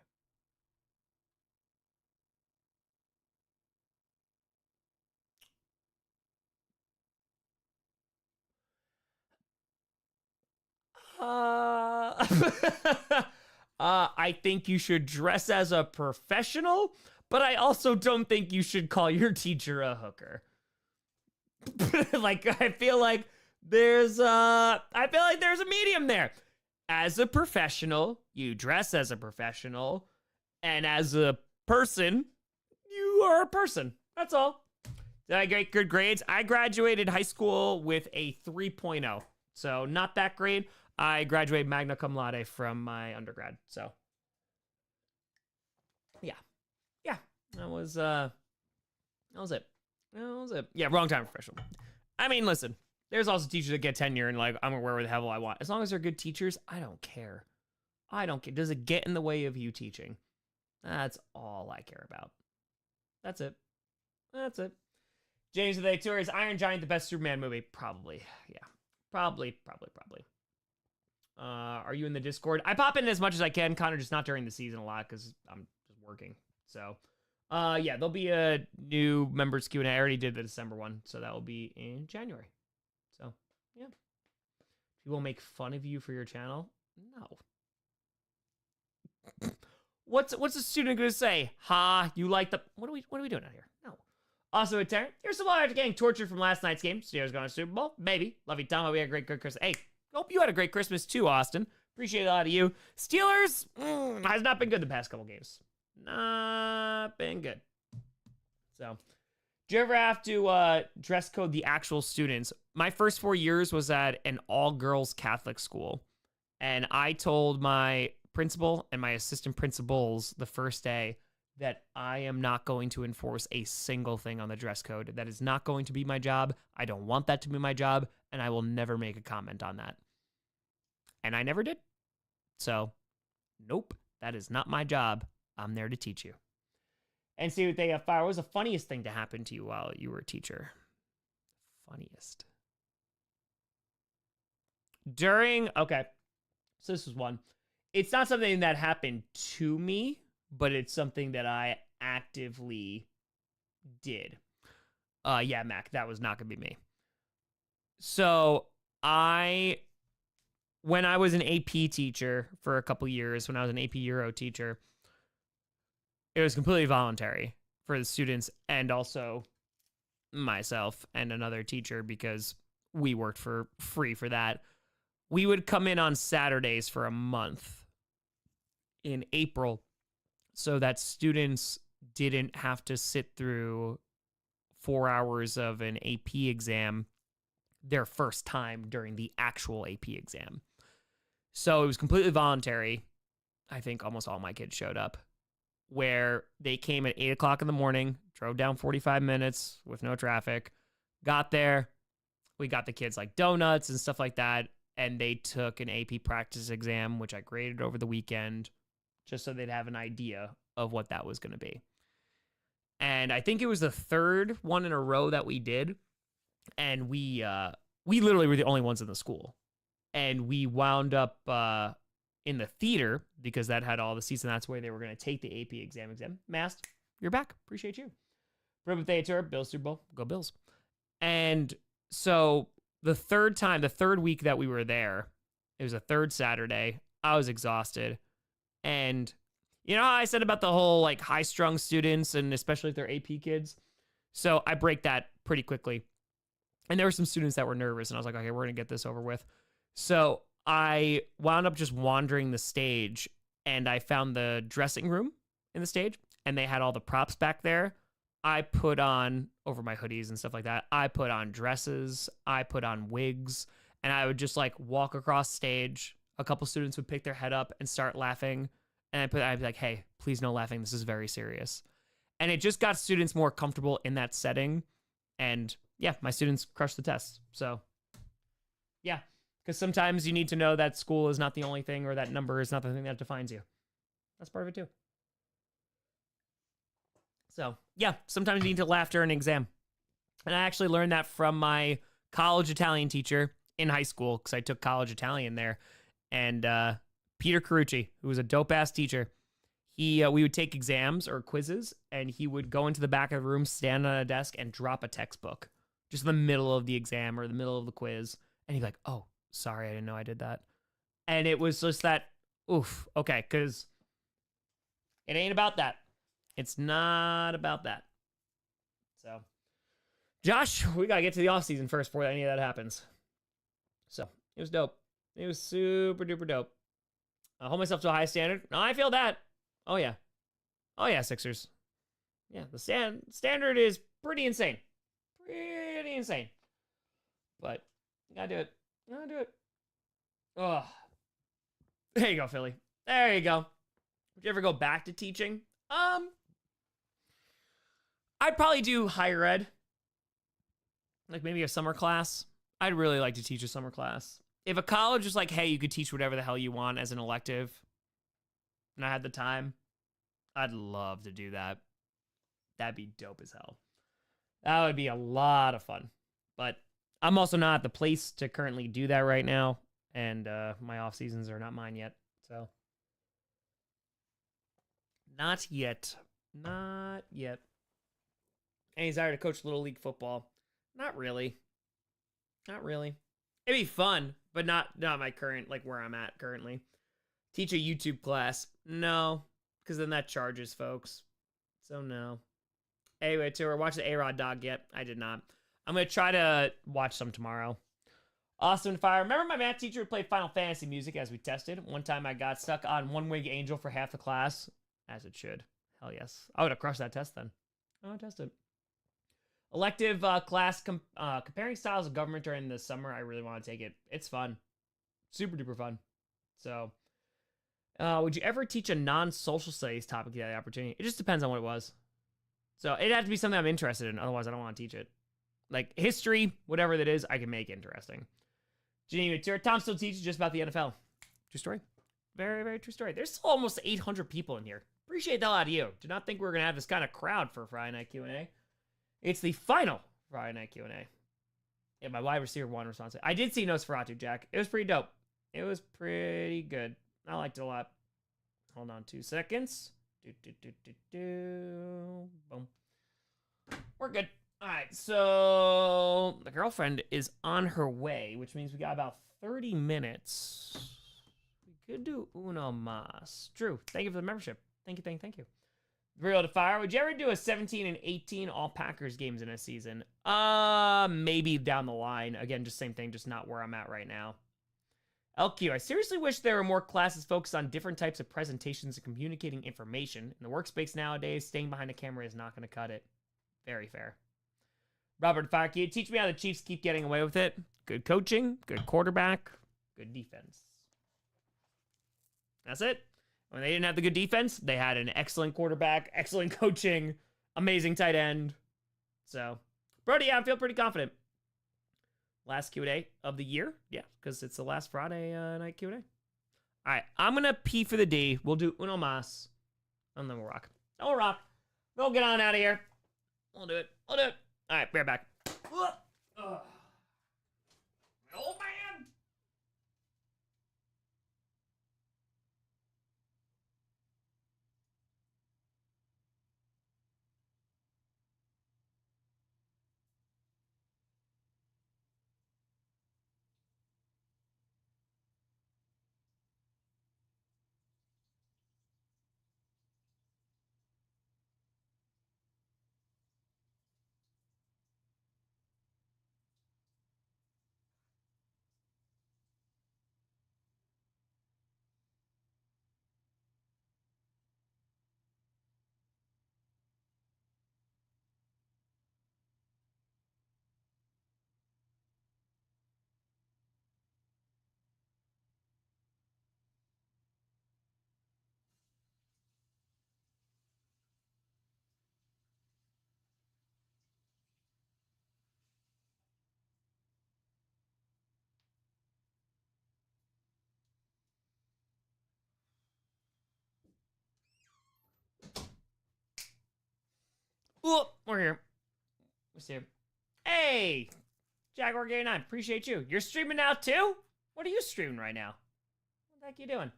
I think you should dress as a professional, but I also don't think you should call your teacher a hooker. Like, I feel like there's a medium there. As a professional, you dress as a professional, and as a person, you are a person. That's all. Did I get good grades? I graduated high school with a 3.0, so not that great. I graduated magna cum laude from my undergrad, so yeah, that was it. Yeah, wrong time professional. I mean, listen, there's also teachers that get tenure and like, I'm gonna wear whatever the hell I want. As long as they're good teachers, I don't care. Does it get in the way of you teaching? That's all I care about. That's it. James with a tour, is Iron Giant the best Superman movie? Probably. Yeah. Probably. Are you in the Discord? I pop in as much as I can, Connor, just not during the season a lot because I'm just working. So, yeah, there'll be a new members Q&A. I already did the December one, so that will be in January. So, yeah. People make fun of you for your channel? No. What's a student gonna say? Ha, you like the... What are we doing out here? No. Also, a Terran, here's some after getting tortured from last night's game. Steelers going to Super Bowl? Maybe. Love you, Tom. We had a great Christmas. Hey, hope you had a great Christmas too, Austin. Appreciate a lot of you. Steelers has not been good the past couple games. Not been good. So, do you ever have to dress code the actual students? My first 4 years was at an all-girls Catholic school. And I told my principal and my assistant principals the first day that I am not going to enforce a single thing on the dress code. That is not going to be my job. I don't want that to be my job, and I will never make a comment on that. And I never did. So, nope, that is not my job. I'm there to teach you. And see what they have. What was the funniest thing to happen to you while you were a teacher? Funniest. Okay, so this was one. It's not something that happened to me, but it's something that I actively did. Yeah, Mac, that was not going to be me. So when I was an AP teacher for a couple years, when I was an AP Euro teacher, it was completely voluntary for the students and also myself and another teacher because we worked for free for that. We would come in on Saturdays for a month in April so that students didn't have to sit through 4 hours of an AP exam their first time during the actual AP exam. So it was completely voluntary. I think almost all my kids showed up, where they came at 8 o'clock in the morning, drove down 45 minutes with no traffic, got there. We got the kids like donuts and stuff like that. And they took an AP practice exam, which I graded over the weekend, just so they'd have an idea of what that was going to be. And I think it was the third one in a row that we did. And we literally were the only ones in the school. And we wound up in the theater because that had all the seats, and that's where they were going to take the AP exam. Mast, you're back. Appreciate you. Tour, Bills Super Bowl. Go Bills. And so the third week that we were there, it was a third Saturday. I was exhausted. And you know how I said about the whole like high-strung students and especially if they're AP kids? So I break that pretty quickly. And there were some students that were nervous, and I was like, okay, we're going to get this over with. So I wound up just wandering the stage, and I found the dressing room in the stage, and they had all the props back there. I put on, over my hoodies and stuff like that, I put on dresses, I put on wigs, and I would just like walk across stage. A couple students would pick their head up and start laughing, and I'd be like, hey, please no laughing, this is very serious. And it just got students more comfortable in that setting, and yeah, my students crushed the test. So yeah, because sometimes you need to know that school is not the only thing, or that number is not the thing that defines you. That's part of it too. So yeah, sometimes you need to laugh during an exam. And I actually learned that from my college Italian teacher in high school, because I took college Italian there. And Peter Carucci, who was a dope-ass teacher, we would take exams or quizzes, and he would go into the back of the room, stand on a desk, and drop a textbook just in the middle of the exam or the middle of the quiz. And he'd be like, oh, sorry, I didn't know I did that. And it was just that, oof, okay, because it ain't about that. It's not about that. So, Josh, we got to get to the offseason first before any of that happens. So, it was dope. It was super duper dope. I hold myself to a high standard. No, I feel that. Oh, yeah. Oh, yeah, Sixers. Yeah, the standard is pretty insane. Pretty insane. But, gotta do it. Gotta do it. Oh. There you go, Philly. There you go. Would you ever go back to teaching? I'd probably do higher ed. Like maybe a summer class. I'd really like to teach a summer class. If a college was like, hey, you could teach whatever the hell you want as an elective, and I had the time, I'd love to do that. That'd be dope as hell. That would be a lot of fun. But I'm also not at the place to currently do that right now. And my off seasons are not mine yet. So not yet. Not yet. Any desire to coach Little League football? Not really. Not really. It'd be fun, but not my current, like where I'm at currently. Teach a YouTube class? No, because then that charges folks. So no. Anyway, we're watching the A-Rod dog yet. I did not. I'm going to try to watch some tomorrow. Austin Fire. Remember my math teacher who played Final Fantasy music as we tested? One time I got stuck on One Winged Angel for half the class. As it should. Hell yes. I would have crushed that test then. I would test it. Elective class comparing styles of government during the summer. I really want to take it. It's fun. Super duper fun. So, would you ever teach a non-social studies topic if you had the opportunity? It just depends on what it was. So, it'd have to be something I'm interested in. Otherwise, I don't want to teach it. Like history, whatever that is, I can make interesting. Janine, Tom still teaches just about the NFL. True story. Very, very true story. There's still almost 800 people in here. Appreciate the hell out of you. Do not think we're going to have this kind of crowd for Friday Night Q&A. It's the final Friday Night Q&A. Yeah, my wide receiver one response. I did see Nosferatu, Jack. It was pretty dope. It was pretty good. I liked it a lot. Hold on 2 seconds. Boom. We're good. All right, so the girlfriend is on her way, which means we got about 30 minutes. We could do uno mas. Drew, thank you for the membership. Thank you. Real to Fire. Would you ever do a 17 and 18 all Packers games in a season? Maybe down the line. Again, just same thing, just not where I'm at right now. LQ, I seriously wish there were more classes focused on different types of presentations and communicating information. In the workspace nowadays, staying behind a camera is not going to cut it. Very fair. Robert Fire, can you teach me how the Chiefs keep getting away with it? Good coaching, good quarterback, good defense. That's it. When they didn't have the good defense, they had an excellent quarterback, excellent coaching, amazing tight end. So, Brody, yeah, I feel pretty confident. Last Q&A of the year. Yeah, because it's the last Friday night Q&A. All right, I'm going to P for the D. We'll do uno mas. And then we'll rock. And we'll rock. We'll get on out of here. We'll do it. All right, be right back. My old man. We're here. Let's see. Hey, Jaguar Gay 9, appreciate you. You're streaming now too? What are you streaming right now? What the heck are you doing?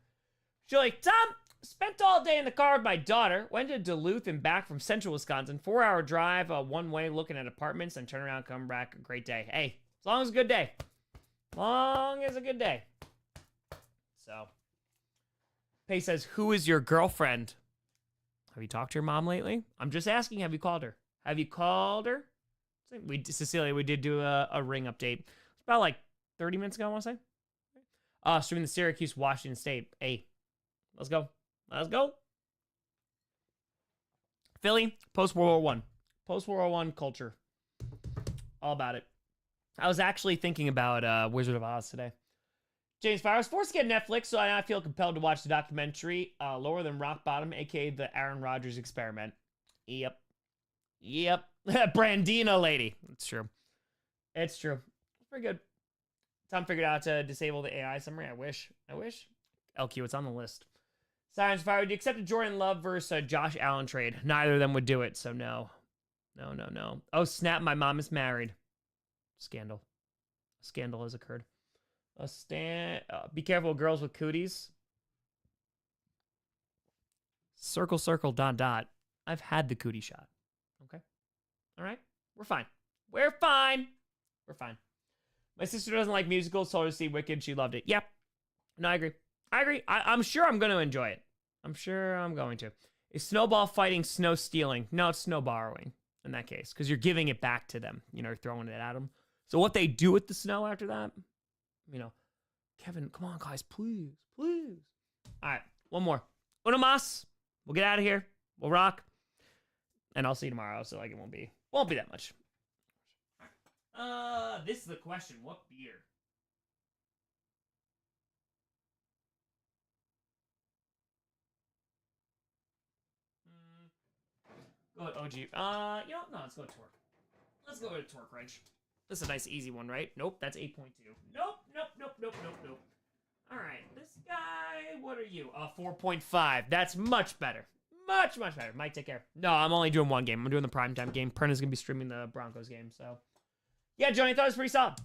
She's like, Tom, spent all day in the car with my daughter, went to Duluth and back from central Wisconsin, 4-hour drive, one way looking at apartments, and turn around, come back, a great day. Hey, as long as it's a good day. Long as a good day. So, Pay says, who is your girlfriend? Have you talked to your mom lately? I'm just asking, have you called her? Have you called her? Cecilia, we did do a ring update. It's about like 30 minutes ago, I want to say. Streaming the Syracuse, Washington State. Hey, let's go. Let's go. Philly, post-World War One. Post-World War One culture. All about it. I was actually thinking about Wizard of Oz today. James Fire, I was forced to get Netflix, so I feel compelled to watch the documentary Lower Than Rock Bottom, a.k.a. the Aaron Rodgers Experiment. Yep. Brandina lady. It's true. It's true. It's pretty good. Tom figured out to disable the AI summary. I wish. LQ, it's on the list. Science Fire, would you accept a Jordan Love versus Josh Allen trade? Neither of them would do it, so no. No. Oh, snap, my mom is married. Scandal. Scandal has occurred. Be careful, girls with cooties. Circle, circle, dot, dot. I've had the cootie shot. Okay? All right? We're fine. We're fine. My sister doesn't like musicals, told her to see Wicked. She loved it. Yep. No, I agree. I'm sure I'm going to enjoy it. I'm sure I'm going to. Is snowball fighting snow stealing? No, it's snow borrowing in that case, because you're giving it back to them. You know, you're throwing it at them. So what they do with the snow after that, you know, Kevin, come on, guys, please. All right, one more. Uno mas. We'll get out of here. We'll rock. And I'll see you tomorrow, so like it won't be that much. This is the question. What beer? Go with OG. You know what? No, let's go with Torque. Let's go with Torque Wrench. This is a nice, easy one, right? Nope, that's 8.2. Nope. All right, this guy, what are you? 4.5. That's much better. Much better. Mike, take care. No, I'm only doing one game. I'm doing the primetime game. Prentice is going to be streaming the Broncos game, so. Yeah, Johnny, thought it was pretty solid.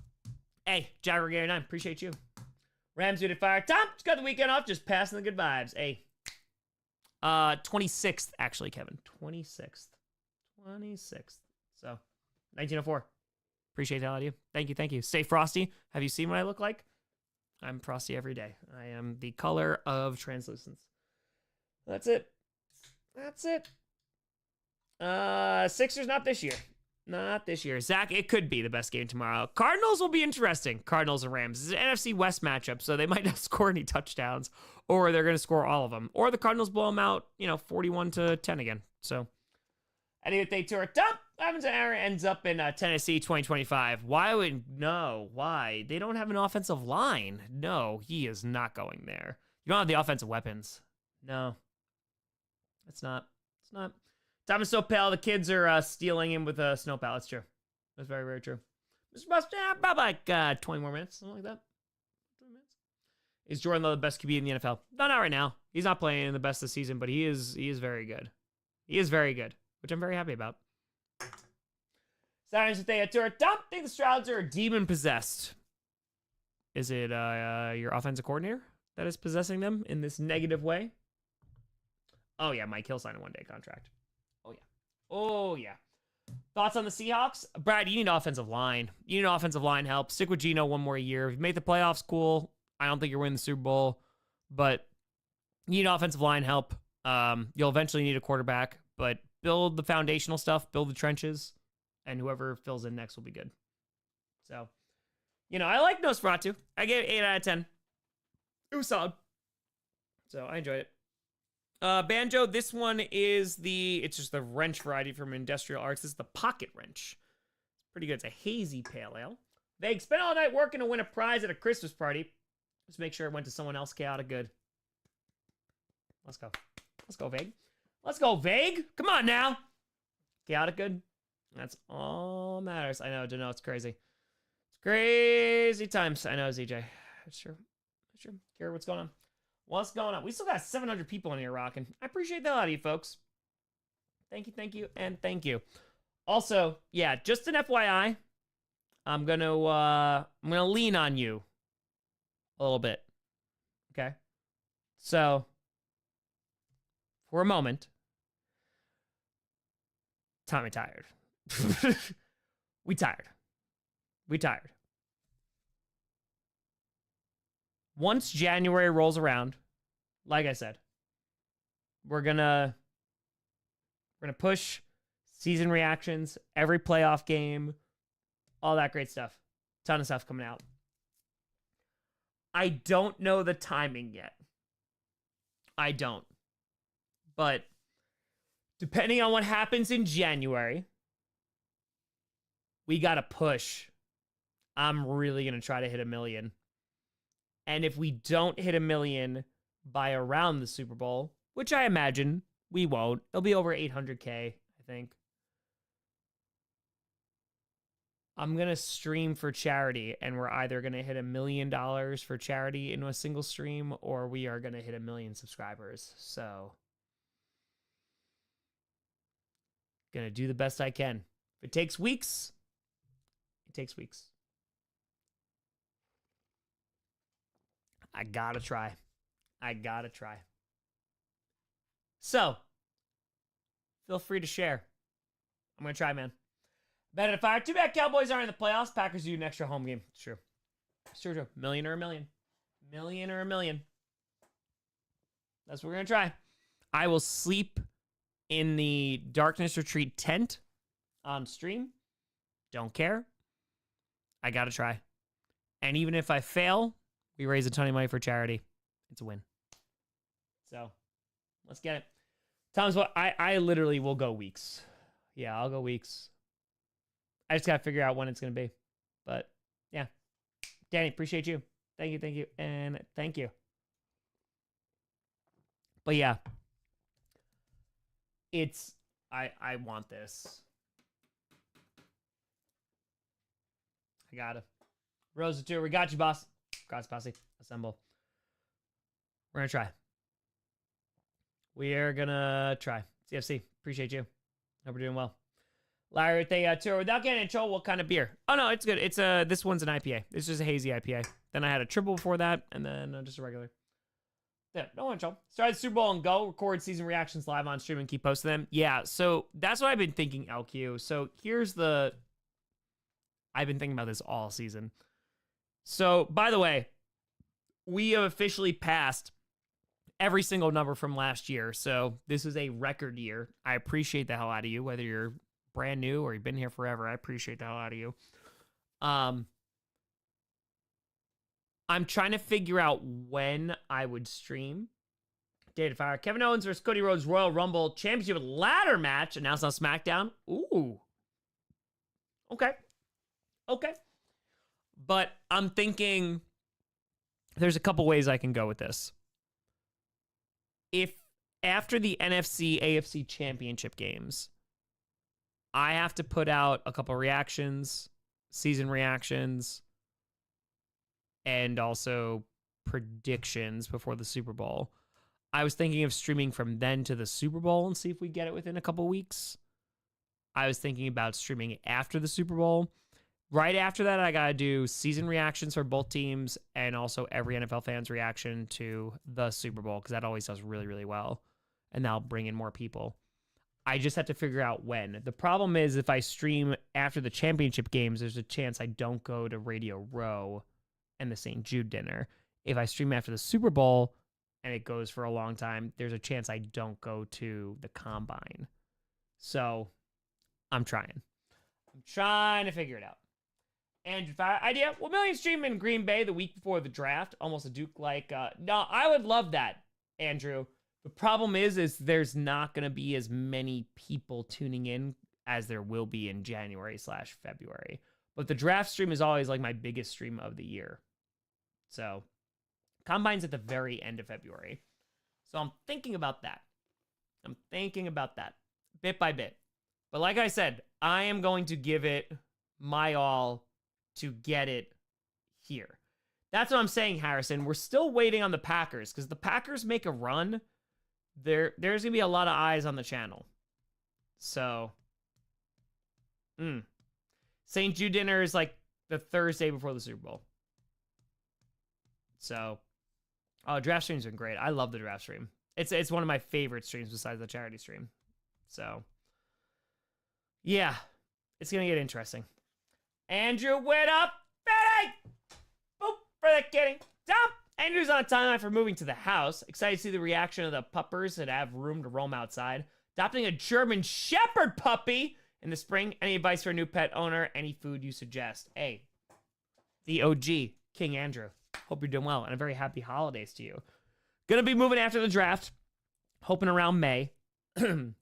Hey, Jaguar Gary 9, appreciate you. Rams did fire. Tom, just got the weekend off, just passing the good vibes. Hey. 26th, actually, Kevin. 26th. So, 1904. Appreciate that out of you. Thank you. Stay frosty. Have you seen what I look like? I'm frosty every day. I am the color of translucence. That's it. Sixers, not this year. Zach, it could be the best game tomorrow. Cardinals will be interesting. Cardinals and Rams. It's an NFC West matchup, so they might not score any touchdowns, or they're going to score all of them. Or the Cardinals blow them out, 41-10 again. So, anyway, they tour top. Evans and Aaron ends up in Tennessee 2025. Why? They don't have an offensive line. No, he is not going there. You don't have the offensive weapons. No. It's not. Tom is so pale, the kids are stealing him with a snow pal. It's true. That's very, very true. Mr. Bust, about like 20 more minutes, something like that. 20 minutes. Is Jordan Love the best QB in the NFL? No, not right now. He's not playing in the best this season, but he is very good. He is very good, which I'm very happy about. Saturday Day at Tour. Don't think the Strouds are demon possessed. Is it your offensive coordinator that is possessing them in this negative way? Oh yeah, Mike Hill signed a one-day contract. Oh yeah. Thoughts on the Seahawks? Brad, you need offensive line. You need offensive line help. Stick with Geno one more year. If you make the playoffs, cool. I don't think you're winning the Super Bowl, but you need offensive line help. You'll eventually need a quarterback, but build the foundational stuff, build the trenches, and whoever fills in next will be good. So, I like Nosferatu. I gave it 8 out of 10. It was solid. So I enjoyed it. Banjo, this one is it's just the wrench variety from Industrial Arts. This is the pocket wrench. It's pretty good. It's a hazy pale ale. They spent all night working to win a prize at a Christmas party. Just make sure it went to someone else. Chaotic good. Let's go. Let's go, Vague. Come on now. Chaotic good. That's all matters. I know, it's crazy. It's crazy times. I know, ZJ. It's true. Kira, what's going on? What's going on? We still got 700 people in here rocking. I appreciate that out of you, folks. Thank you, and thank you. Also, yeah, just an FYI, I'm gonna lean on you a little bit. Okay? So, for a moment, Tommy tired. We tired. Once January rolls around, like I said, we're gonna push season reactions, every playoff game, all that great stuff. Ton of stuff coming out. I don't know the timing yet. I don't. But depending on what happens in January, we got to push. I'm really going to try to hit 1 million. And if we don't hit 1 million by around the Super Bowl, which I imagine we won't, it'll be over 800K, I think. I'm going to stream for charity, and we're either going to hit $1 million for charity in a single stream, or we are going to hit 1 million subscribers. So, going to do the best I can. If it takes weeks, it takes weeks. I gotta try. I gotta try. So, feel free to share. I'm going to try, man. Better to fire. Too bad Cowboys aren't in the playoffs. Packers do an extra home game. It's true. It's true, true. Million or 1 million. Million or 1 million. That's what we're going to try. I will sleep in the Darkness Retreat tent on stream. Don't care. I got to try. And even if I fail, we raise a ton of money for charity. It's a win. So, let's get it. Tom's what I literally will go weeks. Yeah, I'll go weeks. I just got to figure out when it's going to be. But, yeah. Danny, appreciate you. Thank you, and thank you. But, yeah. It's... I want this. I gotta. Rosa 2, we got you, boss. Cross posse. Assemble. We're going to try. We are going to try. CFC, appreciate you. Hope we're doing well. Larry, they tour without getting in trouble. What kind of beer? Oh no, it's good. It's this one's an IPA. It's just a hazy IPA. Then I had a triple before that, and then just a regular. Yeah, no one trouble. Started the Super Bowl and go record season reactions live on stream and keep posting them. Yeah, so that's what I've been thinking, LQ. So here's the. I've been thinking about this all season. So by the way, we have officially passed every single number from last year. So this is a record year. I appreciate the hell out of you, whether you're brand new or you've been here forever. I appreciate the hell out of you. I'm trying to figure out when I would stream. Data Fire. Kevin Owens versus Cody Rhodes Royal Rumble Championship ladder match announced on SmackDown. Ooh. Okay. But I'm thinking there's a couple ways I can go with this. If after the NFC AFC Championship games, I have to put out a couple reactions, season reactions, and also predictions before the Super Bowl. I was thinking of streaming from then to the Super Bowl and see if we get it within a couple weeks. I was thinking about streaming after the Super Bowl. Right after that, I got to do season reactions for both teams and also every NFL fan's reaction to the Super Bowl, because that always does really, really well. And that'll bring in more people. I just have to figure out when. The problem is if I stream after the championship games, there's a chance I don't go to Radio Row and the St. Jude dinner. If I stream after the Super Bowl and it goes for a long time, there's a chance I don't go to the Combine. So I'm trying to figure it out. Andrew, idea. Will million stream in Green Bay the week before the draft? Almost a Duke-like. No, I would love that, Andrew. The problem is there's not going to be as many people tuning in as there will be in January/February. But the draft stream is always like my biggest stream of the year. So, Combine's at the very end of February. So I'm thinking about that. Bit by bit. But like I said, I am going to give it my all to get it here. That's what I'm saying, Harrison. We're still waiting on the Packers, because the Packers make a run. There's going to be a lot of eyes on the channel. So, St. Jude dinner is like the Thursday before the Super Bowl. So, draft streams are great. I love the draft stream. It's one of my favorite streams besides the charity stream. So, yeah, it's going to get interesting. Andrew, what up? Betty! Boop for the kidding. Tom! Andrew's on a timeline for moving to the house. Excited to see the reaction of the puppers that have room to roam outside. Adopting a German Shepherd puppy in the spring. Any advice for a new pet owner? Any food you suggest? Hey, the OG, King Andrew. Hope you're doing well, and a very happy holidays to you. Gonna be moving after the draft, hoping around May.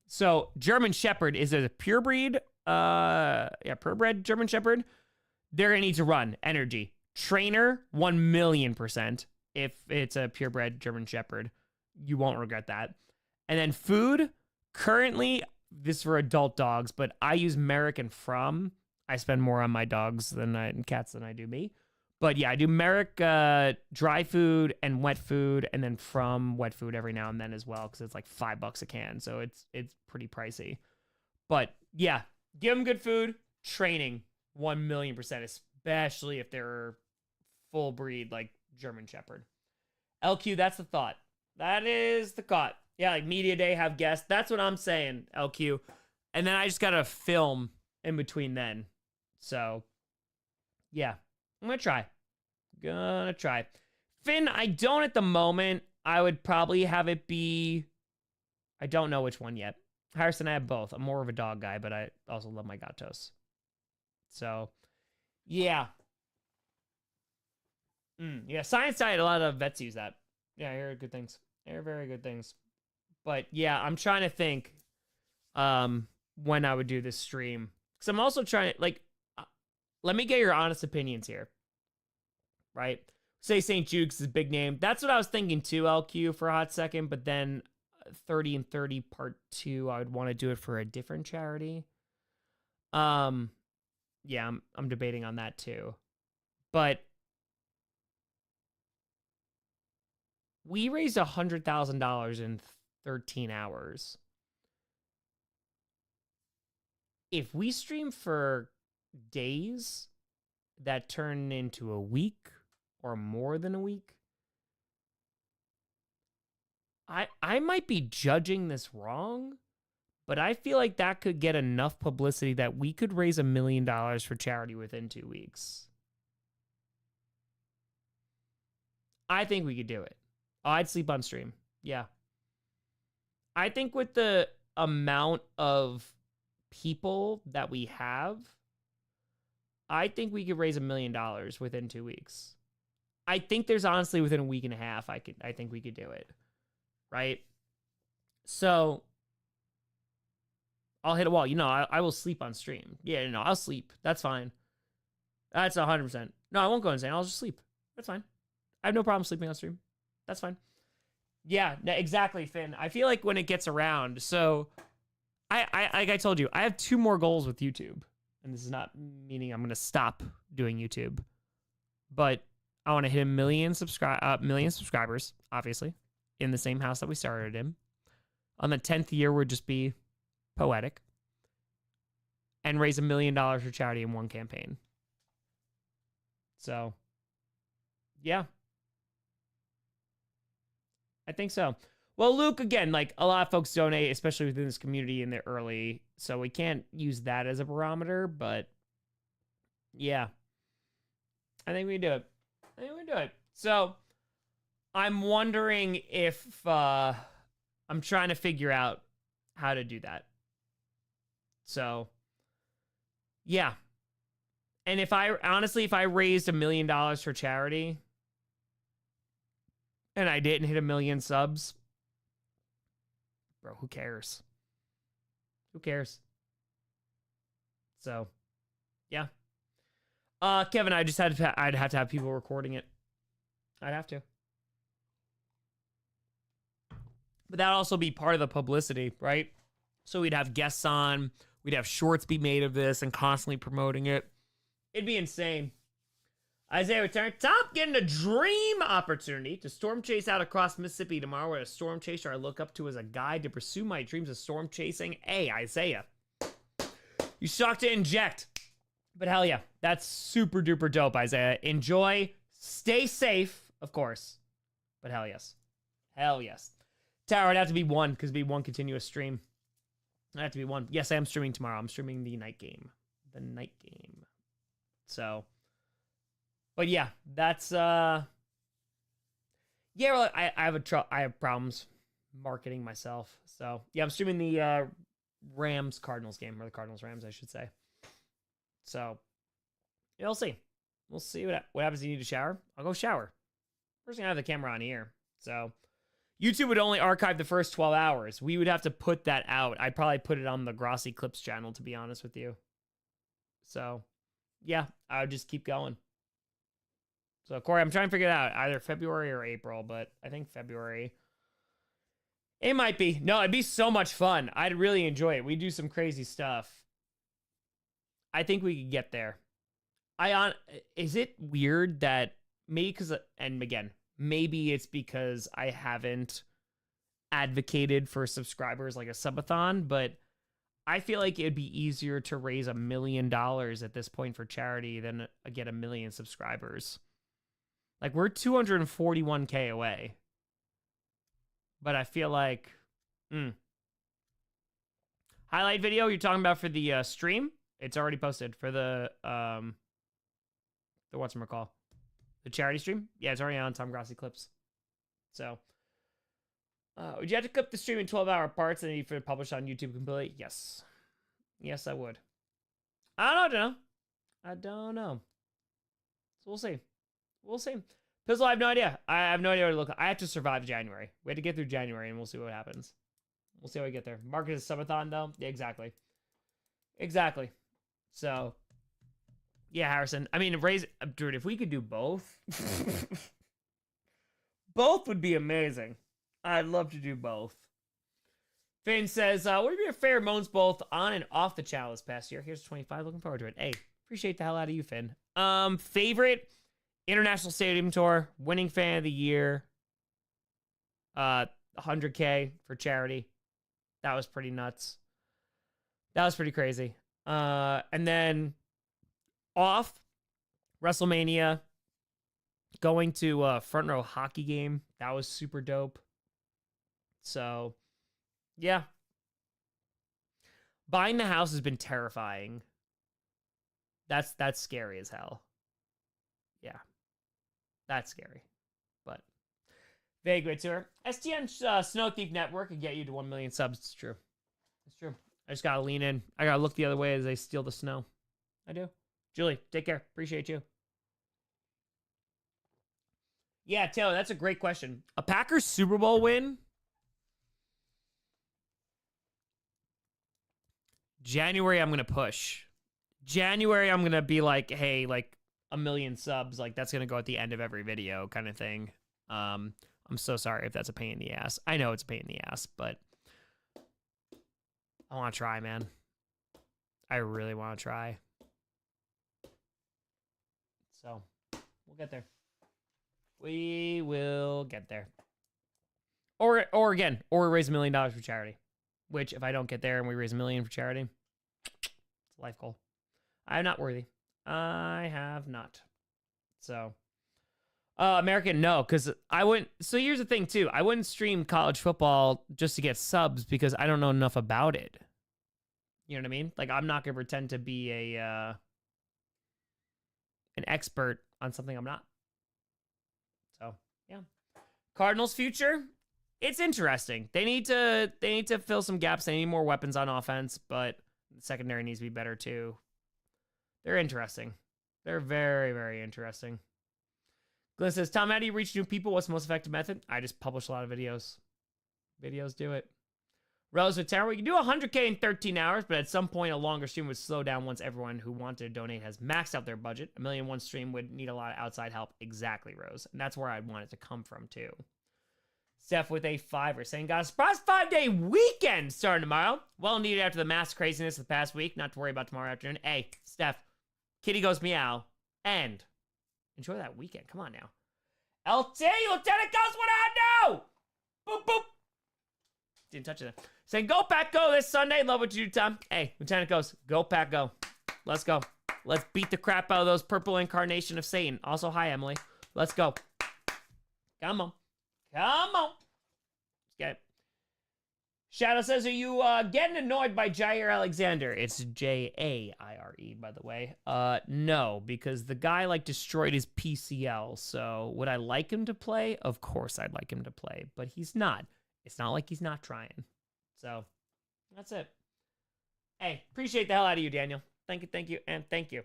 So German Shepherd is a purebred, purebred German Shepherd. They're gonna need to run energy. Trainer, 1,000,000%. If it's a purebred German Shepherd, you won't regret that. And then food, currently, this is for adult dogs, but I use Merrick and From. I spend more on my dogs and cats than I do me. But yeah, I do Merrick dry food and wet food, and then From wet food every now and then as well, because it's like $5 a can, so it's pretty pricey. But yeah, give them good food. Training, 1,000,000%, especially if they're full breed like German Shepherd. LQ, that's the thought. That is the thought. Yeah, like media day, have guests. That's what I'm saying, LQ. And then I just gotta film in between then. So yeah, I'm gonna try. Finn, I don't at the moment. I would probably have it be, I don't know which one yet. Harrison, I have both. I'm more of a dog guy, but I also love my gatos. So yeah. Yeah, science diet, a lot of vets use that. Yeah, I hear good things. I hear very good things. But yeah, I'm trying to think when I would do this stream. Because I'm also trying to, like, let me get your honest opinions here. Right? Say St. Jude's is a big name. That's what I was thinking too, LQ, for a hot second. But then 30 and 30 part 2, I would want to do it for a different charity. Yeah, I'm debating on that too. But we raised $100,000 in 13 hours. If we stream for days that turn into a week or more than a week, I might be judging this wrong, but I feel like that could get enough publicity that we could raise $1 million for charity within 2 weeks. I think we could do it. Oh, I'd sleep on stream. Yeah. I think with the amount of people that we have, I think we could raise $1 million within 2 weeks. I think there's honestly within a week and a half, I think we could do it. Right? So I'll hit a wall. I will sleep on stream. Yeah, no, I'll sleep. That's fine. That's 100%. No, I won't go insane. I'll just sleep. That's fine. I have no problem sleeping on stream. That's fine. Yeah, exactly, Finn. I feel like when it gets around, so like I told you, I have 2 more goals with YouTube. And this is not meaning I'm going to stop doing YouTube. But I want to hit 1 million subscribers, obviously, in the same house that we started in. On the 10th year would just be poetic. And raise $1 million for charity in one campaign. So, yeah. I think so. Well, Luke, again, like a lot of folks donate, especially within this community in the early, so we can't use that as a barometer, but yeah, I think we do it. So I'm wondering if I'm trying to figure out how to do that. So yeah. And if I raised $1 million for charity and I didn't hit 1 million subs, bro, who cares? Who cares? So, yeah. Kevin, I'd have to have people recording it. I'd have to. But that'd also be part of the publicity, right? So we'd have guests on, we'd have shorts be made of this and constantly promoting it. It'd be insane. Isaiah return. Top getting a dream opportunity to storm chase out across Mississippi tomorrow with a storm chaser I look up to as a guide to pursue my dreams of storm chasing. Hey, Isaiah. You suck to inject. But hell yeah, that's super duper dope, Isaiah. Enjoy. Stay safe, of course. But hell yes. Hell yes. Tower, it'd have to be 1 because it'd be 1 continuous stream. It'd have to be 1. Yes, I am streaming tomorrow. I'm streaming the night game. The night game. So... But yeah, that's yeah. Well, I have problems. marketing myself. So yeah, I'm streaming the Rams Cardinals game, or the Cardinals Rams, I should say. So yeah, we'll see. We'll see what happens if you need to shower. I'll go shower. First thing, I have the camera on here. So YouTube would only archive the first 12 hours. We would have to put that out. I'd probably put it on the Grossi Clips channel, to be honest with you. So yeah, I would just keep going. So Corey, I'm trying to figure it out, either February or April, but I think February. It might be. No, it'd be so much fun. I'd really enjoy it. We do some crazy stuff. I think we could get there. Is it weird that maybe because, and again, maybe it's because I haven't advocated for subscribers like a subathon, but I feel like it'd be easier to raise $1 million at this point for charity than get 1 million subscribers. Like, we're 241K away. But I feel like, highlight video you're talking about for the stream? It's already posted for the whatchamacall? The charity stream? Yeah, it's already on Tom Grossi Clips. So, would you have to clip the stream in 12-hour parts and then for publish on YouTube completely? Yes. Yes, I would. I don't know. So we'll see. We'll see. Pizzle, I have no idea. I have no idea what to look like. I have to survive January. We have to get through January, and we'll see what happens. We'll see how we get there. Market is subathon, though. Yeah, exactly. Exactly. So, yeah, Harrison. I mean, dude, if we could do both, both would be amazing. I'd love to do both. Finn says, what are your favorite moments both on and off the channel this past year? Here's 25. Looking forward to it. Hey, appreciate the hell out of you, Finn. Favorite International Stadium Tour, winning fan of the year, 100K for charity. That was pretty nuts. That was pretty crazy. And then off, WrestleMania, going to a front row hockey game. That was super dope. So, yeah. Buying the house has been terrifying. That's scary as hell. Yeah. That's scary. But very good tour. STN Snow Thief Network can get you to 1 million subs. It's true. It's true. I just gotta lean in. I gotta look the other way as they steal the snow. I do. Julie, take care. Appreciate you. Yeah, Taylor, that's a great question. A Packers Super Bowl win? January, I'm gonna push. January, I'm gonna be like, hey, like 1 million subs. Like, that's gonna go at the end of every video kind of thing. I'm so sorry if that's a pain in the ass. I know it's a pain in the ass, but I want to try, man. I really want to try. So, we'll get there. We will get there. Or raise $1 million for charity. Which, if I don't get there and we raise $1 million for charity, it's a life goal. I'm not worthy. I have not. So, American, no, because I wouldn't. So here's the thing, too. I wouldn't stream college football just to get subs because I don't know enough about it. You know what I mean? Like, I'm not going to pretend to be an expert on something I'm not. So, yeah. Cardinals' future? It's interesting. They need to fill some gaps. They need more weapons on offense, but the secondary needs to be better, too. They're interesting. They're very, very interesting. Glenn says, Tom, how do you reach new people? What's the most effective method? I just publish a lot of videos. Videos do it. Rose with Tower, we can do 100K in 13 hours, but at some point, a longer stream would slow down once everyone who wanted to donate has maxed out their budget. 1 million one stream would need a lot of outside help. Exactly, Rose. And that's where I'd want it to come from, too. Steph with a 5er saying, got a surprise 5-day weekend starting tomorrow. Well needed after the mass craziness of the past week. Not to worry about tomorrow afternoon. Hey, Steph, kitty goes meow. And enjoy that weekend. Come on now. LT, Lieutenant Ghost, what I know? Boop, boop. Didn't touch it. Saying, go Pack, go this Sunday. Love what you do, Tom. Hey, Lieutenant Ghost, go Pack, go. Let's go. Let's beat the crap out of those purple incarnation of Satan. Also, hi, Emily. Let's go. Come on. Come on. Let's get it. Shadow says, are you getting annoyed by Jair Alexander? It's Jaire, by the way. No, because the guy, like, destroyed his PCL. So would I like him to play? Of course I'd like him to play, but he's not. It's not like he's not trying. So that's it. Hey, appreciate the hell out of you, Daniel. Thank you, and thank you.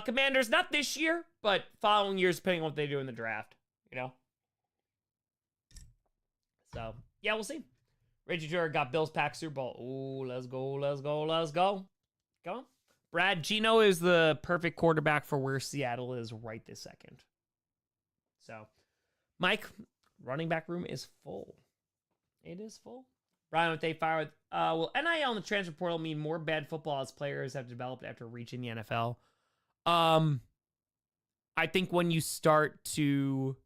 Commanders, not this year, but following years, depending on what they do in the draft, you know? So, yeah, we'll see. Reggie Jordan got Bills Pack Super Bowl. Ooh, let's go, let's go, let's go. Come on. Brad, Geno is the perfect quarterback for where Seattle is right this second. So, Mike, running back room is full. It is full. Brian with A5. Will NIL in the transfer portal mean more bad football as players have developed after reaching the NFL? I think when you start to...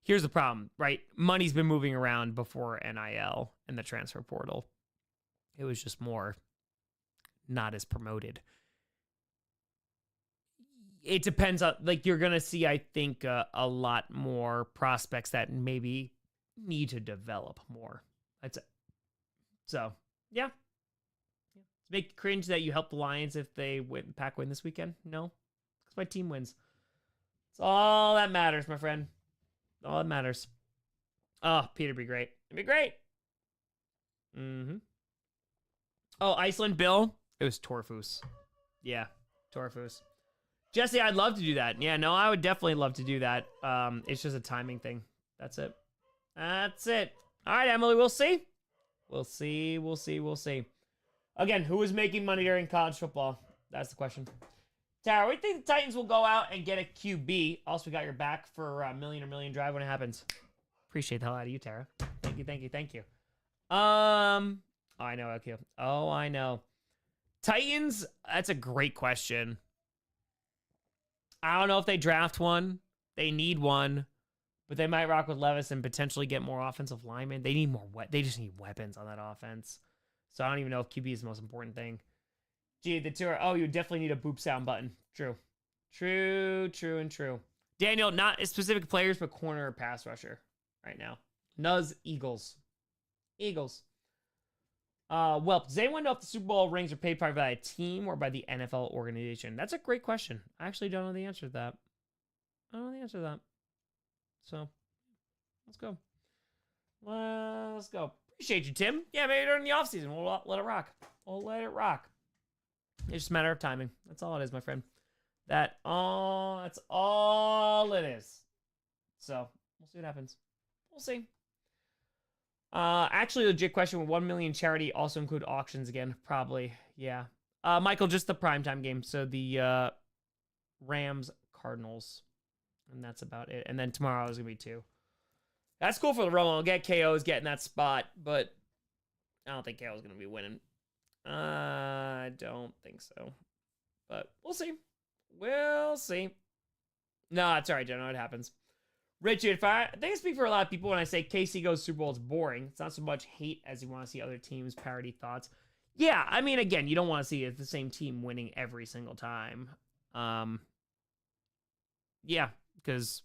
Here's the problem, right? Money's been moving around before NIL and the transfer portal. It was just more not as promoted. It depends on, like, you're going to see, I think, a lot more prospects that maybe need to develop more. That's it. So, yeah. It's make cringe that you help the Lions if they Pack win this weekend? No. Because my team wins. It's all that matters, my friend. All that matters. Oh, Peter be great. It'd be great. Oh, Iceland Bill. It was Torfus. Yeah, Torfus. Jesse, I'd love to do that. Yeah, no, I would definitely love to do that. It's just a timing thing. That's it. That's it. All right, Emily, we'll see. We'll see, we'll see, we'll see. Again, who is making money during college football? That's the question. Tara, we think the Titans will go out and get a QB. Also, we got your back for a million drive when it happens. Appreciate the hell out of you, Tara. Thank you, thank you, thank you. Oh, I know, okay. Oh, I know. Titans, that's a great question. I don't know if they draft one. They need one. But they might rock with Levis and potentially get more offensive linemen. They need more. They just need weapons on that offense. So I don't even know if QB is the most important thing. Gee, the tour. Oh, you definitely need a boop sound button. True. True, true, and true. Daniel, not specific players, but corner or pass rusher right now. Nuz, Eagles. Eagles. Well, does anyone know if the Super Bowl rings are paid for by a team or by the NFL organization? That's a great question. I actually don't know the answer to that. I don't know the answer to that. So, let's go. Let's go. Appreciate you, Tim. Yeah, maybe during the offseason, we'll let it rock. We'll let it rock. It's just a matter of timing. That's all it is, my friend. That's all it is. So, we'll see what happens. We'll see. Actually, legit question, will 1 million charity also include auctions again? Probably, yeah. Michael, just the primetime game. So, the Rams, Cardinals. And that's about it. And then tomorrow is going to be 2. That's cool for the Romo. I'll get KO's getting that spot, but I don't think KO's going to be winning. I don't think so. But we'll see. We'll see. No, it's all right, Jen. It happens. Richard, I think I speak for a lot of people when I say KC goes Super Bowl, it's boring. It's not so much hate as you want to see other teams' parody thoughts. Yeah, I mean, again, you don't want to see the same team winning every single time. Yeah, because,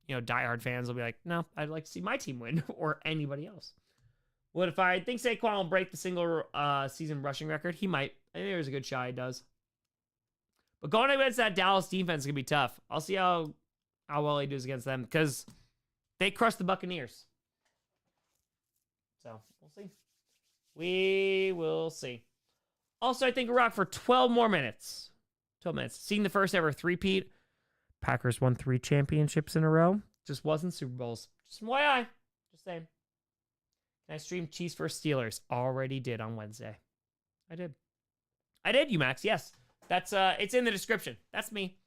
you know, diehard fans will be like, no, I'd like to see my team win or anybody else. What if I think Saquon will break the single season rushing record? He might. I think there's a good shot he does. But going against that Dallas defense is going to be tough. I'll see how well he does against them because they crushed the Buccaneers. So, we'll see. We will see. Also, I think we'll rock for 12 more minutes. 12 minutes. Seeing the first ever three-peat. Packers won 3 championships in a row. Just wasn't Super Bowls. Just FYI. Just saying. Can I stream Chiefs vs. Steelers? Already did on Wednesday. I did, UMax. Yes. That's it's in the description. That's me.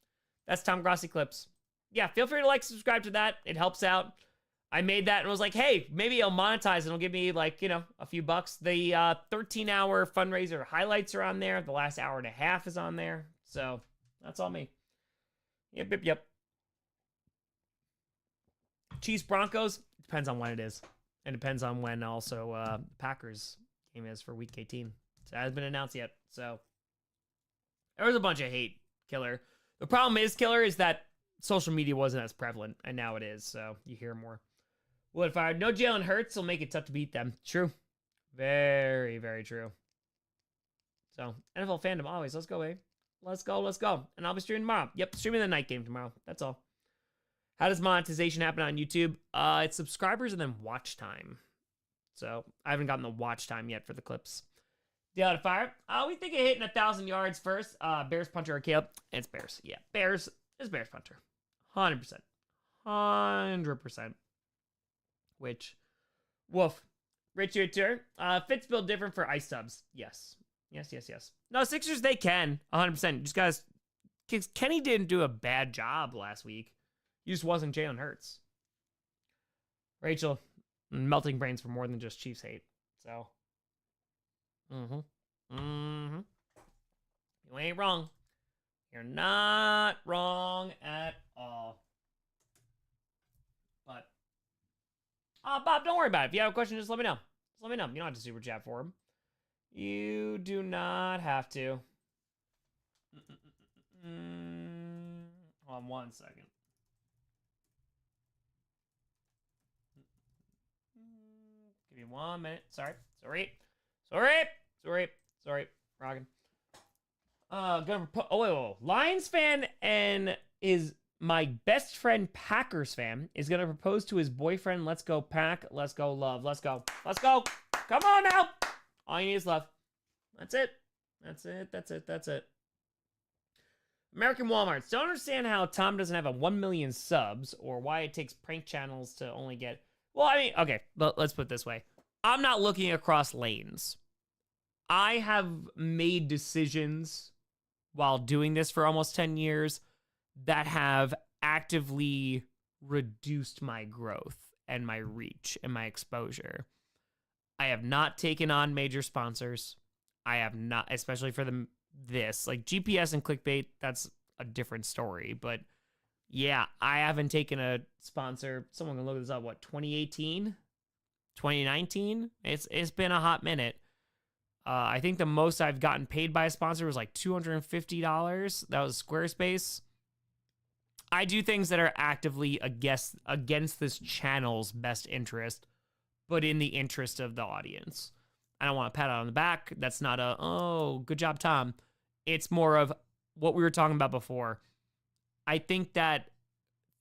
That's Tom Grossi Clips. Yeah, feel free to like, subscribe to that. It helps out. I made that and was like, hey, maybe I'll monetize and it'll give me like, you know, a few bucks. The 13-hour fundraiser highlights are on there. The last hour and a half is on there. So that's all me. Yep. Chiefs Broncos, depends on when it is. And depends on when also Packers game is for week 18. So it hasn't been announced yet. So there was a bunch of hate, Killer. The problem is, Killer, is that social media wasn't as prevalent, and now it is. So you hear more. What if I no Jalen Hurts will make it tough to beat them? True. Very, very true. So NFL fandom always. Let's go, babe. Let's go. And I'll be streaming tomorrow. Yep, streaming the night game tomorrow. That's all. How does monetization happen on YouTube? It's subscribers and then watch time. So I haven't gotten the watch time yet for the clips. Deal out of fire. We think of hitting 1,000 yards first. Bears punter or Caleb? It's Bears. Yeah, Bears. It's Bears punter. 100%. 100%. Which, woof. Rich your turn. Fits build different for ice subs. Yes. Yes. No, Sixers, they can. 100%. Just guys, Kenny didn't do a bad job last week. He just wasn't Jalen Hurts. Rachel, melting brains for more than just Chiefs hate. So, you ain't wrong. You're not wrong at all. But, Bob, don't worry about it. If you have a question, just let me know. You don't have to super chat for him. You do not have to. Hold on 1 second. Give me 1 minute. Sorry. Rockin'. Wait. Lions fan and is my best friend Packers fan is gonna propose to his boyfriend. Let's go Pack. Let's go love. Let's go. Come on now. All you need is love. That's it. American Walmarts. Don't understand how Tom doesn't have a 1 million subs or why it takes prank channels to only get... Well, I mean, okay, let's put it this way. I'm not looking across lanes. I have made decisions while doing this for almost 10 years that have actively reduced my growth and my reach and my exposure. I have not taken on major sponsors. I have not, especially for this. Like GPS and clickbait, that's a different story. But yeah, I haven't taken a sponsor. Someone can look this up. What, 2018? 2019? It's been a hot minute. I think the most I've gotten paid by a sponsor was like $250. That was Squarespace. I do things that are actively against this channel's best interest, but in the interest of the audience. I don't want to pat on the back. That's not a, oh, good job, Tom. It's more of what we were talking about before. I think that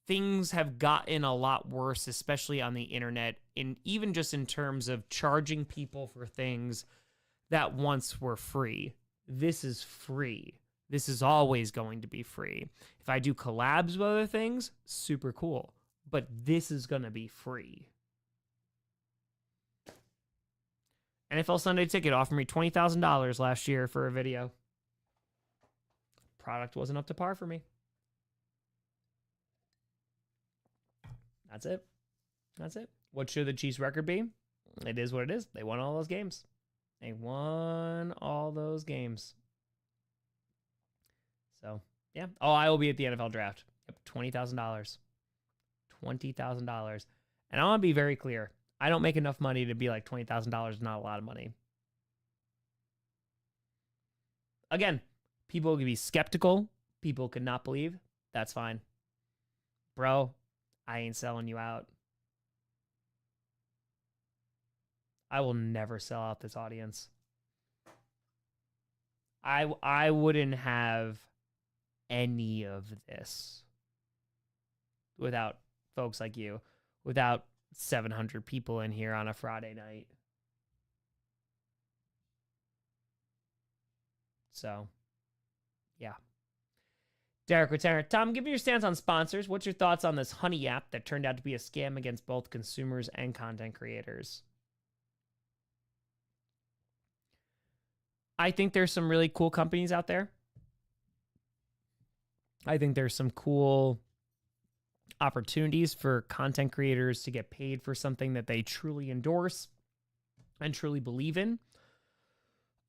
things have gotten a lot worse, especially on the internet, and even just in terms of charging people for things that once were free. This is free. This is always going to be free. If I do collabs with other things, super cool. But this is going to be free. NFL Sunday Ticket offered me $20,000 last year for a video. Product wasn't up to par for me. That's it. What should the Chiefs' record be? It is what it is. They won all those games. So, yeah. Oh, I will be at the NFL draft. Yep, $20,000. $20,000. And I want to be very clear. I don't make enough money to be like $20,000 is not a lot of money. Again, people could be skeptical. People could not believe. That's fine. Bro, I ain't selling you out. I will never sell out this audience. I wouldn't have any of this without folks like you, without 700 people in here on a Friday night. So, yeah. Derek Retainer. Tom, give me your stance on sponsors. What's your thoughts on this Honey app that turned out to be a scam against both consumers and content creators? I think there's some really cool companies out there. I think there's some cool opportunities for content creators to get paid for something that they truly endorse and truly believe in.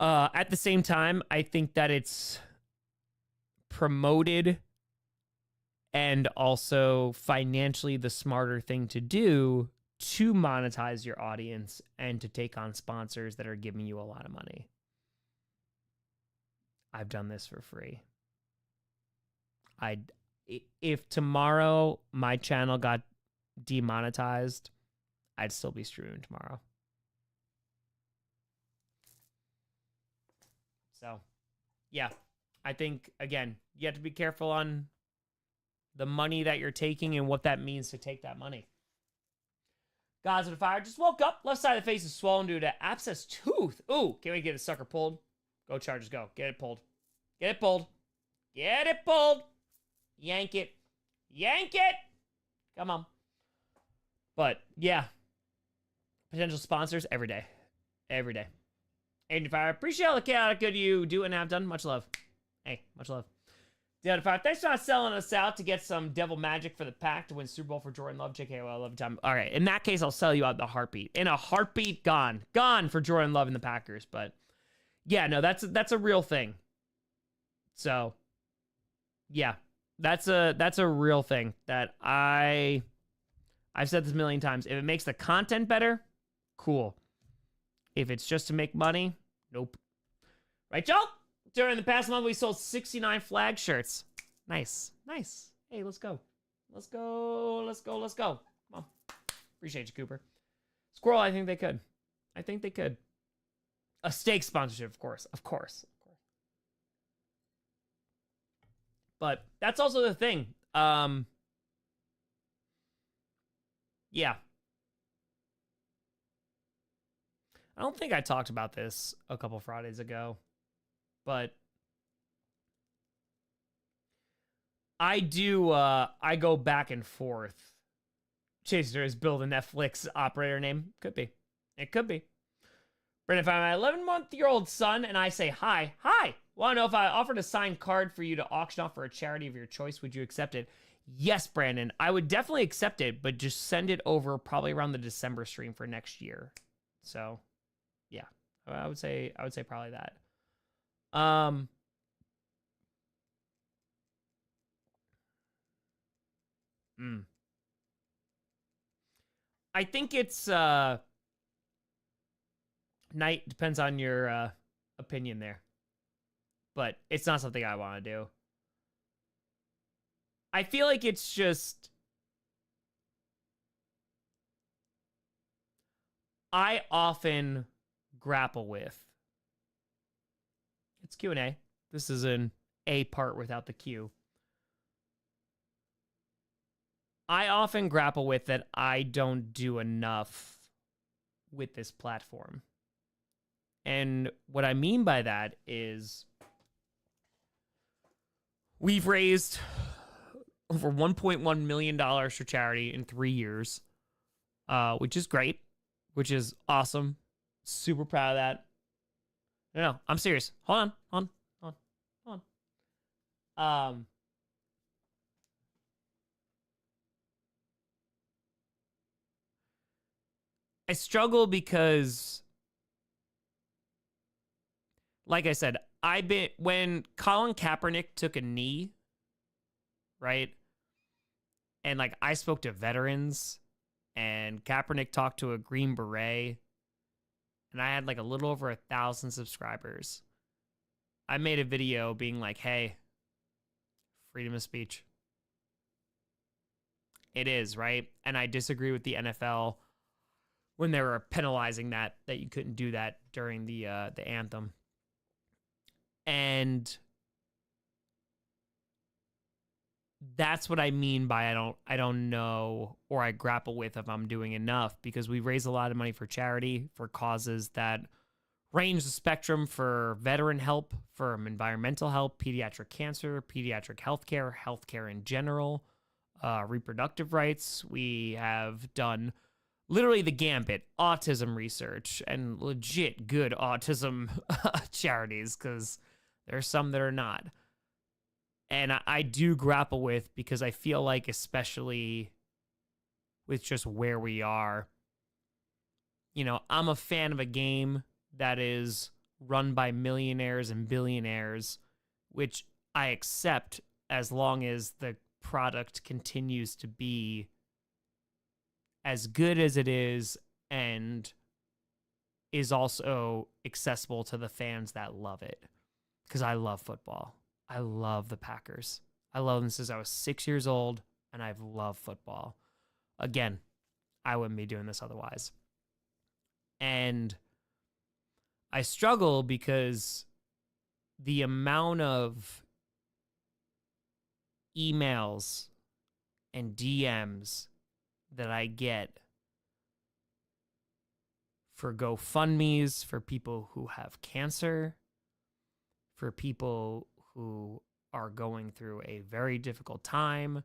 At the same time, I think that it's promoted and also financially the smarter thing to do to monetize your audience and to take on sponsors that are giving you a lot of money. I've done this for free. If tomorrow my channel got demonetized, I'd still be streaming tomorrow. So, yeah, I think, again, you have to be careful on the money that you're taking and what that means to take that money. Gods of the Fire just woke up. Left side of the face is swollen due to abscess tooth. Ooh, can't wait to get a sucker pulled. Go Chargers, go. Get it pulled. Get it pulled. Get it pulled. Yank it. Yank it. Come on. But, yeah. Potential sponsors every day. Every day. 85. Appreciate all the chaotic good you do and have done. Much love. Hey, much love. The other 5. Thanks for not selling us out to get some devil magic for the pack to win Super Bowl for Jordan Love. JK, well, I love time. All right. In that case, I'll sell you out the heartbeat. In a heartbeat, gone. Gone for Jordan Love and the Packers. But, yeah, no, that's a real thing. So, yeah. That's a real thing that I've said this a million times. If it makes the content better, cool. If it's just to make money, nope. Right, Joe? During the past month, we sold 69 flag shirts. Nice. Nice. Hey, let's go. Let's go. Let's go. Let's go. Come on. Appreciate you, Cooper. Squirrel, I think they could. I think they could. A steak sponsorship, of course. Of course. But that's also the thing. Yeah. I don't think I talked about this a couple Fridays ago, but I go back and forth. Chaser is build a Netflix operator name. Could be. It could be. Brendan, if I'm my 11-month-old son and I say, hi, want to know if I offered a signed card for you to auction off for a charity of your choice, would you accept it? Yes, Brandon. I would definitely accept it, but just send it over probably around the December stream for next year. So, yeah. I would say probably that. I think it's Night depends on your opinion there. But it's not something I want to do. I feel like it's just I often grapple with. It's Q&A. This is an A part without the Q. I often grapple with that I don't do enough with this platform. And what I mean by that is we've raised over $1.1 million for charity in 3 years, which is great, which is awesome. Super proud of that. No, I'm serious. Hold on. I struggle because, like I said, when Colin Kaepernick took a knee, right? And like I spoke to veterans and Kaepernick talked to a Green Beret and I had like a little over 1,000 subscribers. I made a video being like, hey, freedom of speech. It is, right? And I disagree with the NFL when they were penalizing that you couldn't do that during the anthem. And that's what I mean by I don't know, or I grapple with if I'm doing enough, because we raise a lot of money for charity, for causes that range the spectrum, for veteran help, for environmental help, pediatric cancer, pediatric healthcare in general, reproductive rights. We have done literally the gambit, autism research, and legit good autism charities, because there's some that are not. And I do grapple with, because I feel like, especially with just where we are, you know, I'm a fan of a game that is run by millionaires and billionaires, which I accept as long as the product continues to be as good as it is and is also accessible to the fans that love it. Because I love football. I love the Packers. I love them since I was 6 years old, and I've loved football. Again, I wouldn't be doing this otherwise. And I struggle because the amount of emails and DMs that I get for GoFundMes, for people who have cancer, for people who are going through a very difficult time,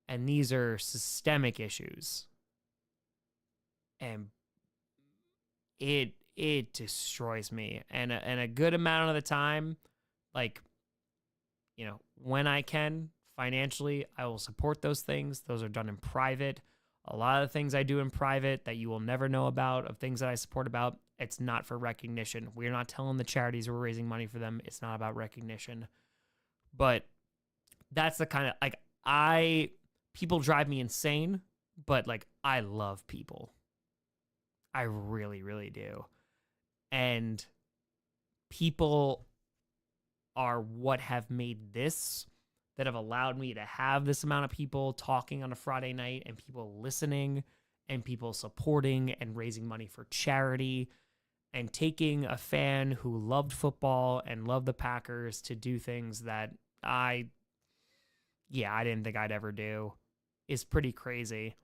and these are systemic issues. And it destroys me. And a good amount of the time, like, you know, when I can financially, I will support those things. Those are done in private. A lot of the things I do in private that you will never know about, of things that I support about, it's not for recognition. We're not telling the charities we're raising money for them. It's not about recognition. But that's the kind of, like, people drive me insane, but, like, I love people. I really, really do. And people are what have made this, that have allowed me to have this amount of people talking on a Friday night, and people listening, and people supporting and raising money for charity, and taking a fan who loved football and loved the Packers to do things that I didn't think I'd ever do, is pretty crazy.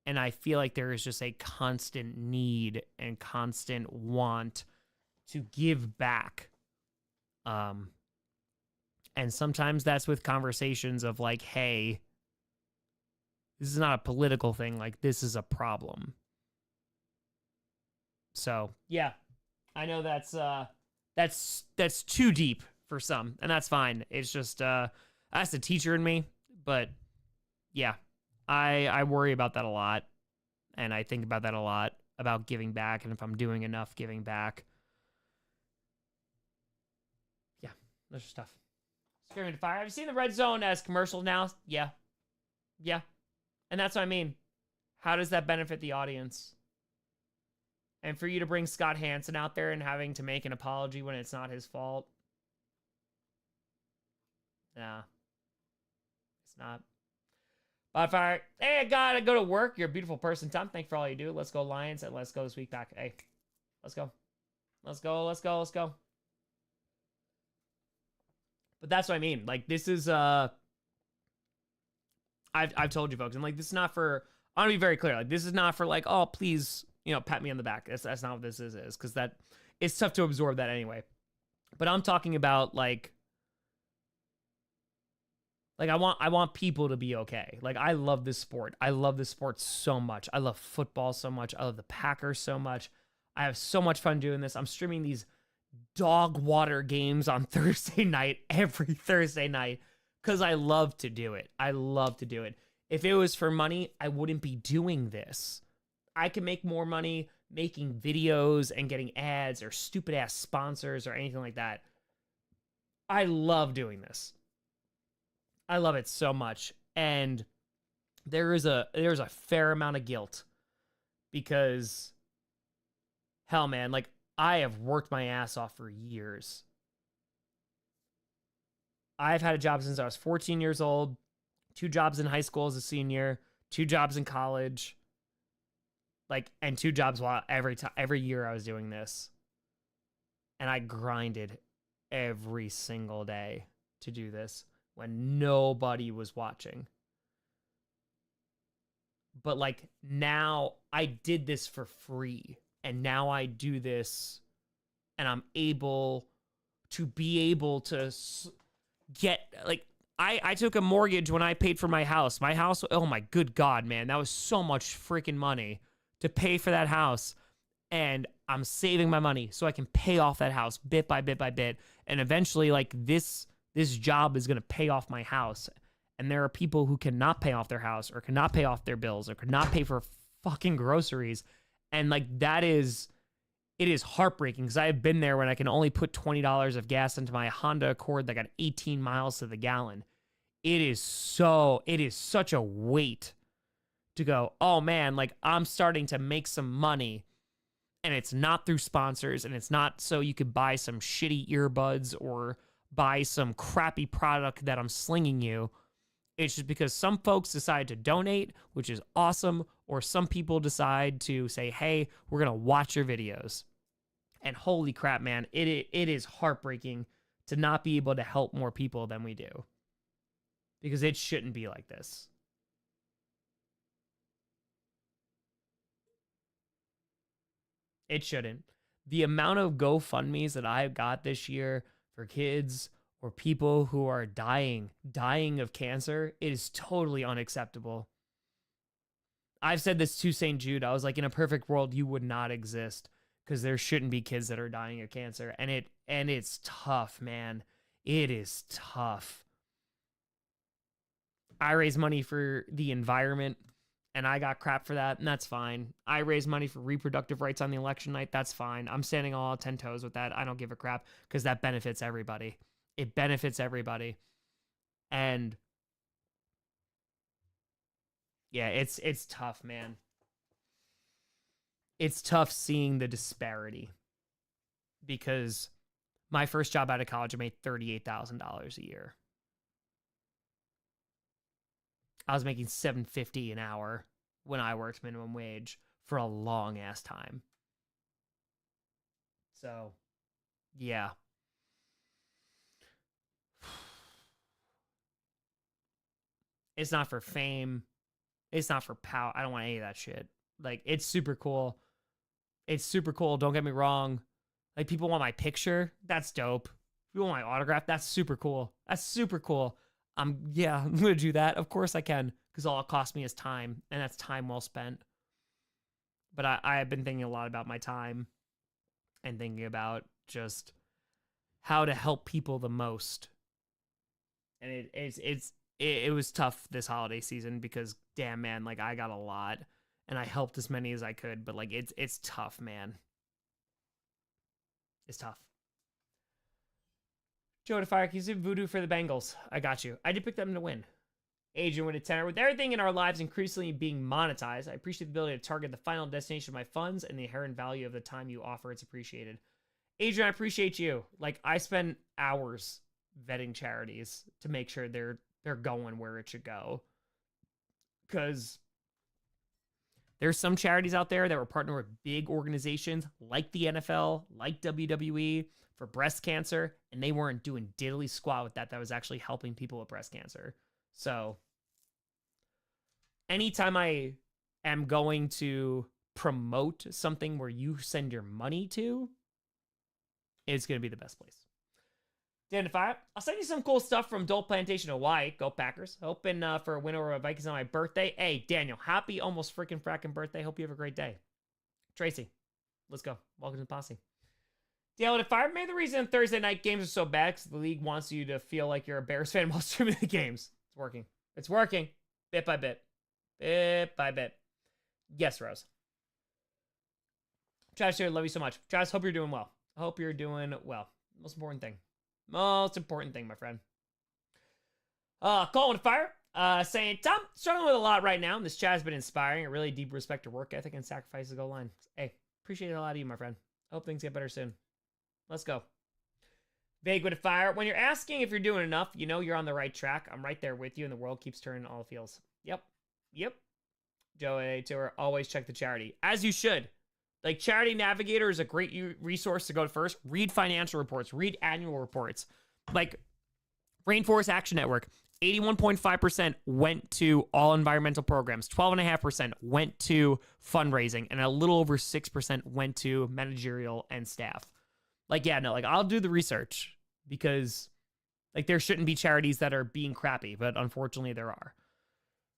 And I feel like there is just a constant need and constant want to give back. And sometimes that's with conversations of like, hey, this is not a political thing. Like, this is a problem. So, yeah, I know that's too deep for some, and that's fine. It's just, that's the teacher in me. But yeah, I worry about that a lot. And I think about that a lot, about giving back, and if I'm doing enough giving back. Yeah, that's just tough. Screaming to fire. Have you seen the Red Zone as commercial now? Yeah. Yeah. And that's what I mean. How does that benefit the audience? And for you to bring Scott Hansen out there and having to make an apology when it's not his fault. Nah. It's not. Bonfire. Hey, I gotta go to work. You're a beautiful person, Tom. Thank you for all you do. Let's go Lions, and let's go this week back. Hey, let's go. Let's go, let's go, let's go. But that's what I mean. Like, this is, I've told you folks, and like, this is not for, I want to be very clear. Like, this is not for like, oh, please, you know, pat me on the back. That's not what this is, because that, it's tough to absorb that anyway. But I'm talking about like I want people to be okay. Like, I love this sport. I love this sport so much. I love football so much. I love the Packers so much. I have so much fun doing this. I'm streaming these dog water games on Thursday night, every Thursday night, because I love to do it. I love to do it. If it was for money, I wouldn't be doing this. I can make more money making videos and getting ads or stupid ass sponsors or anything like that. I love doing this. I love it so much. And there's a fair amount of guilt, because hell, man, like, I have worked my ass off for years. I've had a job since I was 14 years old, 2 jobs in high school as a senior, 2 jobs in college, like, and 2 jobs while every year I was doing this. And I grinded every single day to do this when nobody was watching. But like, now I did this for free, and now I do this, and I'm able to get, like, I took a mortgage when I paid for my house. My house, oh my good God, man, that was so much freaking money to pay for that house. And I'm saving my money so I can pay off that house bit by bit by bit. And eventually, like, this job is going to pay off my house. And there are people who cannot pay off their house, or cannot pay off their bills, or could not pay for fucking groceries. And like, it is heartbreaking, because I have been there when I can only put $20 of gas into my Honda Accord that got 18 miles to the gallon. It is such a weight to go, oh man, like, I'm starting to make some money, and it's not through sponsors, and it's not so you could buy some shitty earbuds or buy some crappy product that I'm slinging you. It's just because some folks decide to donate, which is awesome, or some people decide to say, hey, we're going to watch your videos. And holy crap, man, it is heartbreaking to not be able to help more people than we do. because it shouldn't be like this. It shouldn't. The amount of GoFundMes that I've got this year for kids or people who are dying of cancer, it is totally unacceptable. I've said this to St. Jude. I was like, in a perfect world, you would not exist because there shouldn't be kids that are dying of cancer. And it's tough, man. It is tough. I raise money for the environment, and I got crap for that, and that's fine. I raise money for reproductive rights on the election night. That's fine. I'm standing all 10 toes with that. I don't give a crap because that benefits everybody. It benefits everybody. And yeah, it's tough, man. It's tough seeing the disparity because my first job out of college, I made $38,000 a year. I was making $7.50 an hour when I worked minimum wage for a long ass time. So, yeah. It's not for fame. It's not for power. I don't want any of that shit. Like, it's super cool. It's super cool. Don't get me wrong. Like, people want my picture. That's dope. People want my autograph. That's super cool. That's super cool. Yeah, I'm going to do that. Of course I can, because all it costs me is time, and that's time well spent. But I have been thinking a lot about my time and thinking about just how to help people the most. And it was tough this holiday season because, damn, man, like, I got a lot, and I helped as many as I could, but, like, it's tough, man. It's tough. Joe to Fire, use voodoo for the Bengals. I got you. I did pick them to win. Adrian with a tenor. With everything in our lives increasingly being monetized, I appreciate the ability to target the final destination of my funds and the inherent value of the time you offer. It's appreciated. Adrian, I appreciate you. Like, I spend hours vetting charities to make sure they're going where it should go. Because there's some charities out there that were partnered with big organizations like the NFL, like WWE, for breast cancer, and they weren't doing diddly squat with that. That was actually helping people with breast cancer. So anytime I am going to promote something where you send your money to, it's going to be the best place. Dan Fire, I'll send you some cool stuff from Dole Plantation, Hawaii. Go Packers. Hoping for a win over Vikings on my birthday. Hey, Daniel, happy almost freaking fracking birthday. Hope you have a great day. Tracy, let's go. Welcome to the posse. Dale, if I made the reason Thursday night games are so bad because the league wants you to feel like you're a Bears fan while streaming the games. It's working. It's working. Bit by bit. Bit by bit. Yes, Rose. Travis, love you so much. Travis, hope you're doing well. I hope you're doing well. Most important thing. Most important thing, my friend. Colin with Fire. Saying, Tom, struggling with a lot right now. This chat has been inspiring. A really deep respect to work ethic and sacrifice to go line. Hey, appreciate it a lot of you, my friend. Hope things get better soon. Let's go. Vague with a Fire. When you're asking if you're doing enough, you know you're on the right track. I'm right there with you, and the world keeps turning all feels. Yep. Joe A. Tour, always check the charity. As you should. Like, Charity Navigator is a great resource to go to first. Read financial reports. Read annual reports. Like, Rainforest Action Network, 81.5% went to all environmental programs. 12.5% went to fundraising. And a little over 6% went to managerial and staff. Like, yeah, no, like, I'll do the research because, like, there shouldn't be charities that are being crappy, but unfortunately there are.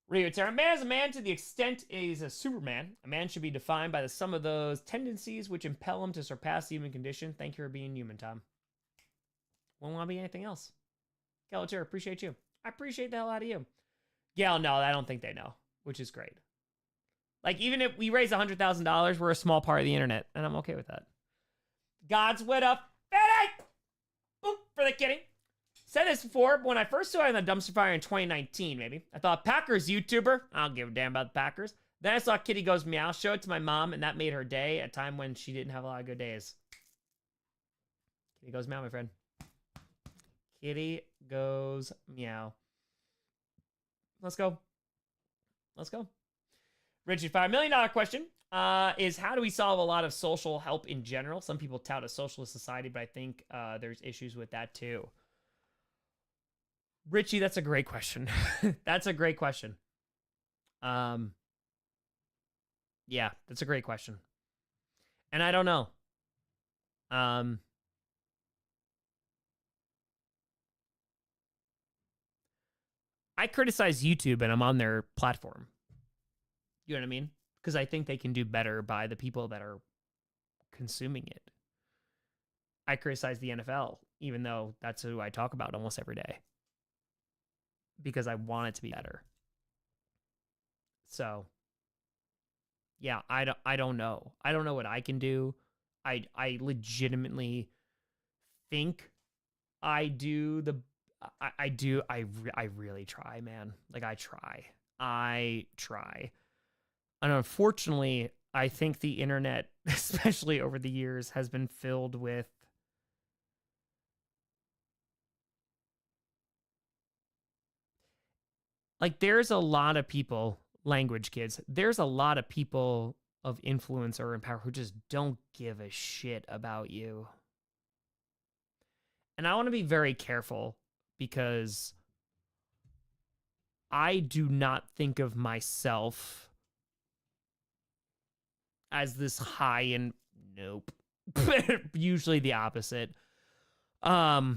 Rio Terra, man is a man to the extent he's a Superman. A man should be defined by the sum of those tendencies which impel him to surpass the human condition. Thank you for being human, Tom. Won't want to be anything else. Galater, appreciate you. I appreciate the hell out of you. Gal, no, I don't think they know, which is great. Like, even if we raise $100,000, we're a small part of the internet, and I'm okay with that. God's with a fitty! Boop, for the kitty. Said this before, but when I first saw it on the dumpster fire in 2019, maybe, I thought, Packers YouTuber? I don't give a damn about the Packers. Then I saw Kitty Goes Meow, show it to my mom, and that made her day, at a time when she didn't have a lot of good days. Kitty Goes Meow, my friend. Kitty Goes Meow. Let's go. Let's go. Richard, $5 million question is how do we solve a lot of social help in general? Some people tout a socialist society, but I think there's issues with that too. Richie, that's a great question. That's a great question. Yeah, that's a great question. And I don't know. I criticize YouTube and I'm on their platform. You know what I mean? Because I think they can do better by the people that are consuming it. I criticize the NFL, even though that's who I talk about almost every day. Because I want it to be better. So, yeah, I don't know. I don't know what I can do. I legitimately think I do the I really try, man. Like I try. And unfortunately, I think the internet, especially over the years, has been filled with like there's a lot of people, language kids, there's a lot of people of influence or in power who just don't give a shit about you. And I want to be very careful because I do not think of myself as this high and nope. Usually the opposite. But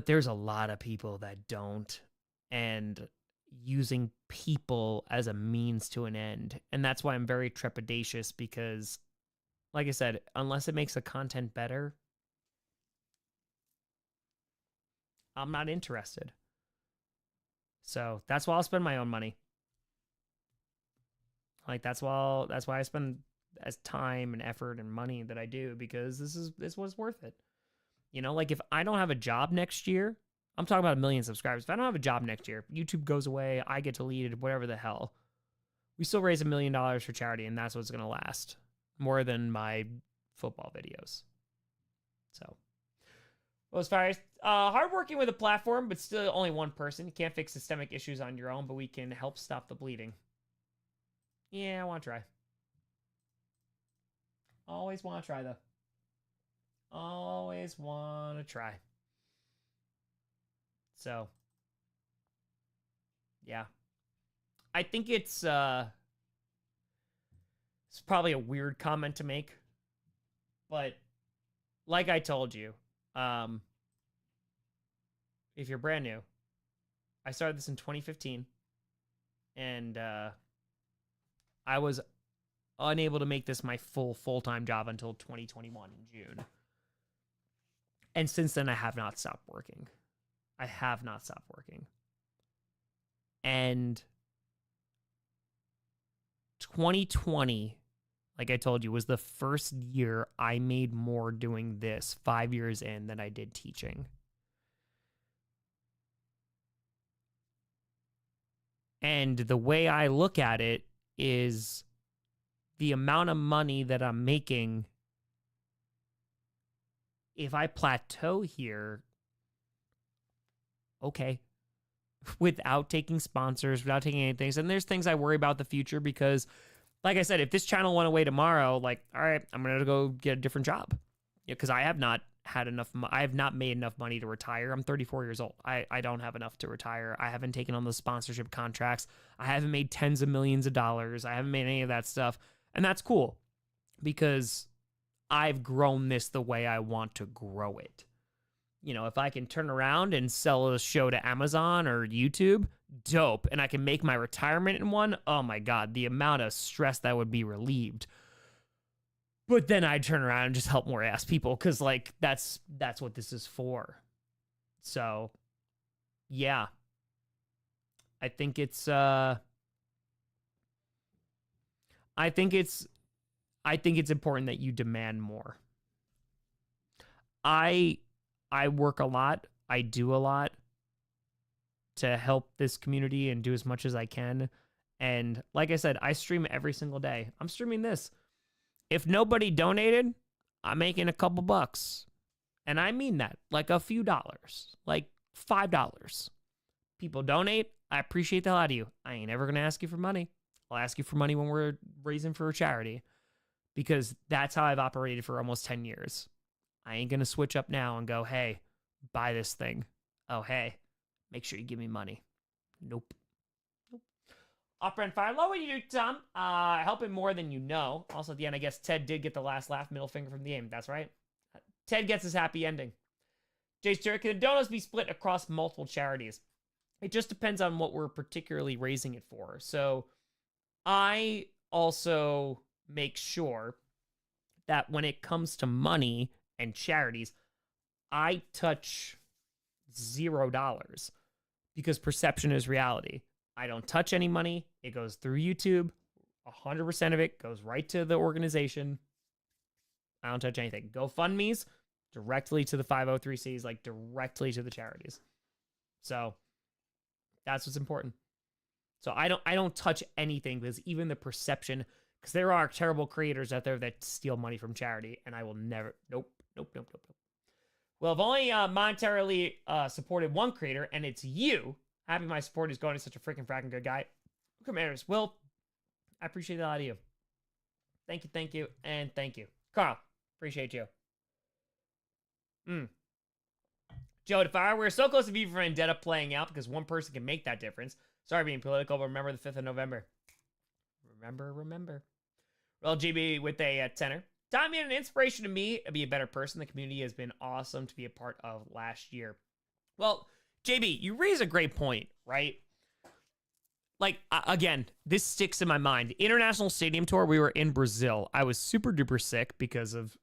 there's a lot of people that don't, and using people as a means to an end. And that's why I'm very trepidatious because, like I said, unless it makes the content better, I'm not interested. So that's why I'll spend my own money. Like that's why I spend as time and effort and money that I do, because this was worth it. You know, like if I don't have a job next year, I'm talking about 1 million subscribers. If I don't have a job next year, YouTube goes away, I get deleted, whatever the hell, we still raise $1 million for charity, and that's what's going to last more than my football videos. So, well, as far as hard working with a platform, but still only one person. You can't fix systemic issues on your own, but we can help stop the bleeding. Yeah, I want to try. Always want to try, though. Always want to try. So, yeah. I think it's probably a weird comment to make. But, like I told you, if you're brand new, I started this in 2015. And I was unable to make this my full-time job until 2021 in June. And since then, I have not stopped working. And 2020, like I told you, was the first year I made more doing this 5 years in than I did teaching. And the way I look at it is the amount of money that I'm making. If I plateau here, okay, without taking sponsors, without taking anything. And there's things I worry about the future because, like I said, if this channel went away tomorrow, like, all right, I'm going to go get a different job. Because I have not had enough, I have not made enough money to retire. I'm 34 years old. I don't have enough to retire. I haven't taken on the sponsorship contracts. I haven't made tens of millions of dollars. I haven't made any of that stuff. And that's cool because I've grown this the way I want to grow it. You know, if I can turn around and sell a show to Amazon or YouTube, dope. And I can make my retirement in one, oh my God, the amount of stress that would be relieved. But then I'd turn around and just help more ass people because, like, that's what this is for. So, yeah. I think it's important that you demand more. I work a lot. I do a lot to help this community and do as much as I can. And like I said, I stream every single day. I'm streaming this. If nobody donated, I'm making a couple bucks. And I mean that, like a few dollars, like $5. People donate, I appreciate the hell out of you. I ain't ever going to ask you for money. I'll ask you for money when we're raising for a charity. Because that's how I've operated for almost 10 years. I ain't going to switch up now and go, hey, buy this thing. Oh, hey, make sure you give me money. Nope. Off-brand fire. Love what you do, Tom. Helping more than you know. Also, at the end, I guess Ted did get the last laugh, middle finger from the game. That's right. Ted gets his happy ending. Jay Stewart, can the donuts be split across multiple charities? It just depends on what we're particularly raising it for. So I also make sure that when it comes to money and charities, I touch $0 because perception is reality. I don't touch any money. It goes through YouTube. 100% of it goes right to the organization. I don't touch anything. GoFundMe's directly to the 503Cs, like directly to the charities. So that's what's important. So I don't touch anything because even the perception, because there are terrible creators out there that steal money from charity, and I will never, nope. Well, I've only monetarily supported one creator, and it's you. Happy my support is going to such a freaking fracking good guy. Commanders, Will, I appreciate that out of you. Thank you, and thank you. Carl, appreciate you. Joe DeFire, we're so close to V for Vendetta playing out because one person can make that difference. Sorry being political, but remember the 5th of November. Remember. Well, GB with a tenor. Tom being an inspiration to me to be a better person. The community has been awesome to be a part of last year. Well, JB, you raise a great point, right? Like, again, this sticks in my mind. International Stadium Tour, we were in Brazil. I was super duper sick because of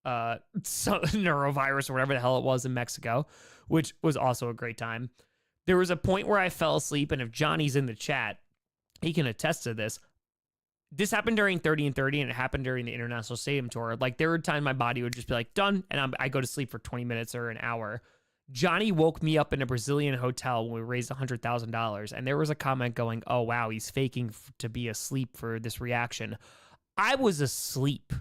neurovirus or whatever the hell it was in Mexico, which was also a great time. There was a point where I fell asleep, and if Johnny's in the chat, he can attest to this. This happened during 30 and 30, and it happened during the International Stadium Tour. Like, there were times my body would just be like, done, and I go to sleep for 20 minutes or an hour. Johnny woke me up in a Brazilian hotel when we raised $100,000, and there was a comment going, oh, wow, he's faking to be asleep for this reaction. I was asleep.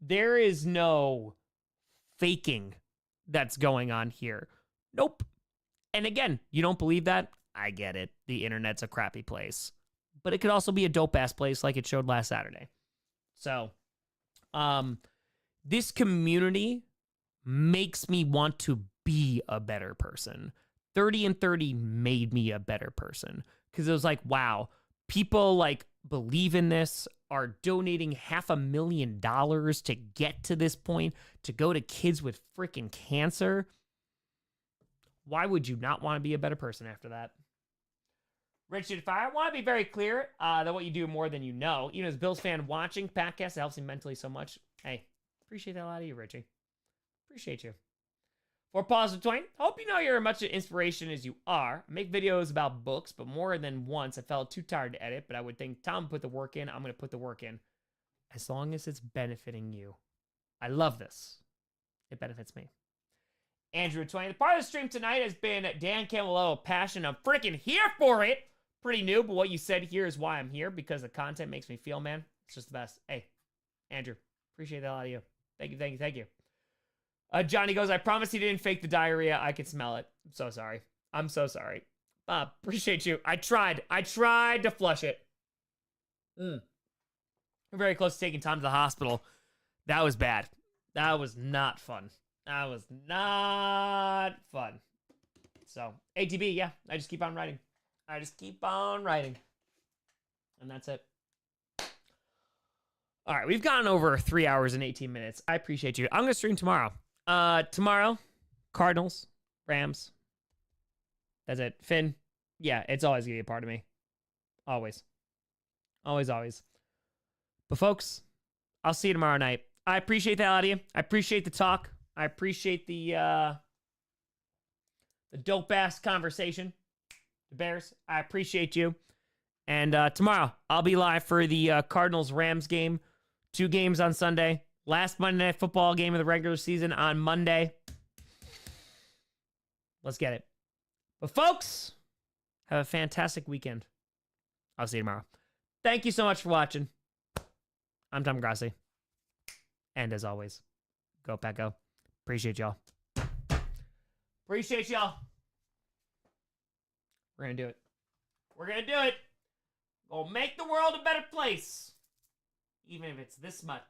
There is no faking that's going on here. Nope. And again, you don't believe that? I get it. The internet's a crappy place. But it could also be a dope-ass place like it showed last Saturday. So, this community makes me want to be a better person. 30 and 30 made me a better person. Because it was like, wow, people like believe in this, are donating $500,000 to get to this point, to go to kids with freaking cancer. Why would you not want to be a better person after that? Richard Fire, I want to be very clear that what you do more than you know. Even as a Bills fan watching podcasts, it helps me mentally so much. Hey, appreciate that a lot of you, Richie. Appreciate you. For Positive Twain, hope you know you're as much an inspiration as you are. I make videos about books, but more than once I felt too tired to edit, but I would think Tom put the work in, I'm going to put the work in. As long as it's benefiting you. I love this. It benefits me. Andrew Twain, the part of the stream tonight has been Dan Camillo Passion. I'm freaking here for it. Pretty new, but what you said here is why I'm here, because the content makes me feel, man. It's just the best. Hey, Andrew, appreciate that a lot of you. Thank you. Johnny goes, I promise he didn't fake the diarrhea. I can smell it. I'm so sorry. Appreciate you. I tried to flush it. We're very close to taking Tom to the hospital. That was bad. That was not fun. So, ATB, yeah, I just keep on writing. And that's it. All right, we've gone over 3 hours and 18 minutes. I appreciate you. I'm going to stream tomorrow. Tomorrow, Cardinals, Rams. That's it. Finn, yeah, it's always going to be a part of me. Always. But folks, I'll see you tomorrow night. I appreciate that out of you. I appreciate the talk. I appreciate the dope-ass conversation. The Bears, I appreciate you. And tomorrow, I'll be live for the Cardinals-Rams game. 2 games on Sunday. Last Monday Night Football game of the regular season on Monday. Let's get it. But folks, have a fantastic weekend. I'll see you tomorrow. Thank you so much for watching. I'm Tom Grossi. And as always, go Pack Go. Appreciate y'all. We're going to do it. We'll make the world a better place. Even if it's this much.